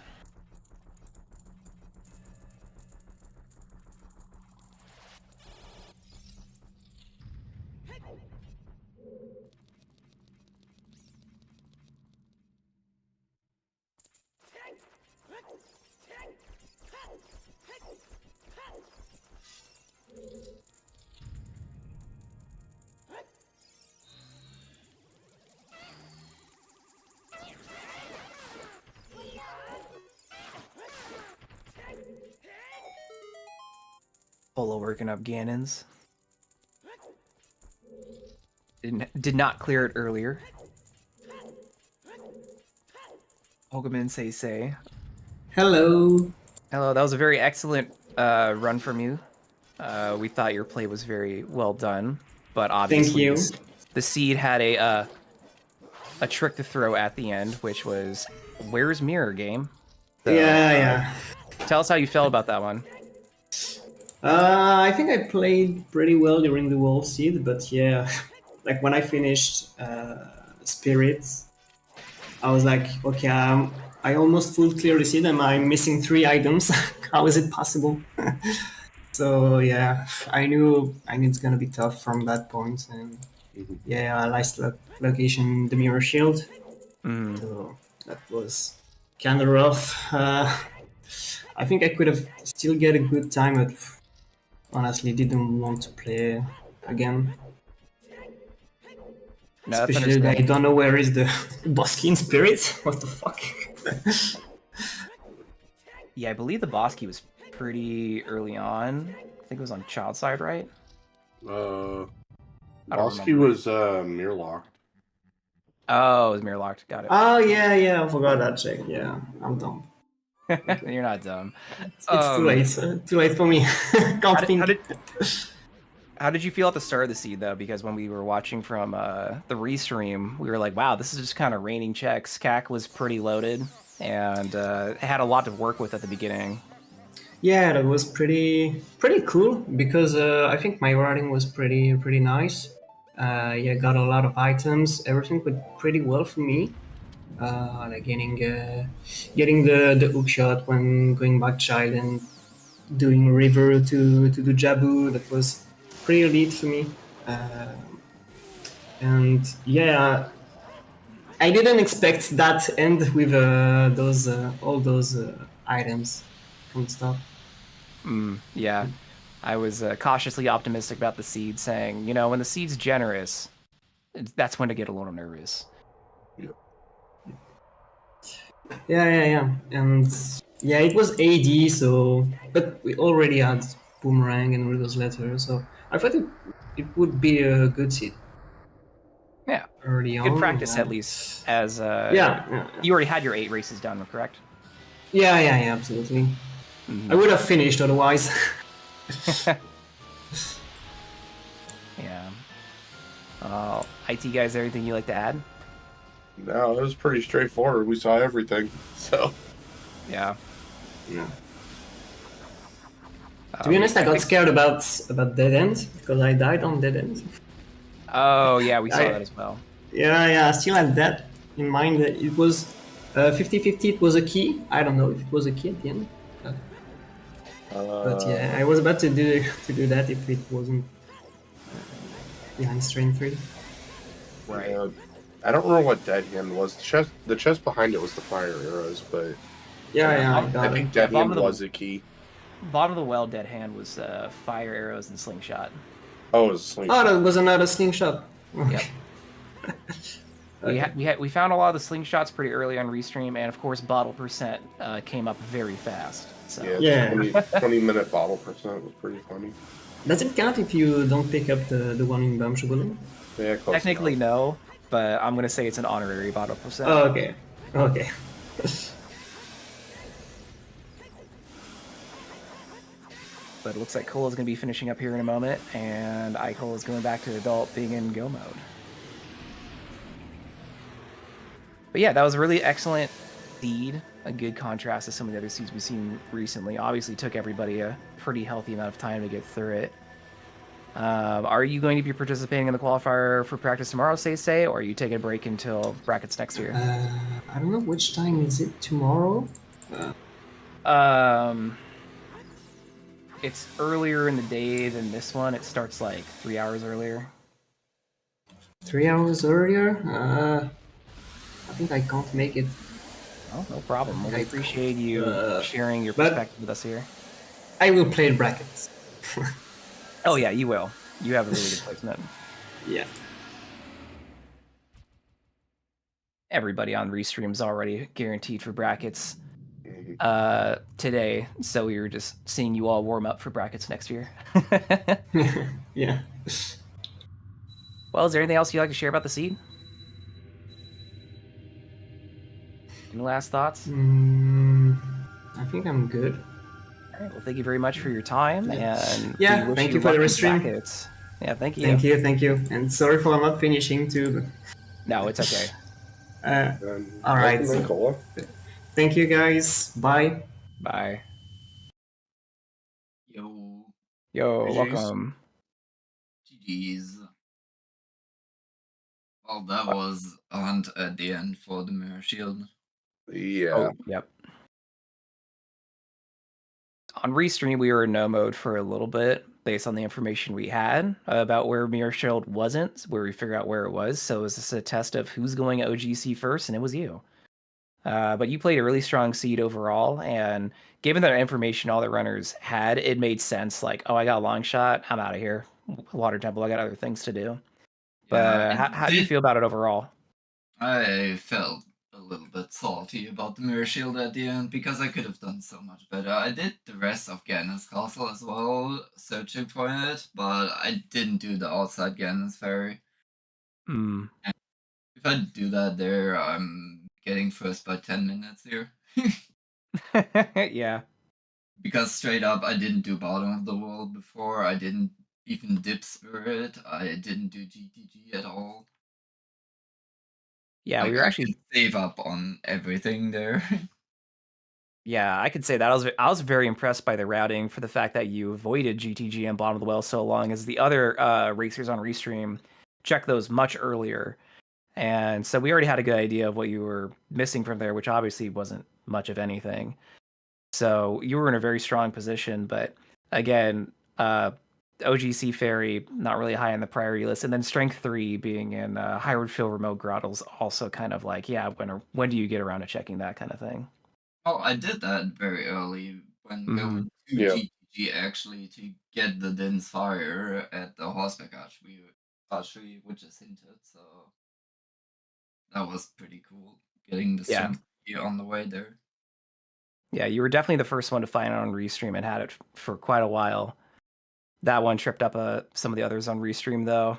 S2: Polo working up Ganons. Did not clear it earlier. Pokemon Seisei.
S4: Hello.
S2: Hello, that was a very excellent run from you. We thought your play was very well done, but obviously
S4: Thank you.
S2: The seed had a trick to throw at the end, which was where's Mirror Game. So,
S4: yeah.
S2: Tell us how you felt about that one.
S4: I think I played pretty well during the wall seed, but yeah, like when I finished Spirits, I was like, okay, I almost full clear the seed and I'm missing 3 items. How is it possible? So yeah, I knew it's gonna be tough from that point, and yeah, I liked location the mirror shield, so that was kind of rough. I think I could have still get a good time, but honestly didn't want to play again.
S2: No,
S4: Especially that I don't know where is the Bosky in Spirit. What the fuck?
S2: Yeah, I believe the Bosky was pretty early on. I think it was on Child Side, right?
S3: Bosky was mirror locked.
S2: Oh, it was mirror locked. Got it.
S4: Oh yeah, I forgot that check. Yeah, I'm dumb.
S2: You're not dumb.
S4: It's too late. Too late for me. Can't think.
S2: How did you feel at the start of the seed, though? Because when we were watching from the restream, we were like, wow, this is just kind of raining checks. CAC was pretty loaded and had a lot to work with at the beginning.
S4: Yeah, that was pretty cool because I think my routing was pretty nice. Yeah, got a lot of items. Everything went pretty well for me. Like getting the hook shot when going back child and doing river to do Jabu, that was pretty elite for me. And yeah, I didn't expect that end with all those items from the start.
S2: Yeah, I was cautiously optimistic about the seed, saying, you know, when the seed's generous, that's when to get a little nervous.
S4: Yeah. And yeah, it was AD, so but we already had Boomerang and Riddle's Letter, so I thought it would be a good seed.
S2: Yeah,
S4: early on.
S2: Good practice, at least. As
S4: yeah.
S2: You already had your 8 races done, correct?
S4: Yeah, absolutely. I would have finished otherwise.
S2: Yeah. IT guys, anything you like to add?
S3: No, it was pretty straightforward. We saw everything, so.
S2: Yeah.
S4: To be honest, I got scared about Dead End because I died on Dead End.
S2: Oh yeah, we saw that as well.
S4: Yeah, I still had that in mind. That it was 50-50, it was a key. I don't know if it was a key at the end. But yeah, I was about to do that if it wasn't behind strain 3.
S2: Right.
S3: Yeah, I don't remember what Dead Hand was. The chest behind it was the fire arrows, but
S4: Yeah, I
S3: I
S4: got
S3: think
S4: it.
S3: Dead
S2: bottom
S3: Hand
S2: of the-
S3: was a key.
S2: Bottom of the well, dead hand was fire arrows and slingshot.
S3: Oh, it was a slingshot.
S4: Oh, that was another slingshot.
S2: Yep. We found a lot of the slingshots pretty early on Restream, and of course, bottle percent came up very fast. So.
S3: Yeah, 20-minute bottle percent was pretty funny.
S4: Does it count if you don't pick up the one in Bamshugulim?
S3: Yeah, close
S2: Technically,
S3: enough.
S2: no, but I'm gonna say it's an honorary bottle percent.
S4: Oh, okay. Okay.
S2: But it looks like Cola's going to be finishing up here in a moment, and Icole is going back to adult being in go mode. But yeah, that was a really excellent seed, a good contrast to some of the other seeds we've seen recently. Obviously took everybody a pretty healthy amount of time to get through it. Are you going to be participating in the qualifier for practice tomorrow, say, or are you taking a break until brackets next year?
S4: I don't know which time is it tomorrow.
S2: It's earlier in the day than this one. It starts like 3 hours earlier.
S4: 3 hours earlier? I think I can't make it.
S2: Oh, no problem. Well, we appreciate you sharing your
S4: but-
S2: perspective with us here.
S4: I will play brackets.
S2: Oh yeah, you will. You have a really good placement.
S4: Yeah.
S2: Everybody on Restream's already guaranteed for brackets today, so we were just seeing you all warm up for brackets next year.
S4: Yeah.
S2: Well, is there anything else you'd like to share about the seed? Any last thoughts?
S4: I think I'm good.
S2: All right. Well, thank you very much for your time, and
S4: Yeah,
S2: we wish
S4: thank you for the
S2: luck in
S4: restream.
S2: brackets. Yeah, thank you.
S4: Thank you. And sorry for not finishing too.
S2: No, it's okay.
S4: All right.
S3: Welcome in, Cola.
S4: Thank you guys. Bye.
S2: Bye.
S5: Yo,
S2: Yo,
S3: GGs.
S2: welcome.
S5: GG's. Well, that was a hunt at the end for the mirror shield.
S3: Yeah.
S2: Oh, yep. On Restream, we were in no mode for a little bit based on the information we had about where Mirror Shield wasn't, where we figured out where it was. So it was just a test of who's going OGC first, and it was you. But you played a really strong seed overall, and given that information all the runners had, it made sense. Like, oh, I got a long shot, I'm out of here. Water Temple, I got other things to do. But how do you feel about it overall?
S5: I felt a little bit salty about the mirror shield at the end because I could have done so much better. I did the rest of Ganon's castle as well, searching for it, but I didn't do the outside Ganon's ferry.
S2: Hmm.
S5: If I do that there, I'm getting first by 10 minutes here.
S2: Yeah.
S5: Because straight up, I didn't do bottom of the world before. I didn't even dip spirit. I didn't do GTG at all.
S2: Yeah,
S5: Like,
S2: we were
S5: I
S2: actually
S5: can save up on everything there.
S2: Yeah, I could say that I was very impressed by the routing for the fact that you avoided GTG and bottom of the well so long as the other racers on Restream checked those much earlier. And so we already had a good idea of what you were missing from there, which obviously wasn't much of anything. So you were in a very strong position, but again, OGC Ferry not really high on the priority list, and then Strength 3 being in Hyrule Field Remote Grotto's also kind of like, yeah, when do you get around to checking that kind of thing?
S5: Oh, I did that very early when going to
S3: Yeah.
S5: GTG actually to get the Din's Fire at the horseback archery, which is hinted, so that was pretty cool. Getting the
S2: Yeah.
S5: strength on the way there.
S2: Yeah, you were definitely the first one to find it on Restream and had it for quite a while. That one tripped up some of the others on Restream, though.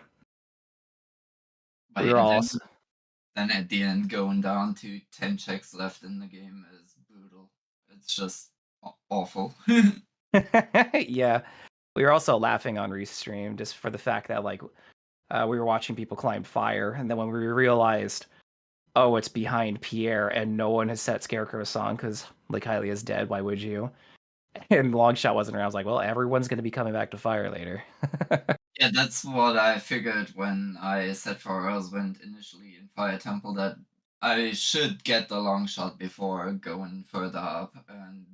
S5: But
S2: We were
S5: yeah,
S2: all
S5: then at the end, going down to 10 checks left in the game is brutal. It's just awful.
S2: Yeah, we were also laughing on Restream just for the fact that like we were watching people climb fire, and then when we realized, oh, it's behind Pierre, and no one has set Scarecrow's song because like Kylie is dead. Why would you? And Longshot wasn't around. I was like, well, everyone's going to be coming back to fire later.
S5: Yeah, that's what I figured when I set for Earthwind initially in Fire Temple, that I should get the long shot before going further up and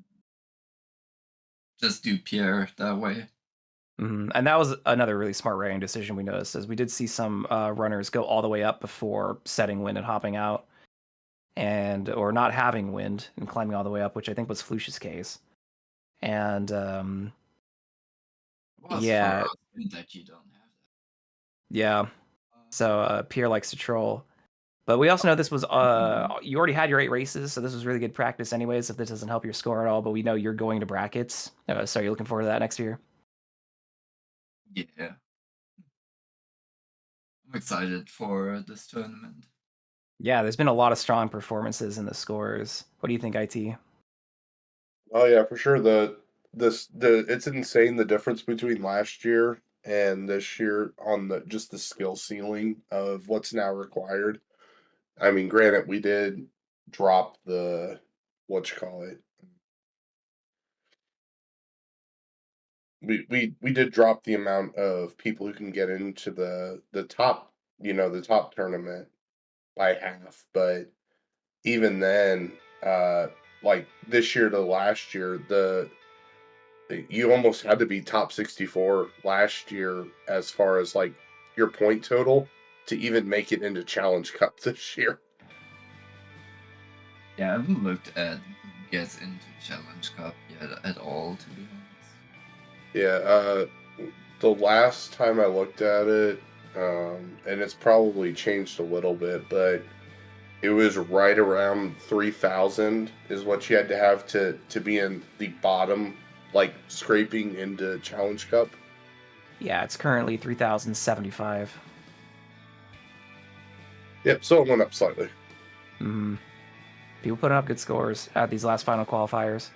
S5: just do Pierre that way.
S2: And that was another really smart writing decision we noticed, as we did see some runners go all the way up before setting wind and hopping out, or not having wind and climbing all the way up, which I think was Flush's case. And yeah,
S5: For us that you don't have
S2: yeah.
S5: that.
S2: So Pierre likes to troll. But we also know this was you already had your 8 races, so this was really good practice anyways, if this doesn't help your score at all. But we know you're going to brackets. So you're looking forward to that next year?
S5: Yeah. I'm excited for this tournament.
S2: Yeah, there's been a lot of strong performances in the scores. What do you think, IT?
S3: Oh yeah, for sure. It's insane the difference between last year and this year on just the skill ceiling of what's now required. I mean, granted, we did drop the what you call it. We did drop the amount of people who can get into the top, the top tournament by half, but even then, like this year to last year, you almost had to be top 64 last year as far as like your point total to even make it into Challenge Cup this year.
S5: Yeah, I haven't looked at who gets into Challenge Cup yet at all, to be honest.
S3: Yeah, the last time I looked at it, and it's probably changed a little bit, but it was right around 3,000 is what you had to have to be in the bottom, like scraping into Challenge Cup.
S2: Yeah, it's currently 3,075.
S3: Yep, so it went up slightly.
S2: People putting up good scores at these last final qualifiers.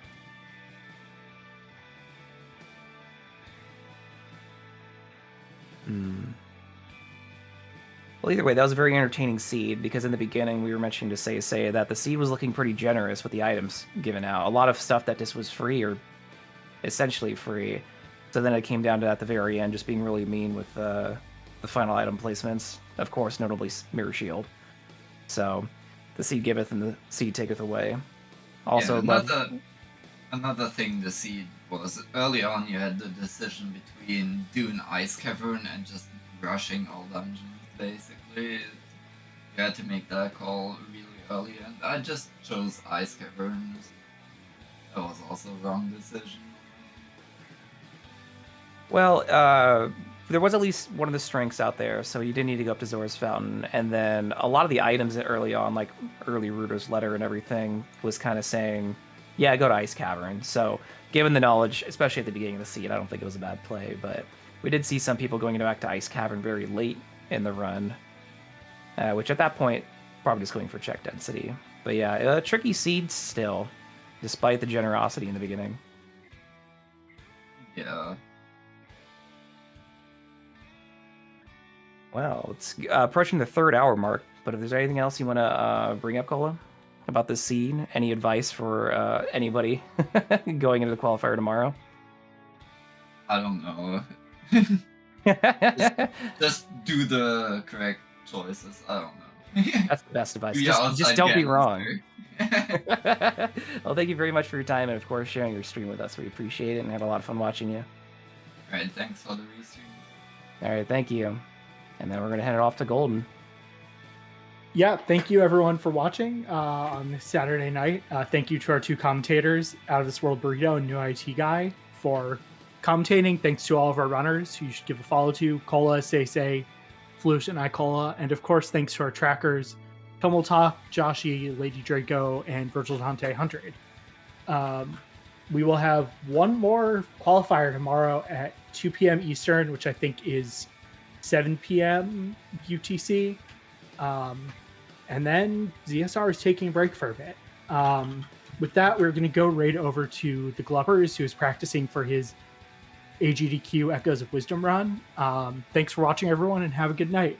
S2: Well, either way, that was a very entertaining seed, because in the beginning we were mentioning to say that the seed was looking pretty generous with the items given out. A lot of stuff that just was free or essentially free. So then it came down to at the very end just being really mean with the final item placements. Of course, notably Mirror Shield. So the seed giveth and the seed taketh away. Also,
S5: yeah, another thing the seed was early on. You had the decision between doing Ice Cavern and just rushing all dungeons. Basically, you had to make that call really early, and I just chose Ice Caverns. That was also a wrong decision.
S2: Well, there was at least one of the strengths out there, so you didn't need to go up to Zora's Fountain. And then a lot of the items early on, like early Router's Letter and everything, was kind of saying, yeah, go to Ice Cavern. So given the knowledge, especially at the beginning of the seed, I don't think it was a bad play. But we did see some people going back to Ice Cavern very late in the run, which at that point, probably just going for check density. But yeah, a tricky seed still, despite the generosity in the beginning.
S5: Yeah.
S2: Well, it's approaching the 3rd hour mark, but if there's anything else you want to bring up, Cola, about this seed, any advice for anybody going into the qualifier tomorrow?
S5: I don't know. just do the correct choices. I don't know.
S2: That's the best advice.
S5: Yeah,
S2: just don't be wrong. Well, thank you very much for your time and, of course, sharing your stream with us. We appreciate it and had a lot of fun watching you.
S5: Alright, thanks for the restream.
S2: Alright, thank you. And then we're going to head it off to Golden.
S1: Yeah, thank you everyone for watching on this Saturday night. Thank you to our 2 commentators, Out of This World Burrito and New IT Guy, for commentating. Thanks to all of our runners who you should give a follow to: Cola, Say, Flush, and iCola. And of course, thanks to our trackers, Tumultalk, Joshi, Lady Draco, and Virgil Dante 100. We will have one more qualifier tomorrow at 2 p.m. Eastern, which I think is 7 p.m. UTC. And then ZSR is taking a break for a bit. With that, we're going to go right over to the Glubbers, who is practicing for his AGDQ Echoes of Wisdom run. Thanks for watching, everyone, and have a good night.